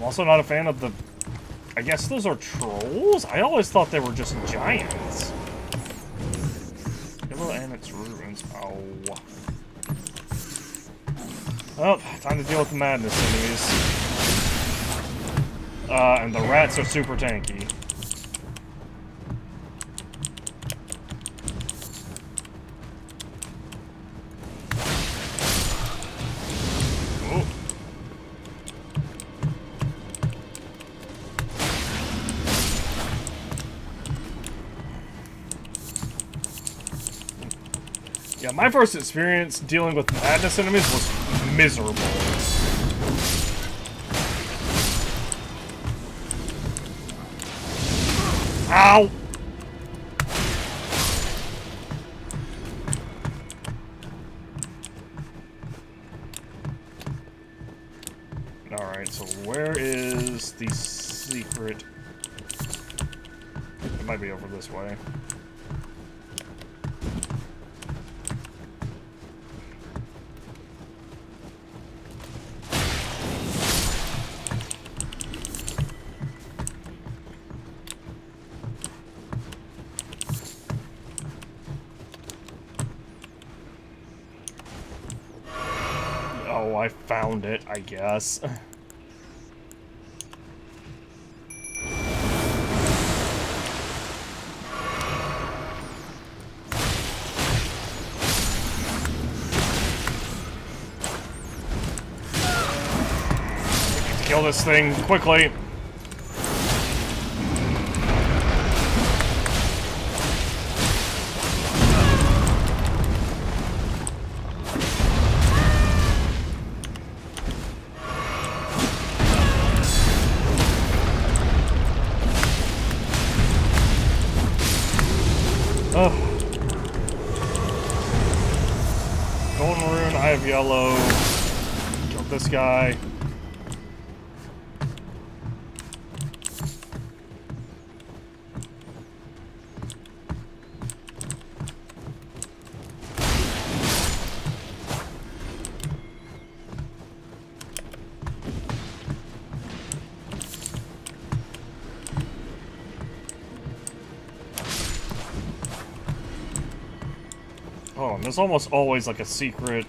also not a fan of the... I guess those are trolls? I always thought they were just giants. Hello, and its ruins. Oh. Well, time to deal with the madness enemies. And the rats are super tanky. Oh. Yeah, my first experience dealing with madness enemies was miserable. Ow! Alright, so where is the secret? It might be over this way. Oh, I found it, I guess. Kill this thing quickly. Ugh. Golden rune, I have yellow. Kill this guy. Oh, and there's almost always like a secret.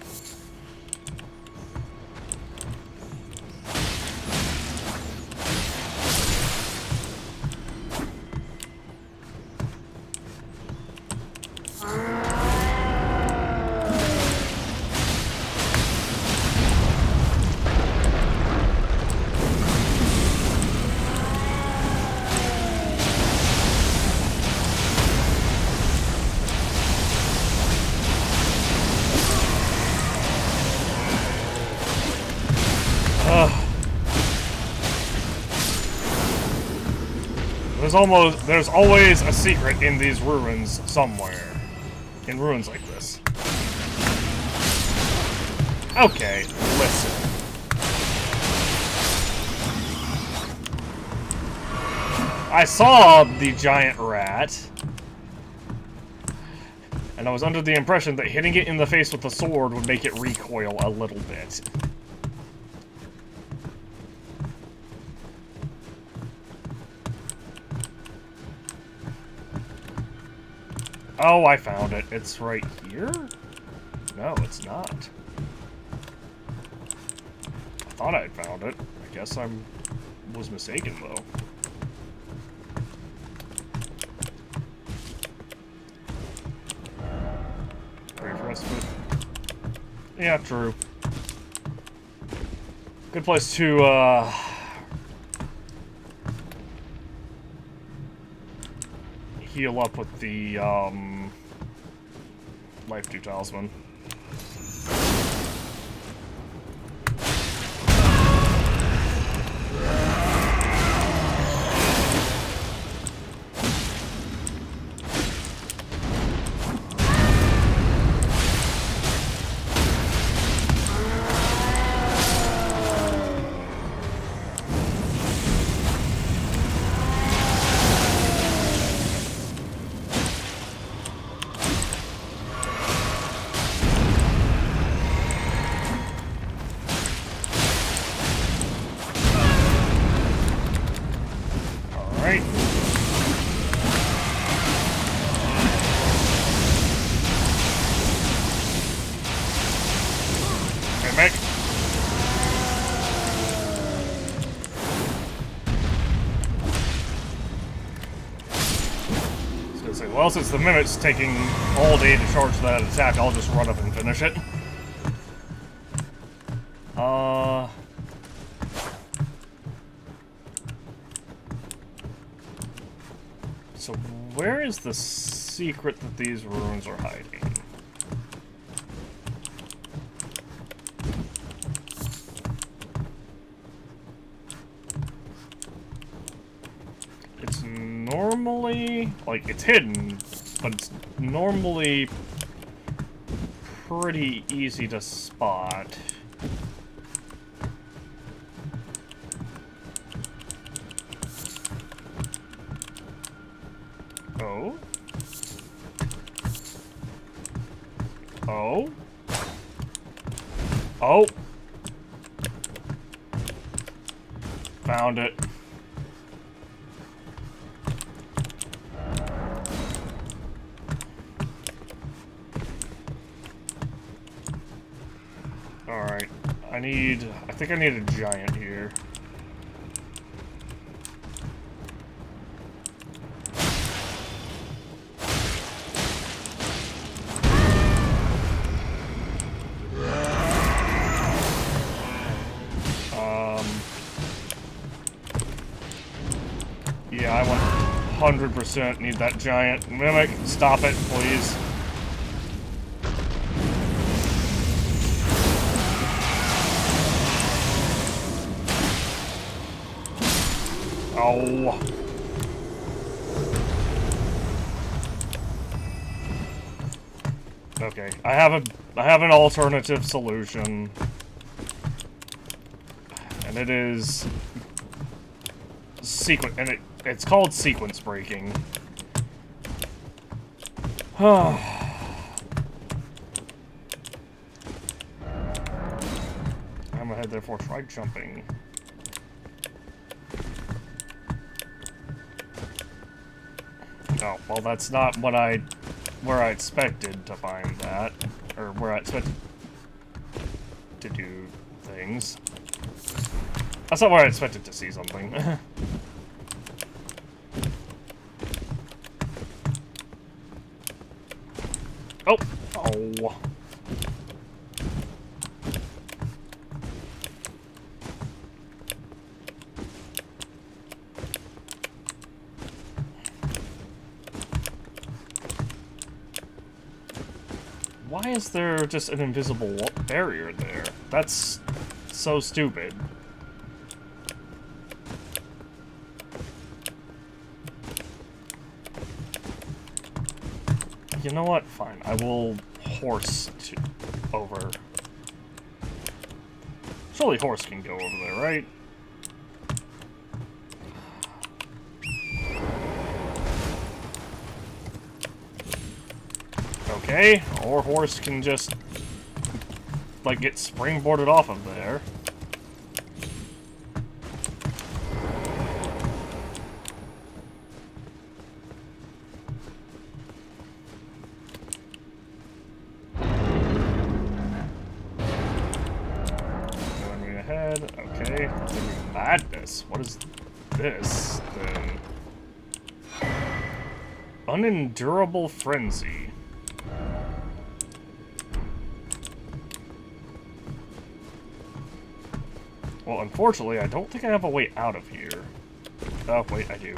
There's always a secret in these ruins somewhere. In ruins like this. Okay, listen. I saw the giant rat. And I was under the impression that hitting it in the face with the sword would make it recoil a little bit. Oh, I found it. It's right here? No, it's not. I thought I'd found it. I guess I was mistaken, though. Pray for us, but... Yeah, true. Good place to, heal up with the, Life Dew Talisman. Alright. Okay, mech. Well, since the mimic's taking all day to charge that attack, I'll just run up and finish it. So where is the secret that these ruins are hiding? It's normally, like, it's hidden, but it's normally pretty easy to spot. Oh? Oh? Oh! Found it. Alright. I think I need a giant here. Yeah, I 100% need that giant mimic. Stop it, please. Oh. Okay, I have an alternative solution. And it is it's called sequence breaking. I'm ahead, therefore try jumping. Oh, well, that's not where I expected to find that, or where I expected to do things. That's not where I expected to see something. Oh! Oh! Why is there just an invisible barrier there? That's so stupid. You know what? Fine. I will horse over. Surely horse can go over there, right? Okay. Or horse can just, like, get springboarded off of there. Okay, madness. What is this thing? Unendurable frenzy. Well, unfortunately, I don't think I have a way out of here. Oh, wait, I do.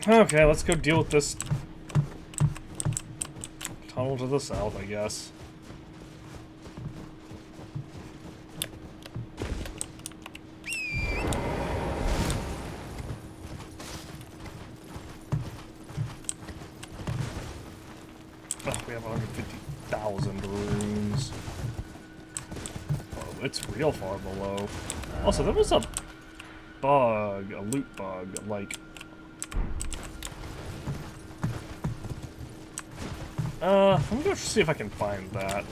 Okay, let's go deal with this tunnel to the south, I guess. 1,000 runes. Oh, it's real far below. Also, there was a bug, a loot bug, like... let me go see if I can find that.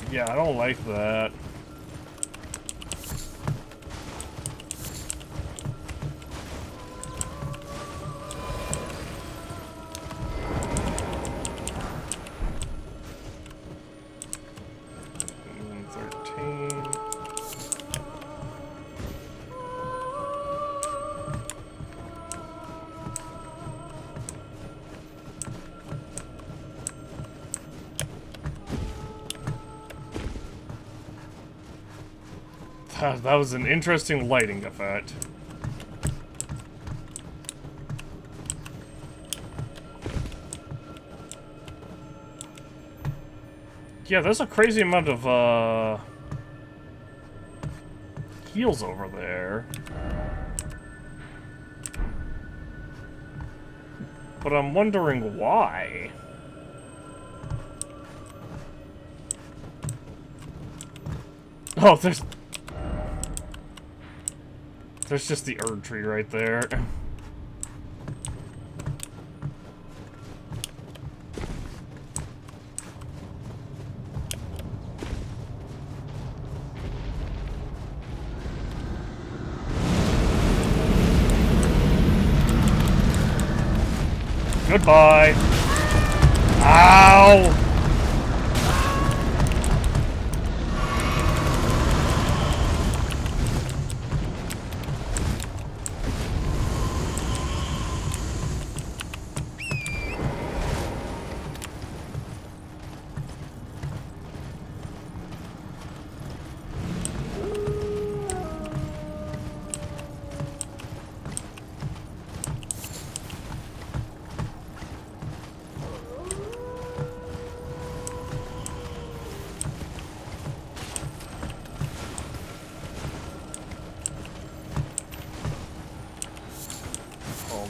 Yeah, I don't like that. And 13. That was an interesting lighting effect. Yeah, there's a crazy amount of, heals over there. But I'm wondering why. Oh, there's just the Erd tree right there. Goodbye. Ow!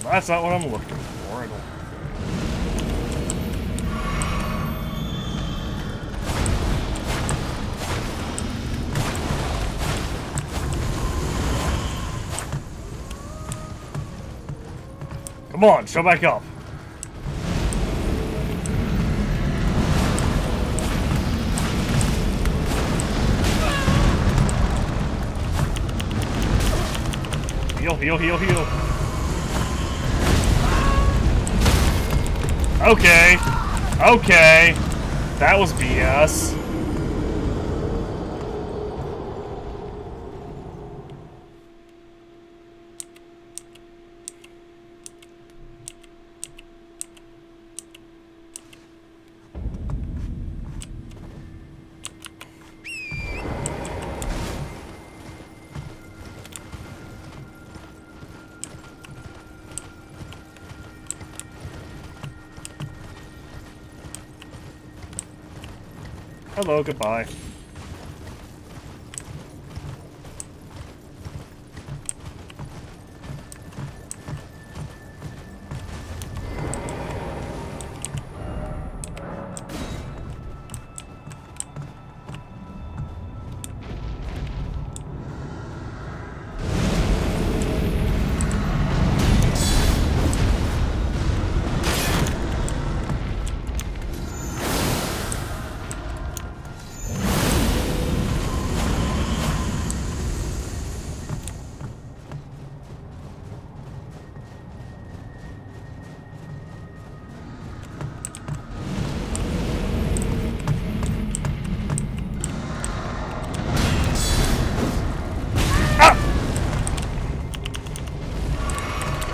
That's not what I'm looking for. I don't... Come on, show back up. Heal, heal, heal, heal. Okay. Okay. That was BS. Hello, goodbye.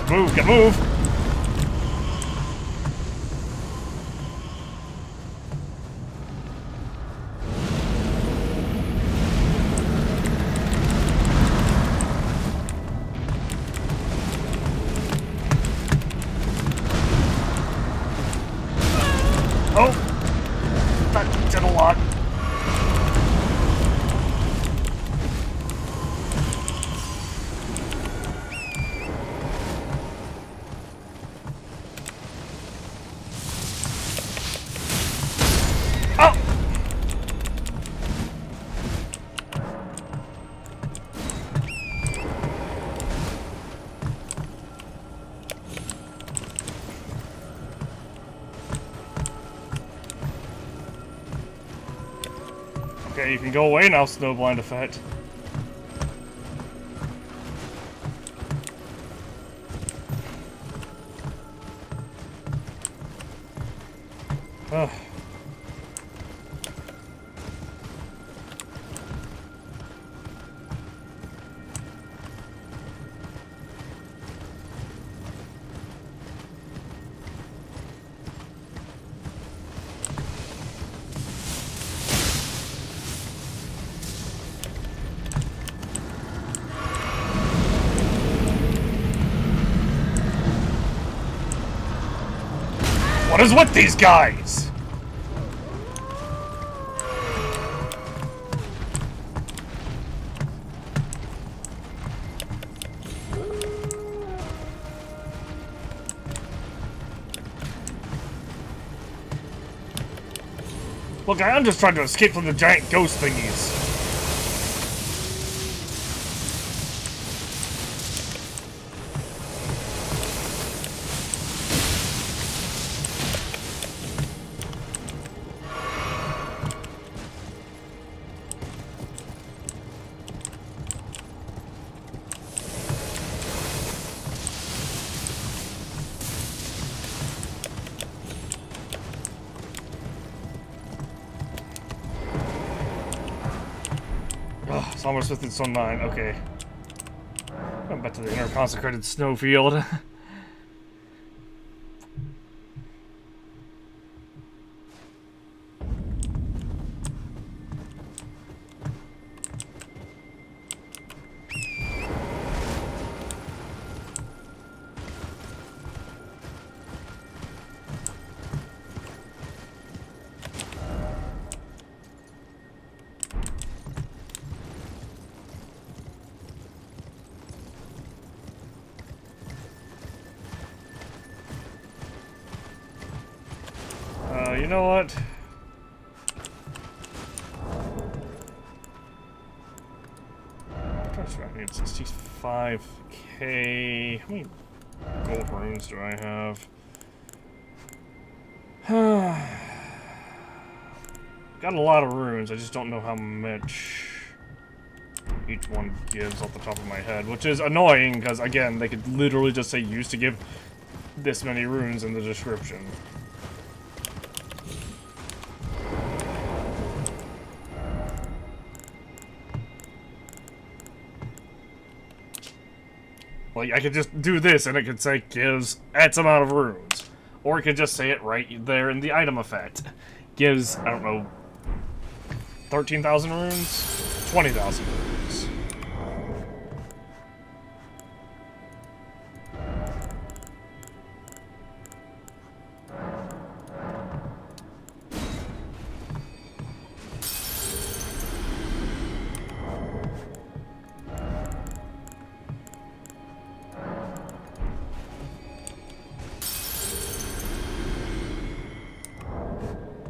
Move, get move! Okay, you can go away now, Snowblind effect. Ugh. What is with these guys? Look, I'm just trying to escape from the giant ghost thingies. Ugh, it's almost within Zone 9, okay. Going back to the inner consecrated snowfield. You know what? I need 65k. How many gold runes do I have? Got a lot of runes, I just don't know how much each one gives off the top of my head, which is annoying because, again, they could literally just say used to give this many runes in the description. Like, I could just do this and it could say gives X amount of runes. Or it could just say it right there in the item effect. Gives, I don't know, 13,000 runes? 20,000 runes.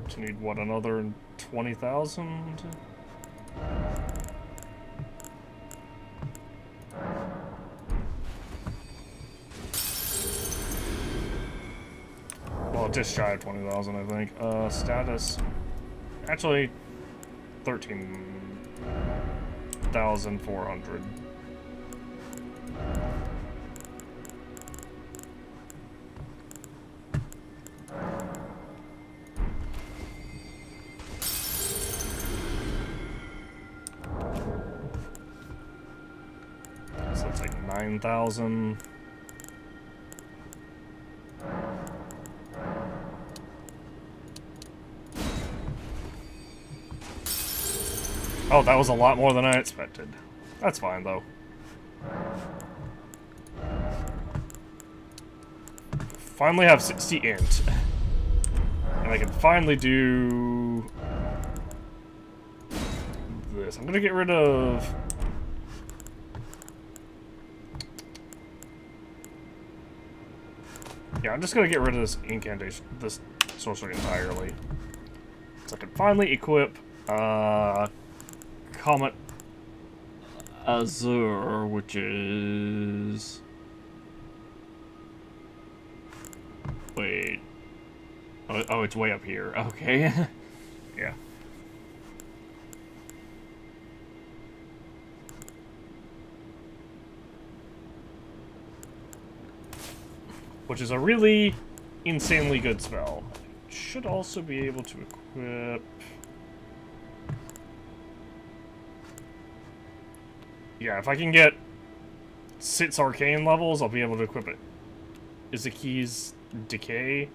To need, what, another 20,000? Well, just shy of 20,000, I think. Status. Actually, 13,400. So it's like 9,000. Oh, that was a lot more than I expected. That's fine, though. Finally have 60 int. And I can finally do this. I'm gonna get rid of... Yeah, I'm just gonna get rid of this incantation, this sorcery entirely. So I can finally equip, Comet Azure, which is... Wait. Oh, it's way up here. Okay. Yeah. which is a really insanely good spell. Should also be able to equip... Yeah, if I can get 6 arcane levels, I'll be able to equip it. Izaki's Decay.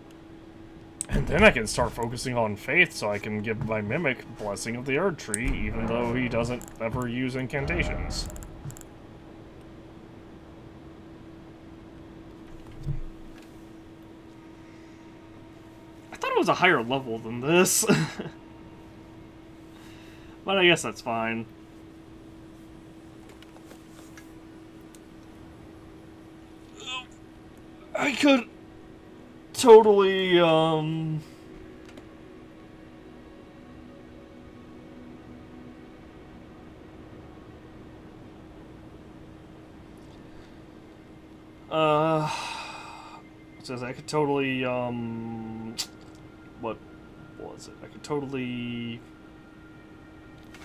And then I can start focusing on Faith so I can give my Mimic Blessing of the Erd Tree, even though he doesn't ever use incantations. I thought it was a higher level than this. But I guess that's fine. I could totally, it says I could totally, what was it? I could totally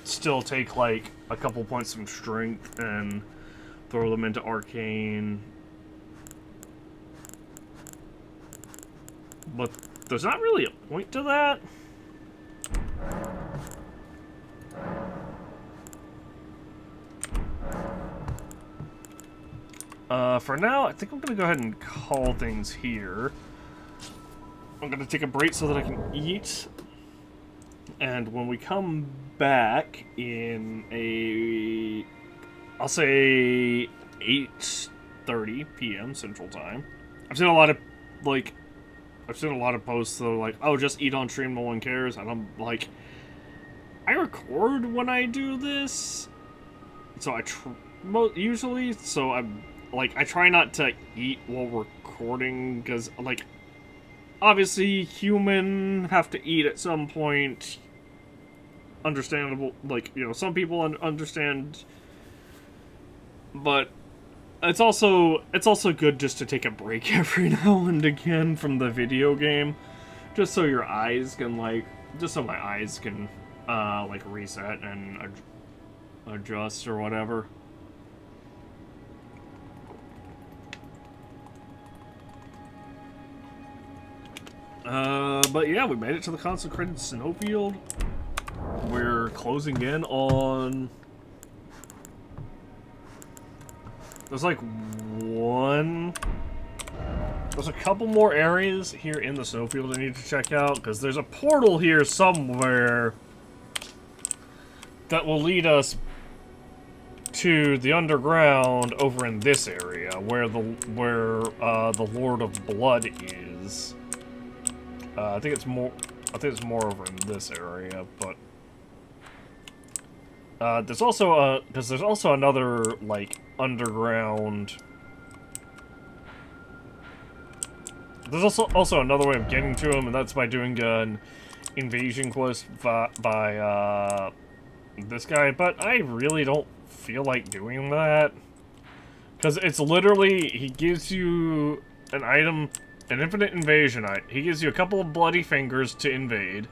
still take, like, a couple points from strength and throw them into arcane. But there's not really a point to that. For now, I think I'm going to go ahead and call things here. I'm going to take a break so that I can eat. And when we come back in a... I'll say 8:30 p.m. Central Time. I've seen a lot of, like... I've seen a lot of posts that are like, oh, just eat on stream, no one cares. And I'm like, I record when I do this. So usually, so I'm like, I try not to eat while recording because, like, obviously human have to eat at some point. Understandable, like, you know, some people understand, but it's also good just to take a break every now and again from the video game, just so your eyes can, like, just so my eyes can like reset and adjust or whatever. But yeah, we made it to the consecrated snowfield. We're closing in on... There's like there's a couple more areas here in the snowfield I need to check out, because there's a portal here somewhere that will lead us to the underground over in this area, where the Lord of Blood is. I think it's more over in this area, but there's also another, like, underground. There's also another way of getting to him, and that's by doing an invasion quest by this guy. But I really don't feel like doing that, because it's literally, he gives you an item, an infinite invasion item. He gives you a couple of bloody fingers to invade.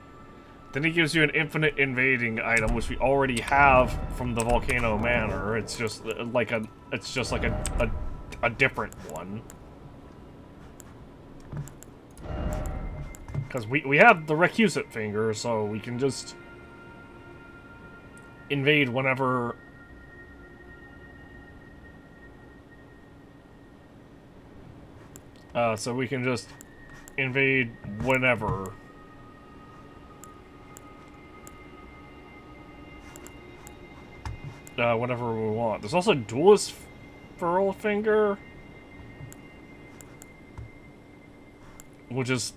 Then he gives you an infinite invading item, which we already have from the Volcano Manor. It's just like a different one. Because we have the recusant finger, so we can just invade whenever. So we can just invade whenever. Whenever we want. There's also Duelist Furl Finger, which is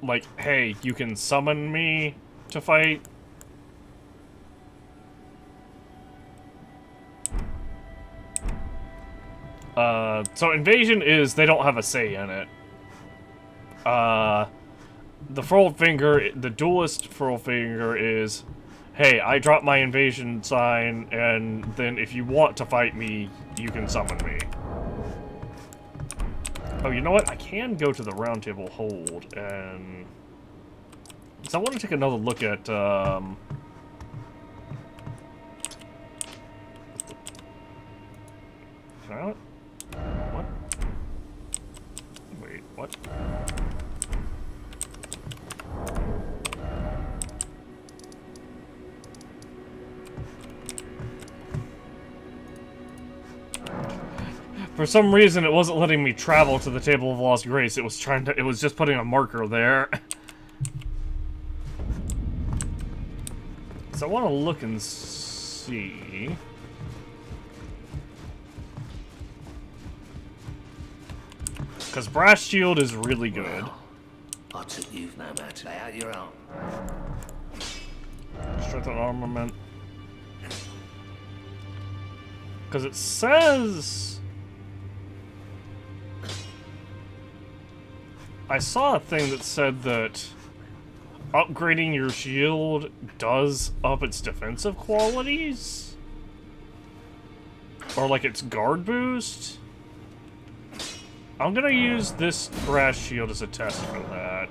like, hey, you can summon me to fight. So invasion is, they don't have a say in it. The Furled Finger, the Duelist Furled Finger is, hey, I drop my invasion sign, and then if you want to fight me, you can summon me. Oh, you know what? I can go to the Round Table Hold, and... So I want to take another look at, Can I... What? Wait. For some reason, it wasn't letting me travel to the Table of Lost Grace. It was trying to. It was just putting a marker there. So I want to look and see. Because Brass Shield is really good. I took you've no man to lay out your own. Strength and armament. Because it says... I saw a thing that said that upgrading your shield does up its defensive qualities? Or like its guard boost? I'm gonna use this brass shield as a test for that.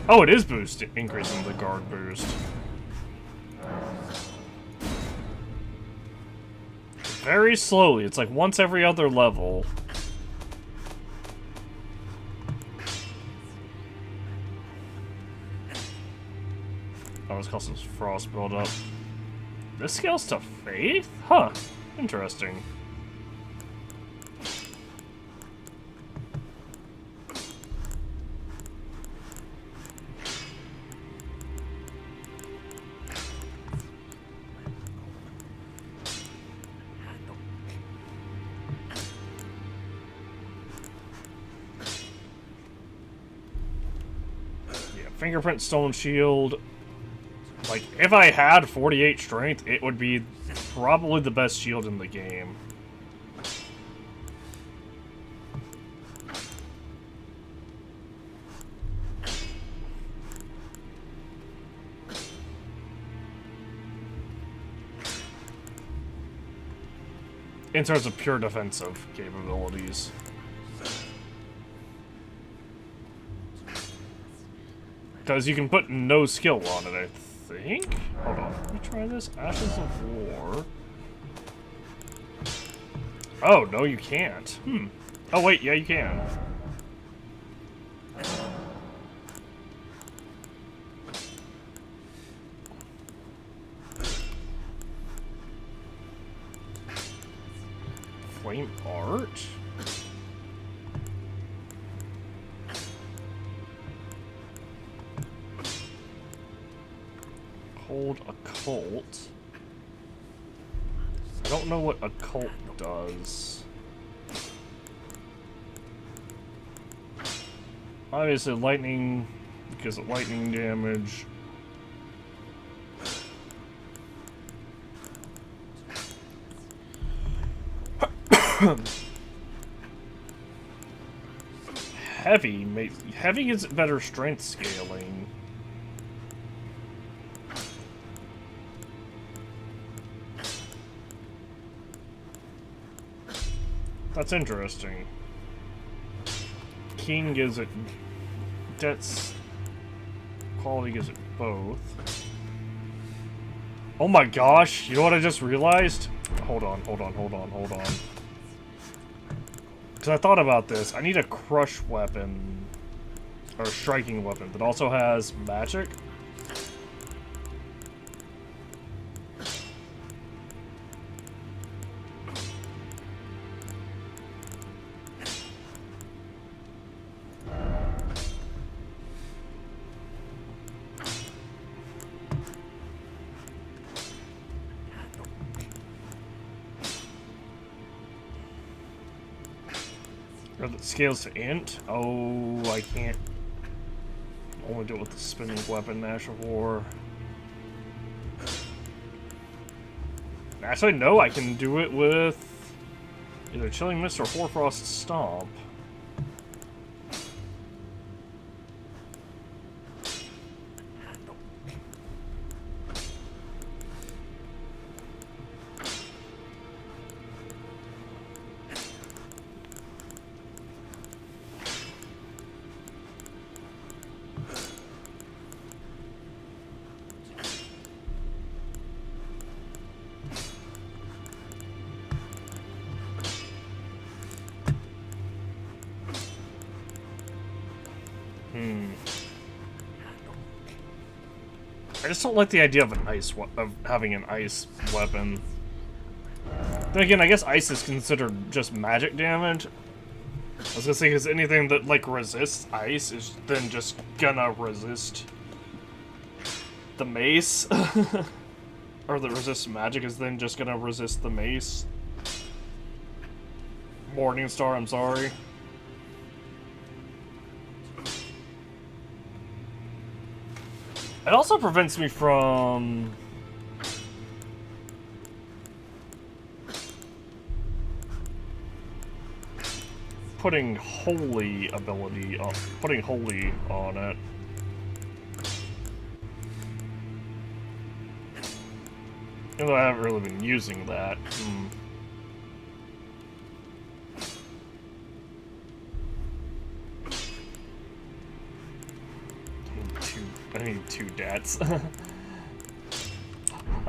Oh, it is increasing the guard boost. Very slowly. It's like once every other level. Oh, it's causing frost buildup. This scales to faith? Huh. Interesting. Fingerprint Stone Shield. Like, if I had 48 strength, it would be probably the best shield in the game. In terms of pure defensive capabilities. Because you can put no skill on it, I think? Hold on, let me try this. Ashes of War. Oh, no, you can't. Hmm. Oh, wait, yeah, you can. Flame Art? Hold Occult. I don't know what Occult does. Obviously lightning, because of lightning damage. Heavy gets better strength scaling. That's interesting. King gives it debts. Quality gives it both. Oh my gosh, you know what I just realized? Hold on. Because I thought about this. I need a crush weapon. Or a striking weapon that also has magic. That scales to int. Oh, I can't. Only do it with the spinning weapon, Ash of War. Actually, no, I can do it with either Chilling Mist or Hoarfrost Stomp. I just don't like the idea of of having an ice weapon. Then again, I guess ice is considered just magic damage. I was gonna say, because anything that, like, resists ice is then just gonna resist the mace. Or that resists magic is then just gonna resist the mace. Morningstar, I'm sorry. It also prevents me from putting holy ability on, putting holy on it. Even though I haven't really been using that. I need two debts. I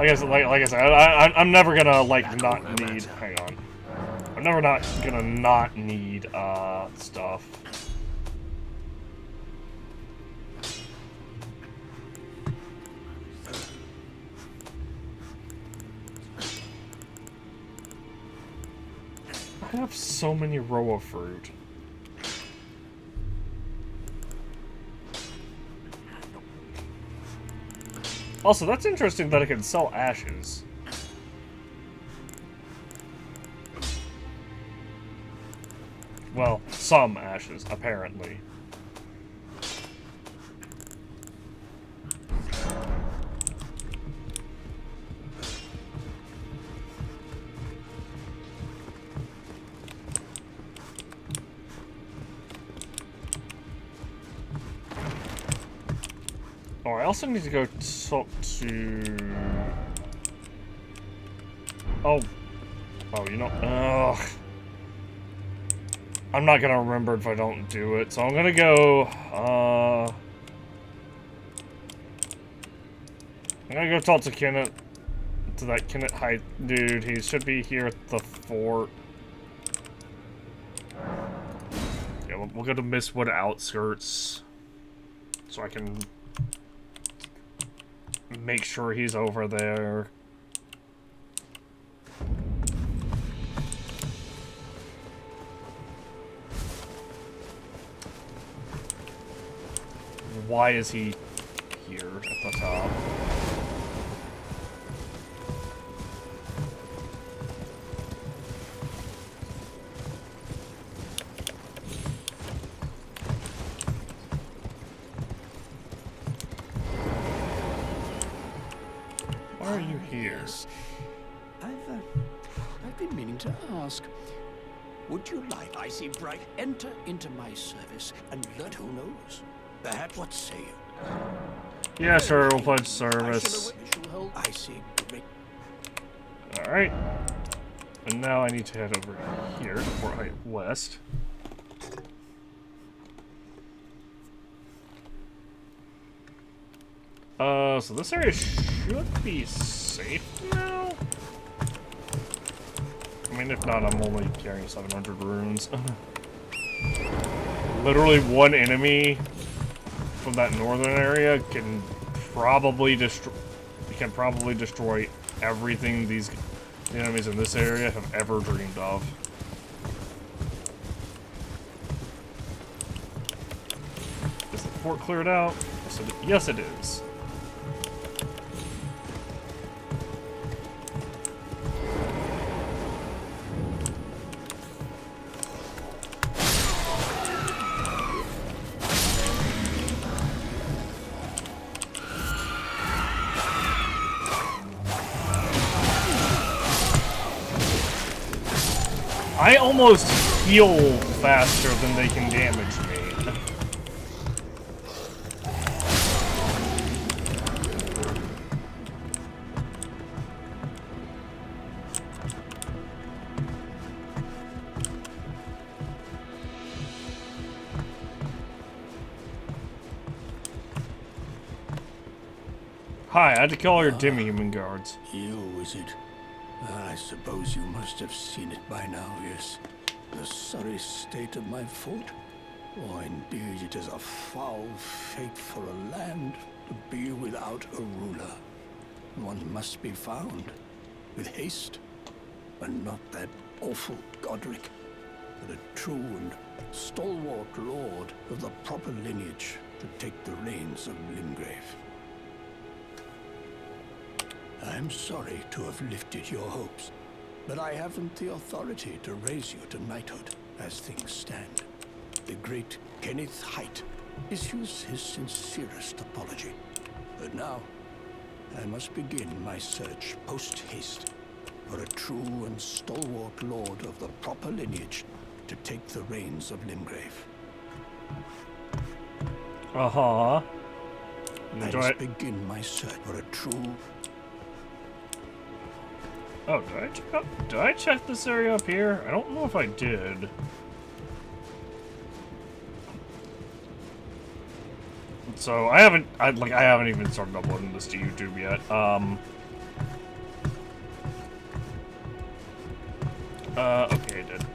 guess, like I said, I'm never gonna, like, not need. Hang on. I'm never gonna not need stuff. I have so many roa fruit. Also, that's interesting that I can sell ashes. Well, some ashes, apparently. Oh, I also need to go talk to... Oh, you know... Ugh. I'm not gonna remember if I don't do it, so I'm gonna go... I'm gonna go talk to Kenneth. To that Kenneth Height dude. He should be here at the fort. Yeah, we'll go to Mistwood Outskirts. So I can... make sure he's over there. Why is he here at the top? Why are you here? Yes. I've been meaning to ask. Would you like, I see bright, enter into my service and learn who knows? Perhaps, what say you? Yeah, sure, we'll pledge service. I see great. Alright. And now I need to head over here to Fort Height West. So this area should be safe now? I mean, if not, I'm only carrying 700 runes. Literally one enemy from that northern area can probably destroy everything the enemies in this area have ever dreamed of. Is the fort cleared out? Yes, it is. I almost heal faster than they can damage me. Hi, I had to kill all your demi-human guards. You, is it? I suppose you must have seen it by now, yes. The sorry state of my fort? Oh, indeed, it is a foul fate for a land to be without a ruler. One must be found with haste, and not that awful Godric, but a true and stalwart lord of the proper lineage to take the reins of Limgrave. I'm sorry to have lifted your hopes, but I haven't the authority to raise you to knighthood as things stand. The great Kenneth Height issues his sincerest apology. But now, I must begin my search post-haste for a true and stalwart lord of the proper lineage to take the reins of Limgrave. Uh-huh. I must begin my search for a true... Oh, did I check this area up here? I don't know if I did. So I haven't even started uploading this to YouTube yet. Okay, I did.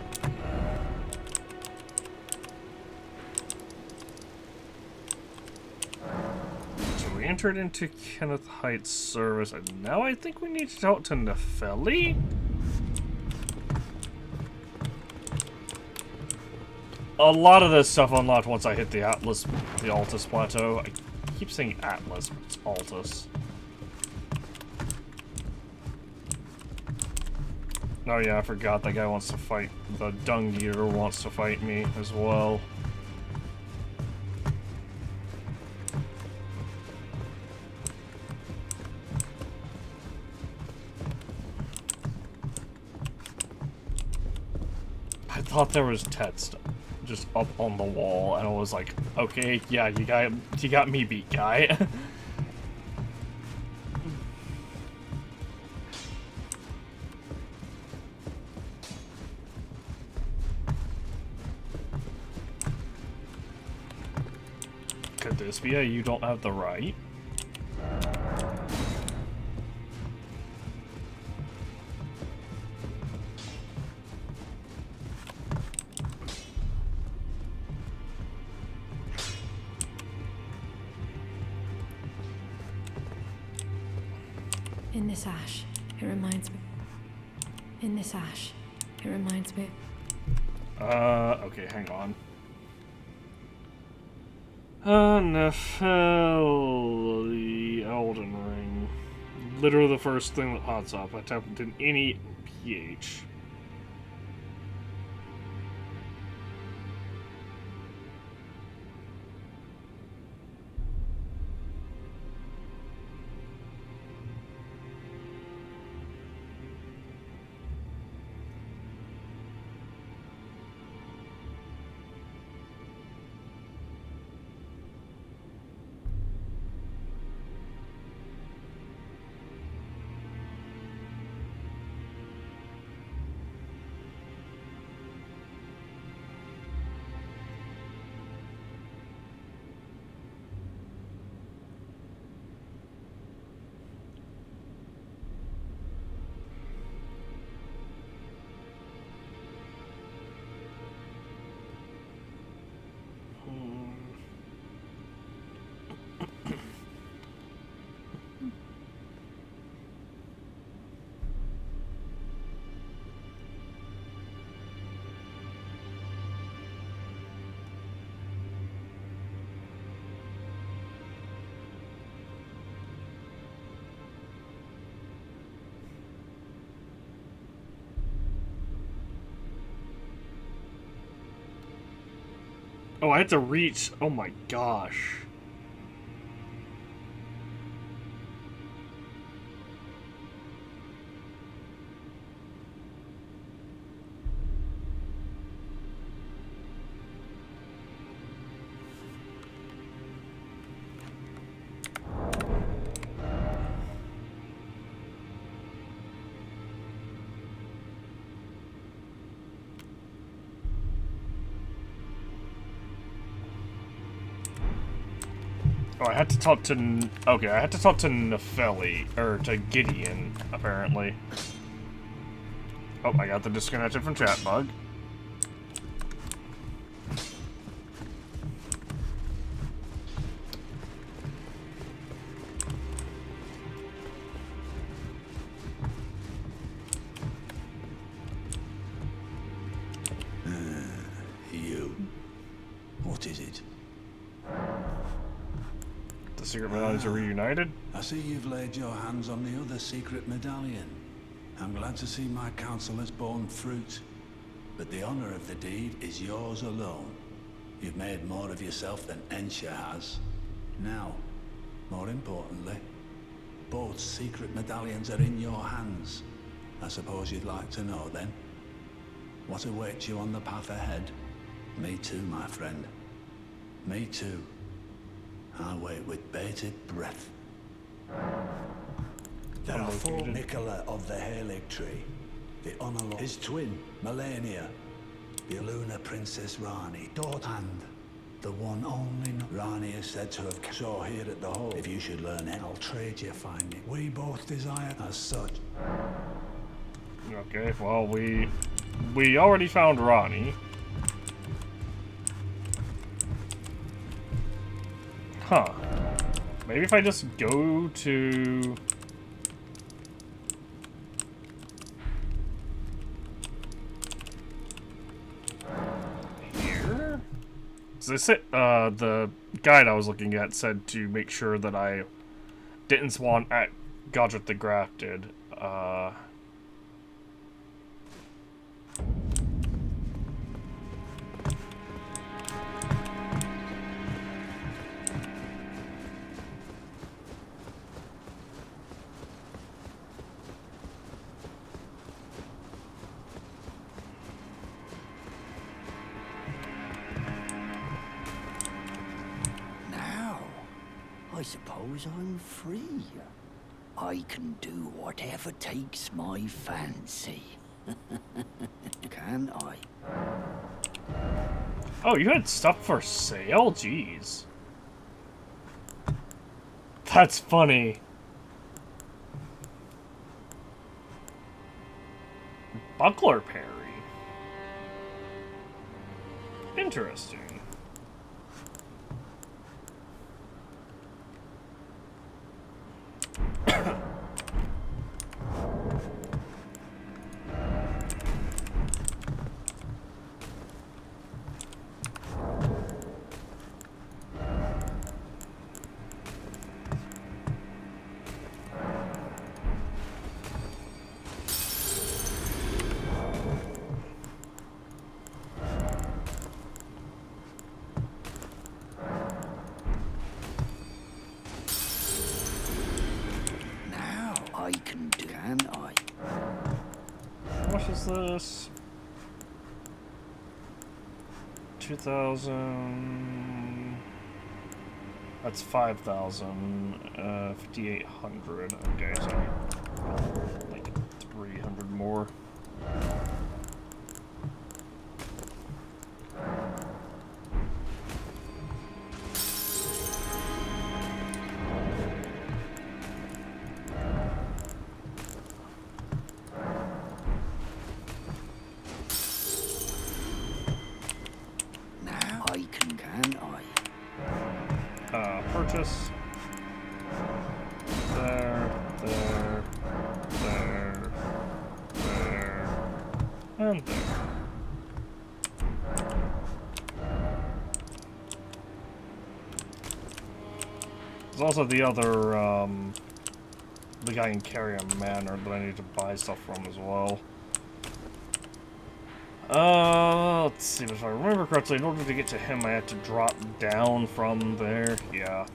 So we entered into Kenneth Height's service, and now I think we need to talk to Nefeli? A lot of this stuff unlocked once I hit the Altus plateau. I keep saying Atlas, but it's Altus. Oh yeah, I forgot that guy wants to fight. The Dung Eater wants to fight me as well. I thought there was text just up on the wall, and I was like, okay, yeah, you got me beat, guy. Could this be a you don't have the right? In this ash, it reminds me. In this ash, it reminds me. Okay, hang on. Nefeli Elden Ring. Literally the first thing that pops up. I typed in any PH. Oh, I had to reach. Oh my gosh. Oh, I had to talk to... Okay, I had to talk to Nefeli, or to Gideon, apparently. Oh, I got the disconnected from chat bug. What is it? The secret medallions are reunited? I see you've laid your hands on the other secret medallion. I'm glad to see my counsel has borne fruit. But the honor of the deed is yours alone. You've made more of yourself than Ensha has. Now, more importantly, both secret medallions are in your hands. I suppose you'd like to know then? What awaits you on the path ahead? Me too, my friend. Me too. I wait with bated breath. There are four Nicola of the Hairleg tree. The Honor his twin, Melania. The Luna Princess Rani, daughter, and the one only Rani is said to have saw here at the hall. If you should learn it, I'll trade you finding. We both desire as such. Okay, well, we already found Ronnie. Huh. Maybe if I just go to... here? So the guide I was looking at said to make sure that I didn't spawn at Godric the Grafted. I suppose I'm free. I can do whatever takes my fancy. Can I? Oh, you had stuff for sale? Jeez. That's funny. Buckler parry. Interesting. How much is this? 2,000. That's 5,000. 5,800. Okay, so like 300 more. Purchase. There, and there. There's also the other, the guy in Carrion Manor that I need to buy stuff from as well. Let's see, if I remember correctly, in order to get to him, I had to drop down from there. Yeah.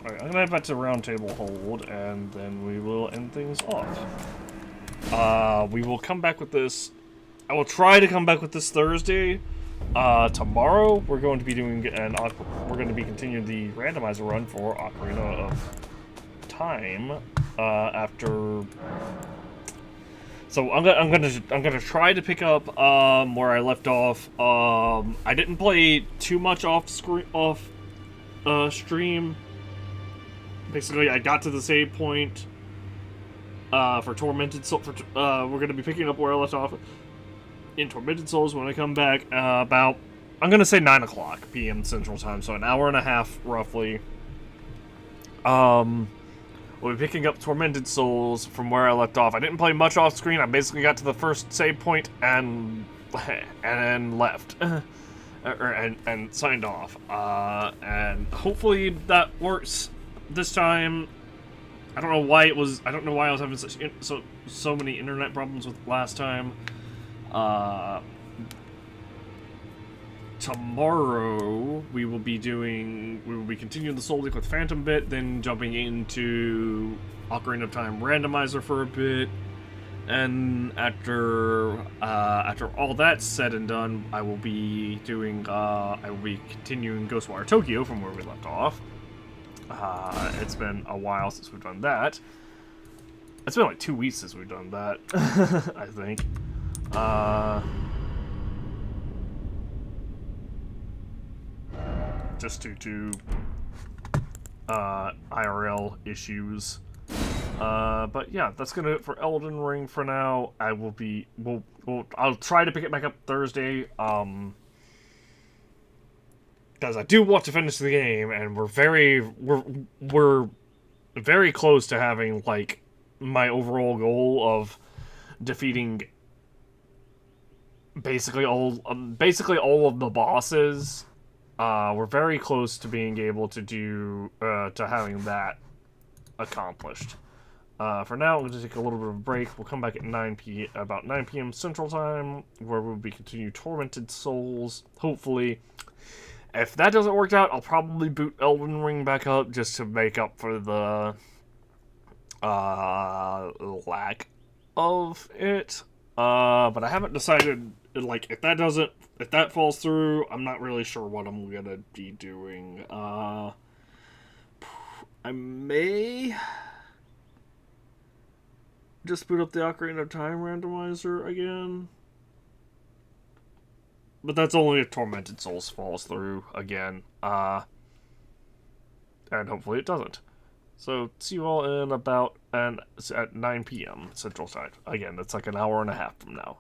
Alright, I'm gonna head back to Round Table Hold, and then we will end things off. We will come back with this. I will try to come back with this Thursday. Tomorrow, we're going to be doing we're going to be continuing the randomizer run for Ocarina of Time. After, so I'm gonna try to pick up where I left off. I didn't play too much off stream. Basically, I got to the save point for Tormented Soul. We're gonna be picking up where I left off in Tormented Souls when I come back. About, I'm gonna say 9 o'clock p.m. Central Time, so an hour and a half roughly. we'll be picking up Tormented Souls from where I left off. I didn't play much off screen. I basically got to the first save point and then left. and signed off. And hopefully that works this time. I don't know why I was having so many internet problems with last time. Tomorrow we will be continuing the Soul Link with Phantom bit, then jumping into Ocarina of Time randomizer for a bit, and after all that's said and done, I will be continuing Ghostwire Tokyo from where we left off. It's been a while since we've done that. It's been like 2 weeks since we've done that, I think. Just due to IRL issues. But yeah, that's gonna do it for Elden Ring for now. I'll try to pick it back up Thursday. Because I do want to finish the game, and we're very close to having like my overall goal of defeating basically all of the bosses. We're very close to being able to do to having that accomplished. For now, I'm going to take a little bit of a break. We'll come back at about 9 p.m. Central Time, where we'll be continuing Tormented Souls, hopefully. If that doesn't work out, I'll probably boot Elden Ring back up just to make up for the lack of it. But I haven't decided, like, if that falls through, I'm not really sure what I'm gonna be doing. I may just boot up the Ocarina of Time randomizer again. But that's only if Tormented Souls falls through again. And hopefully it doesn't. So, see you all at 9 p.m. Central Time. Again, that's like an hour and a half from now.